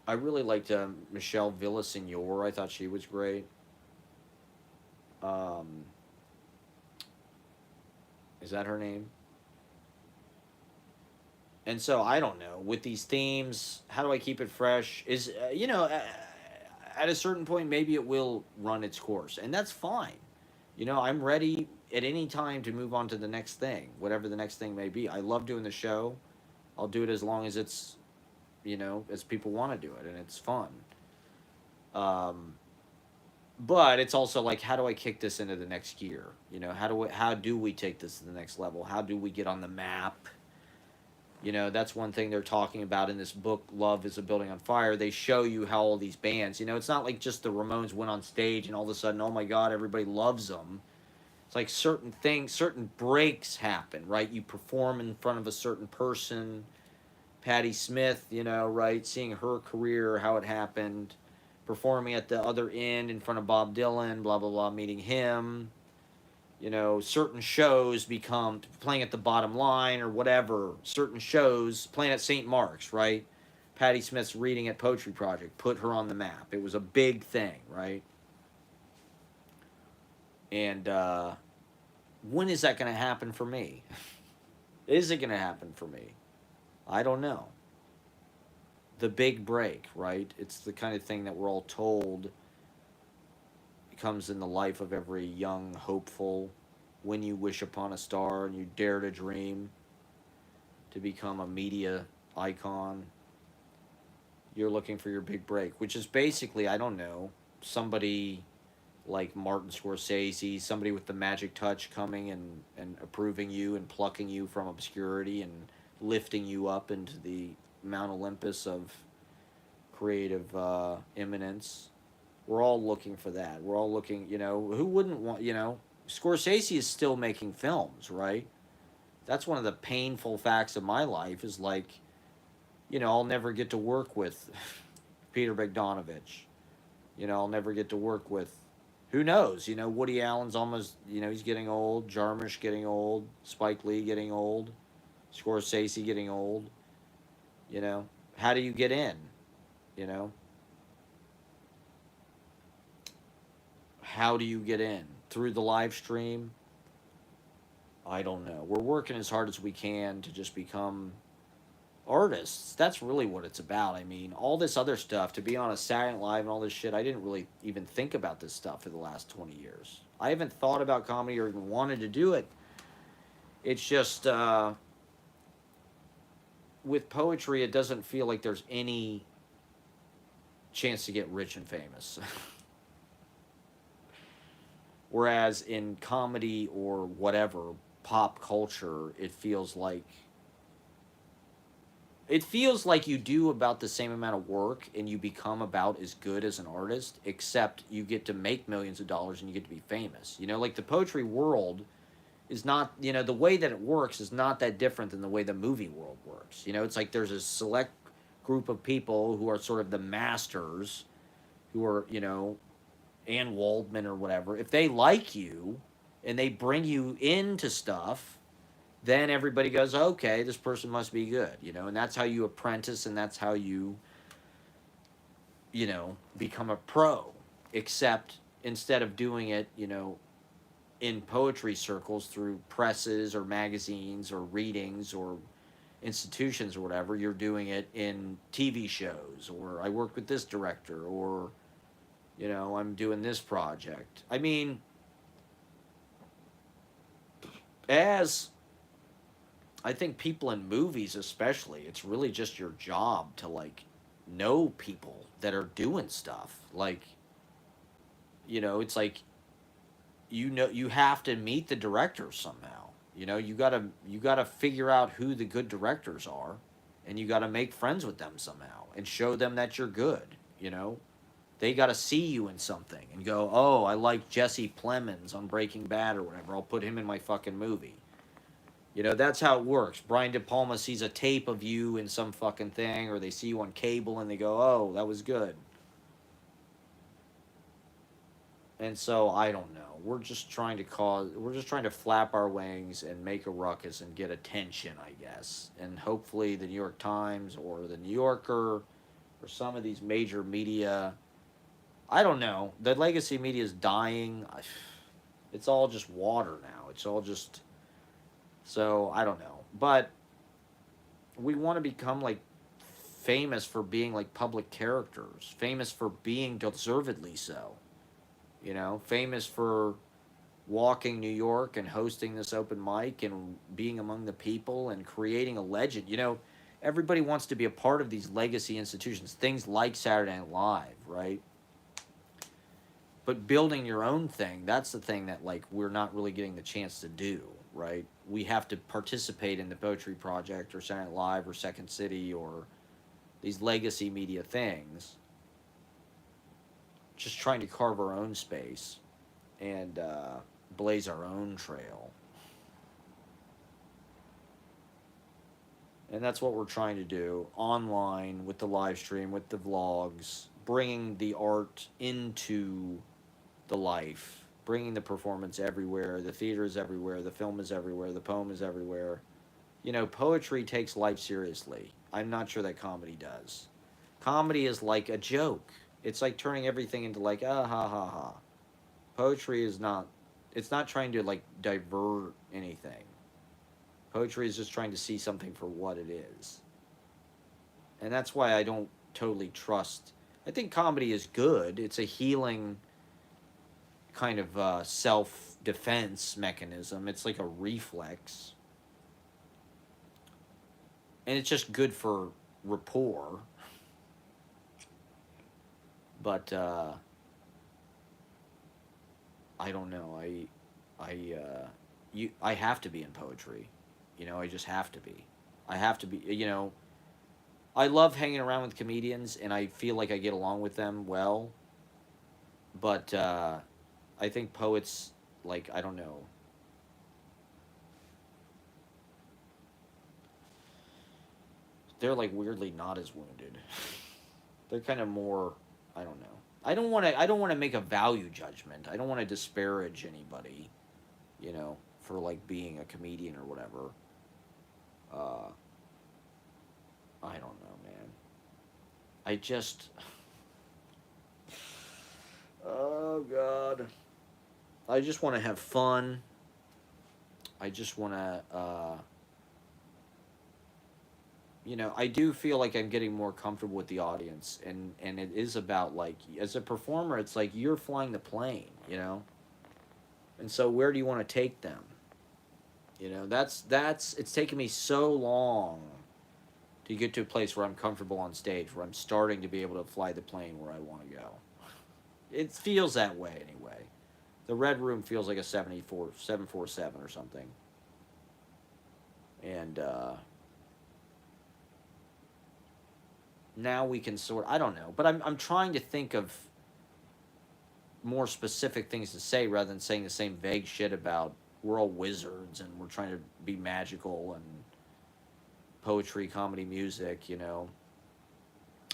I really liked Michelle Villaseñor. I thought she was great. Um, is that her name? And so I don't know with these themes. How do I keep it fresh? Is you know, at a certain point, maybe it will run its course, and that's fine. You know, I'm ready at any time to move on to the next thing, whatever the next thing may be. I love doing the show. I'll do it as long as it's, you know, as people want to do it, and it's fun. Um, but it's also like, how do I kick this into the next gear? You know, how do we take this to the next level? How do we get on the map? You know, that's one thing they're talking about in this book, Love is a Building on Fire. They show you how all these bands, you know, it's not like just the Ramones went on stage and all of a sudden, oh my God, everybody loves them. It's like certain things, certain breaks happen, right? You perform in front of a certain person. Patti Smith, you know, right? Seeing her career, how it happened, performing at the other end in front of Bob Dylan, blah, blah, blah, meeting him. You know, certain shows become playing at the bottom line or whatever. Certain shows playing at St. Mark's, right? Patti Smith's reading at Poetry Project put her on the map. It was a big thing, right? And when is that going to happen for me? Is it going to happen for me? I don't know. The big break, right? It's the kind of thing that we're all told comes in the life of every young hopeful. When you wish upon a star and you dare to dream to become a media icon, you're looking for your big break, which is basically, I don't know, somebody like Martin Scorsese, somebody with the magic touch coming and approving you and plucking you from obscurity and lifting you up into the Mount Olympus of creative eminence. We're all looking for that. We're all looking, you know, who wouldn't want, you know, Scorsese is still making films, right? That's one of the painful facts of my life is like, you know, I'll never get to work with Peter Bogdanovich. You know, I'll never get to work with, who knows? You know, Woody Allen's almost, you know, he's getting old. Jarmusch getting old. Spike Lee getting old. Scorsese getting old. You know, how do you get in? You know, how do you get in? Through the live stream? I don't know. We're working as hard as we can to just become artists. That's really what it's about. I mean, all this other stuff, to be on a Saturday Night Live and all this shit, I didn't really even think about this stuff for the last 20 years. I haven't thought about comedy or even wanted to do it. It's just, with poetry, it doesn't feel like there's any chance to get rich and famous. Whereas in comedy or whatever, pop culture, it feels like you do about the same amount of work and you become about as good as an artist, except you get to make millions of dollars and you get to be famous. You know, like the poetry world is not, you know, the way that it works is not that different than the way the movie world works. You know, it's like there's a select group of people who are sort of the masters, who are, you know, Ann Waldman or whatever. If they like you and they bring you into stuff, then everybody goes, okay, this person must be good, you know, and that's how you apprentice and that's how you know, become a pro. Except instead of doing it, you know, in poetry circles through presses or magazines or readings or institutions or whatever, you're doing it in TV shows, or I work with this director, or, you know, I'm doing this project. I mean, as I think people in movies, especially, it's really just your job to like know people that are doing stuff. Like, you know, it's like you know you have to meet the directors somehow. You know, you gotta figure out who the good directors are, and you gotta make friends with them somehow and show them that you're good. You know, they gotta see you in something and go, oh, I like Jesse Plemons on Breaking Bad or whatever. I'll put him in my fucking movie. You know, that's how it works. Brian De Palma sees a tape of you in some fucking thing, or they see you on cable and they go, oh, that was good. And so, I don't know. We're just trying to flap our wings and make a ruckus and get attention, I guess. And hopefully the New York Times or the New Yorker or some of these major media, I don't know. The legacy media is dying. It's all just water now. It's all just, so I don't know. But we want to become like famous for being like public characters, famous for being deservedly so. You know, famous for walking New York and hosting this open mic and being among the people and creating a legend. You know, everybody wants to be a part of these legacy institutions, things like Saturday Night Live, right? But building your own thing, that's the thing that like we're not really getting the chance to do, right? We have to participate in the Poetry Project or Saturday Night Live or Second City or these legacy media things, just trying to carve our own space. And blaze our own trail. And that's what we're trying to do online with the live stream, with the vlogs, bringing the art into the life, bringing the performance everywhere. The theater is everywhere. The film is everywhere. The poem is everywhere. You know, poetry takes life seriously. I'm not sure that comedy does. Comedy is like a joke. It's like turning everything into like, ah, ha, ha, ha. Poetry is not, it's not trying to like divert anything. Poetry is just trying to see something for what it is. And that's why I don't totally trust. I think comedy is good. It's a healing kind of self defense mechanism. It's like a reflex. And it's just good for rapport. But I don't know. I have to be in poetry. You know, I just have to be. I have to be. You know, I love hanging around with comedians, and I feel like I get along with them well. But I think poets, like, I don't know. They're like weirdly not as wounded. They're kind of more. I don't know. I don't want to. I don't want to make a value judgment. I don't want to disparage anybody. You know, for like being a comedian or whatever. Uh, I don't know, man. I just. Oh God. I just want to have fun. I just want to. You know, I do feel like I'm getting more comfortable with the audience, and it is about like as a performer, it's like you're flying the plane, you know, and so where do you want to take them? You know, that's it's taken me so long to get to a place where I'm comfortable on stage, where I'm starting to be able to fly the plane where I want to go. It feels that way anyway. The Red Room feels like a 747 or something, and now we can sort. I don't know, but I'm trying to think of more specific things to say rather than saying the same vague shit about we're all wizards and we're trying to be magical and poetry, comedy, music. You know,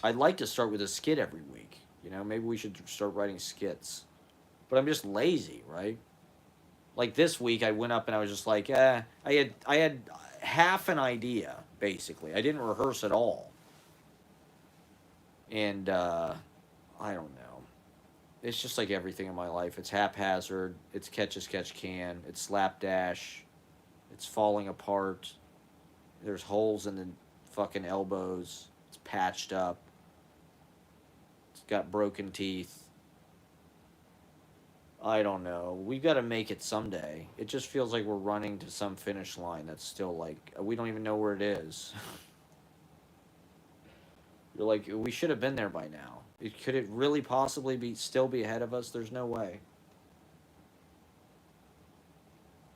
I'd like to start with a skit every week. You know, maybe we should start writing skits, but I'm just lazy, right? Like this week, I went up and I was just like, I had half an idea basically. I didn't rehearse at all, and I don't know. It's just like everything in my life. It's haphazard. It's catch as catch can. It's slapdash. It's falling apart. There's holes in the fucking elbows. It's patched up. It's got broken teeth. I don't know. We got to make it someday. It just feels like we're running to some finish line that's still like we don't even know where it is. You're like we should have been there by now. Could it really possibly be still be ahead of us? There's no way.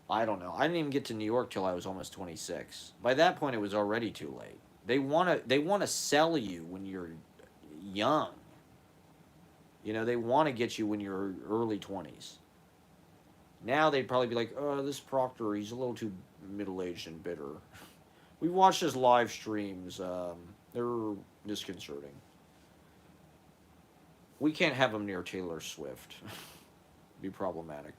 I don't know. I didn't even get to New York till I was almost 26. By that point, it was already too late. They wanna sell you when you're young. You know, they want to get you when you're early 20s. Now they'd probably be like, oh, this Proctor, he's a little too middle aged and bitter. We watched his live streams. They're disconcerting. We can't have him near Taylor Swift. Be problematic.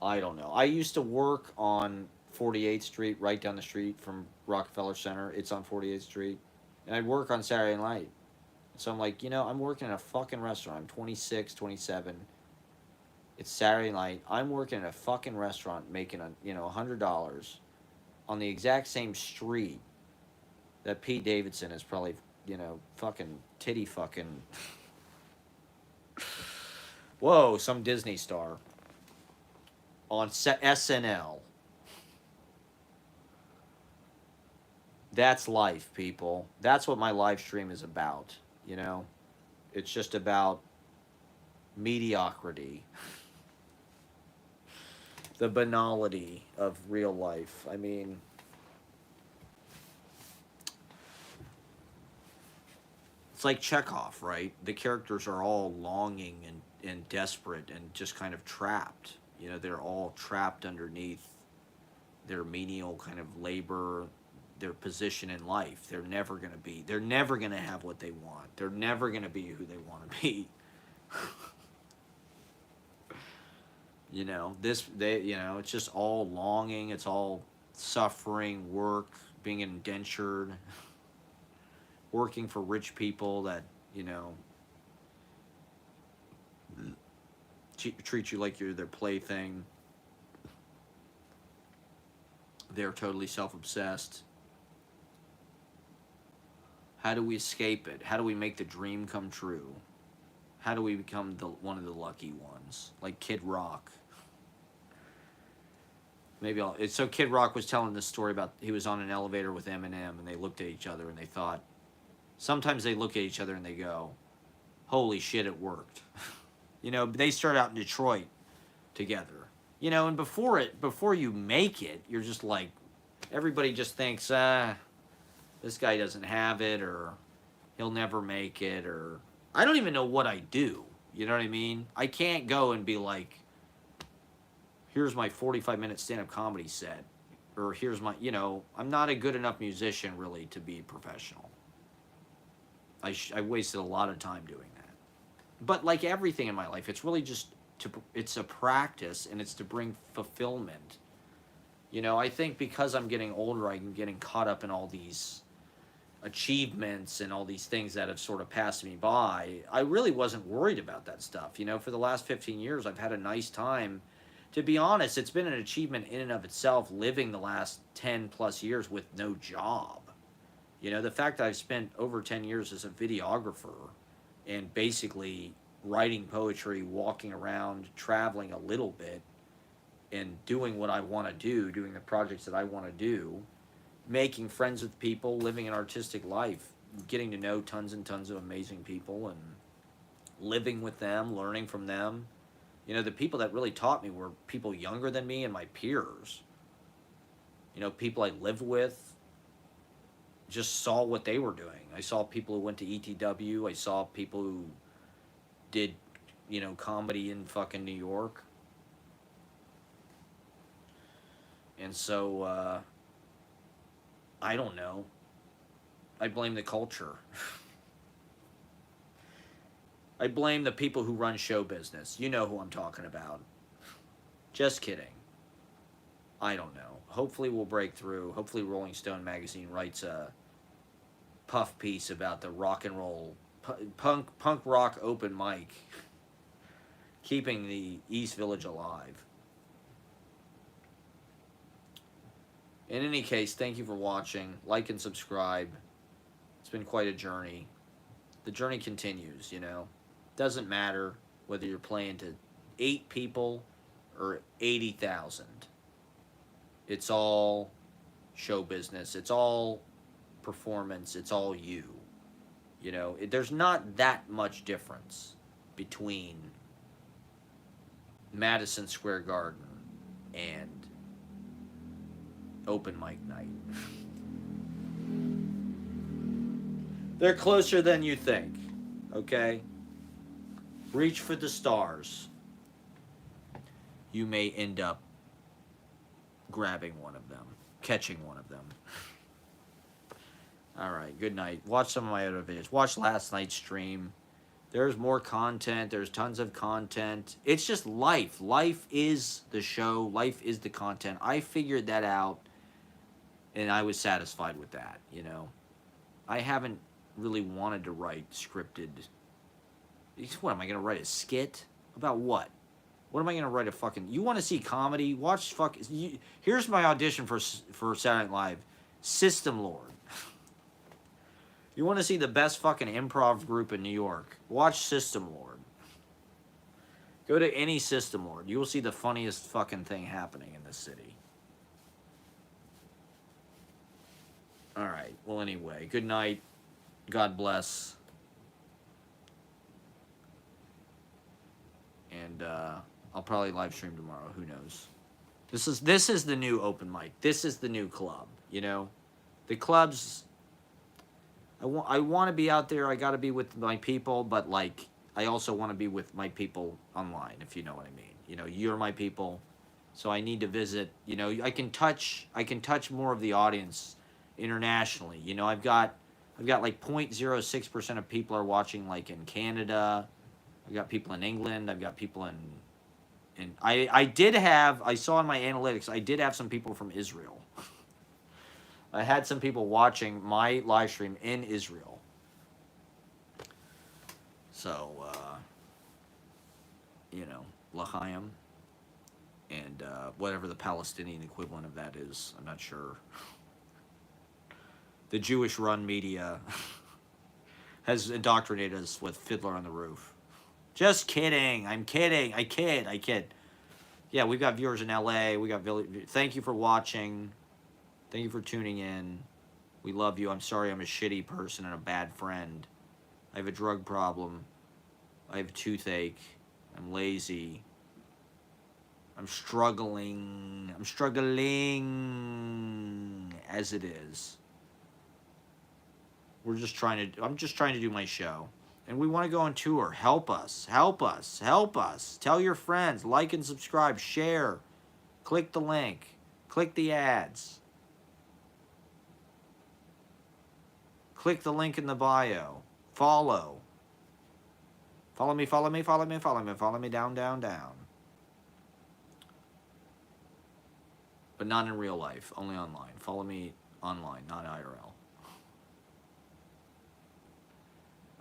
I don't know. I used to work on 48th Street, right down the street from Rockefeller Center. It's on 48th Street. And I'd work on Saturday night. So I'm like, you know, I'm working in a fucking restaurant. I'm 26, 27. It's Saturday night. I'm working in a fucking restaurant making $100 on the exact same street that Pete Davidson is probably, fucking titty fucking. Whoa, some Disney star on SNL. That's life, people. That's what my live stream is about, you know? It's just about mediocrity, the banality of real life. I mean, it's like Chekhov, right? The characters are all longing and desperate and just kind of trapped. You know, they're all trapped underneath their menial kind of labor, their position in life. They're never going to have what they want. They're never going to be who they want to be. You know, it's just all longing, it's all suffering, work, being indentured, working for rich people that, you know, treat you like you're their plaything. They're totally self-obsessed. How do we escape it? How do we make the dream come true? How do we become one of the lucky ones? Like Kid Rock. So Kid Rock was telling this story about he was on an elevator with Eminem and they looked at each other and they thought, sometimes they look at each other and they go, holy shit, it worked. You know, they start out in Detroit together. You know, and before you make it, you're just like, everybody just thinks, this guy doesn't have it, or he'll never make it, or I don't even know what I do. You know what I mean? I can't go and be like, here's my 45-minute stand-up comedy set, or here's my, you know, I'm not a good enough musician really to be professional. I wasted a lot of time doing that. But like everything in my life, it's really just it's a practice, and it's to bring fulfillment. You know, I think because I'm getting older, I'm getting caught up in all these achievements and all these things that have sort of passed me by. I really wasn't worried about that stuff. You know, for the last 15 years, I've had a nice time. To be honest, it's been an achievement in and of itself living the last 10 plus years with no job. You know, the fact that I've spent over 10 years as a videographer and basically writing poetry, walking around, traveling a little bit, and doing what I want to do, doing the projects that I want to do, making friends with people, living an artistic life, getting to know tons and tons of amazing people and living with them, learning from them. You know, the people that really taught me were people younger than me and my peers. You know, people I lived with, just saw what they were doing. I saw people who went to ETW. I saw people who did, you know, comedy in fucking New York. And so, I don't know. I blame the culture. I blame the people who run show business. You know who I'm talking about. Just kidding. I don't know. Hopefully we'll break through. Hopefully Rolling Stone magazine writes a puff piece about the rock and roll, punk rock open mic, keeping the East Village alive. In any case, thank you for watching. Like and subscribe. It's been quite a journey. The journey continues, you know. Doesn't matter whether you're playing to 8 people or 80,000. It's all show business. It's all performance. It's all you. You know, there's not that much difference between Madison Square Garden and open mic night. They're closer than you think, okay? Reach for the stars. You may end up grabbing one of them, catching one of them. Alright, good night. Watch some of my other videos. Watch last night's stream. There's more content. There's tons of content. It's just life. Life is the show. Life is the content. I figured that out, and I was satisfied with that, you know. I haven't really wanted to write scripted. What, am I going to write a skit? About what? What am I going to write a fucking... You want to see comedy? Watch fucking... Here's my audition for Saturday Night Live. System Lord. You want to see the best fucking improv group in New York? Watch System Lord. Go to any System Lord. You will see the funniest fucking thing happening in this city. Alright, well anyway, good night. God bless. And I'll probably live stream tomorrow, who knows. This is the new open mic. This is the new club, you know? The clubs, I want to be out there, I got to be with my people, but like I also want to be with my people online, if you know what I mean. You know, you're my people, so I need to visit. You know, I can touch more of the audience internationally. You know, I've got like 0.06% of people are watching like in Canada. I've got people in England. I've got people in I did have, I saw in my analytics, I did have some people from Israel. I had some people watching my live stream in Israel. So, you know, L'chaim and whatever the Palestinian equivalent of that is, I'm not sure. The Jewish run media has indoctrinated us with Fiddler on the Roof. Just kidding. I'm kidding. I kid. Yeah, we've got viewers in LA. We got thank you for watching. Thank you for tuning in. We love you. I'm sorry I'm a shitty person and a bad friend. I have a drug problem. I have toothache. I'm lazy. I'm struggling. I'm struggling as it is. I'm just trying to do my show. And we want to go on tour. Help us. Help us. Help us. Tell your friends. Like and subscribe. Share. Click the link. Click the ads. Click the link in the bio. Follow. Follow me, follow me, follow me, follow me, follow me down, down, down. But not in real life, only online. Follow me online, not IRL.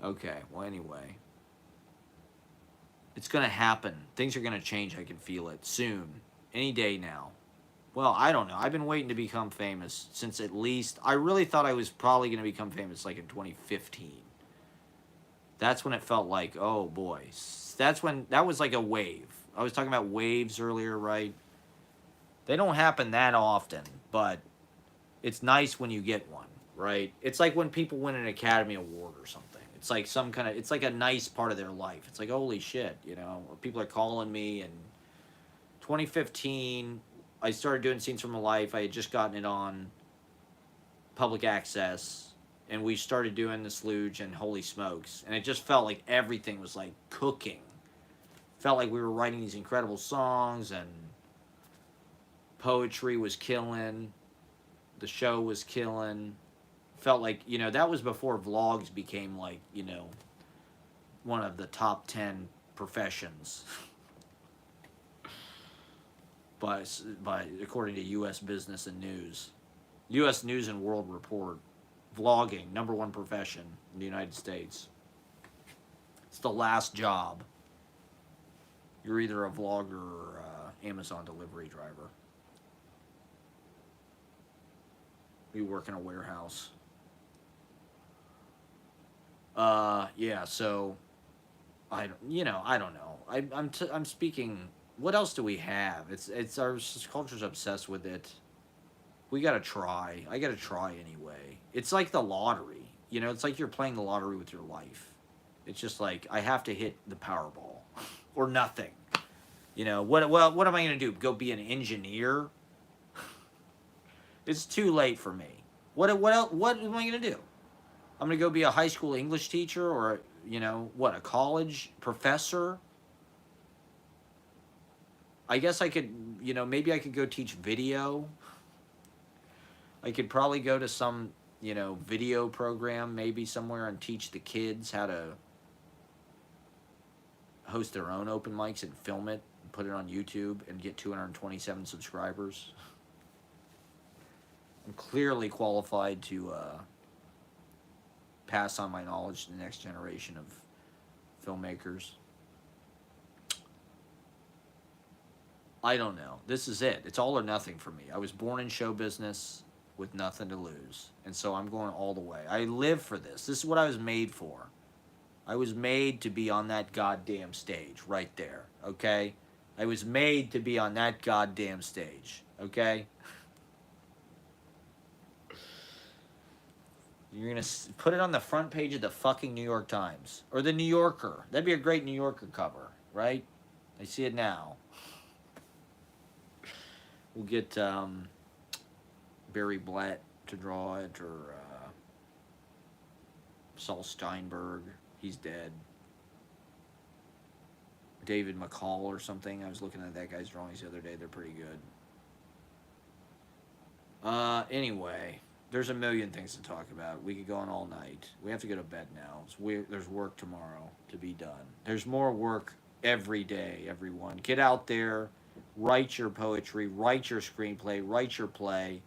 Okay, well, anyway. It's going to happen. Things are going to change. I can feel it soon. Any day now. Well, I don't know. I've been waiting to become famous since at least... I really thought I was probably going to become famous like in 2015. That's when it felt like, oh boy. That's when... That was like a wave. I was talking about waves earlier, right? They don't happen that often, but it's nice when you get one, right? It's like when people win an Academy Award or something. It's like some kind of, it's like a nice part of their life. It's like, holy shit, you know, people are calling me. And 2015, I started doing Scenes from My Life. I had just gotten it on public access, and we started doing the Slooge, and holy smokes. And it just felt like everything was like cooking. Felt like we were writing these incredible songs, and poetry was killing. The show was killing. Felt like, you know, that was before vlogs became like, you know, one of the top 10 professions. by according to U.S. Business and News. U.S. News and World Report. Vlogging, #1 profession in the United States. It's the last job. You're either a vlogger or Amazon delivery driver. You work in a warehouse. Yeah, so I don't know. I'm speaking. What else do we have? It's our culture's obsessed with it. We gotta try. I gotta try anyway. It's like the lottery. You know, it's like you're playing the lottery with your life. It's just like I have to hit the Powerball or nothing. You know what? Well, what am I gonna do? Go be an engineer? It's too late for me. What am I gonna do? I'm going to go be a high school English teacher or, you know, what, a college professor? I guess I could, you know, maybe I could go teach video. I could probably go to some, you know, video program maybe somewhere and teach the kids how to host their own open mics and film it and put it on YouTube and get 227 subscribers. I'm clearly qualified to, pass on my knowledge to the next generation of filmmakers. I don't know. This is it. It's all or nothing for me. I was born in show business with nothing to lose. And so I'm going all the way. I live for this. This is what I was made for. I was made to be on that goddamn stage right there. Okay? I was made to be on that goddamn stage. Okay? You're going to put it on the front page of the fucking New York Times. Or the New Yorker. That'd be a great New Yorker cover, right? I see it now. We'll get Barry Blatt to draw it, or Saul Steinberg. He's dead. David McCall or something. I was looking at that guy's drawings the other day. They're pretty good. Anyway, there's a million things to talk about. We could go on all night. We have to go to bed now. There's work tomorrow to be done. There's more work every day, everyone. Get out there, write your poetry, write your screenplay, write your play.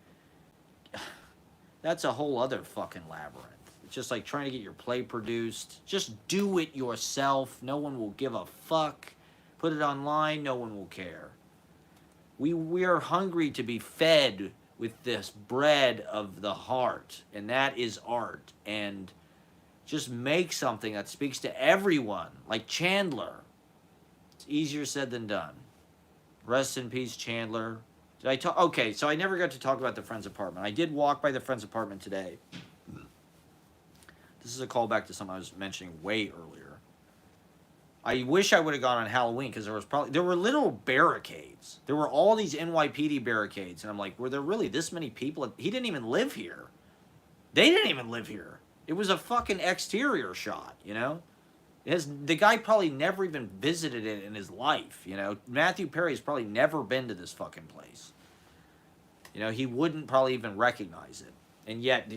That's a whole other fucking labyrinth. It's just like trying to get your play produced. Just do it yourself. No one will give a fuck. Put it online. No one will care. We are hungry to be fed with this bread of the heart, and that is art. And just make something that speaks to everyone, like Chandler. It's easier said than done. Rest in peace, Chandler. Did I talk? Okay, so I never got to talk about the friend's apartment. I did walk by the friend's apartment today. This is a callback to something I was mentioning way earlier. I wish I would have gone on Halloween because there were little barricades. There were all these NYPD barricades, and I'm like, were there really this many people? He didn't even live here. They didn't even live here. It was a fucking exterior shot, you know? The guy probably never even visited it in his life, you know? Matthew Perry's probably never been to this fucking place. You know, he wouldn't probably even recognize it. And yet,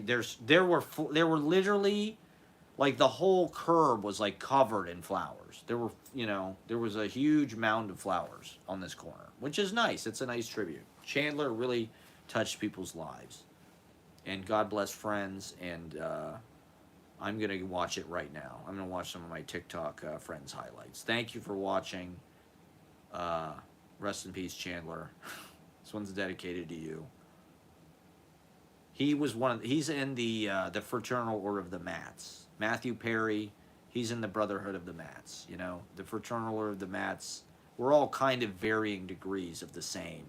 there were literally, like, the whole curb was, like, covered in flowers. There was a huge mound of flowers on this corner, which is nice. It's a nice tribute. Chandler really touched people's lives. And God bless Friends, and I'm going to watch it right now. I'm going to watch some of my TikTok Friends highlights. Thank you for watching. Rest in peace, Chandler. This one's dedicated to you. He's in the Fraternal Order of the Mats. Matthew Perry, he's in the Brotherhood of the Mats. You know, the Fraternal Order of the Mats. We're all kind of varying degrees of the same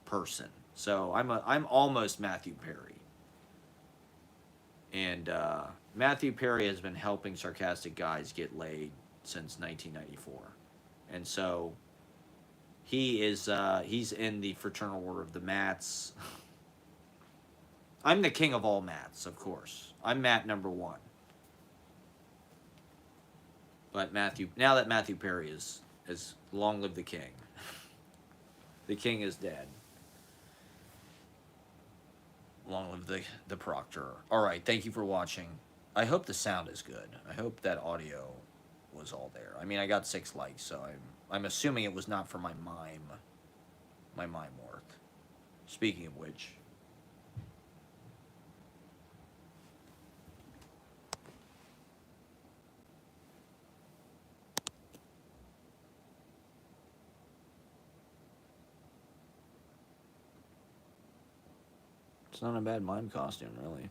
person. So I'm almost Matthew Perry. And Matthew Perry has been helping sarcastic guys get laid since 1994, and so he's in the Fraternal Order of the Mats. I'm the king of all Mats, of course. I'm Matt number one. But now that Matthew Perry is long live the king. The king is dead. Long live the proctor. All right, thank you for watching. I hope the sound is good. I hope that audio was all there. I mean, I got 6 likes, so I'm assuming it was not for my mime work. Speaking of which, it's not a bad mime costume, really.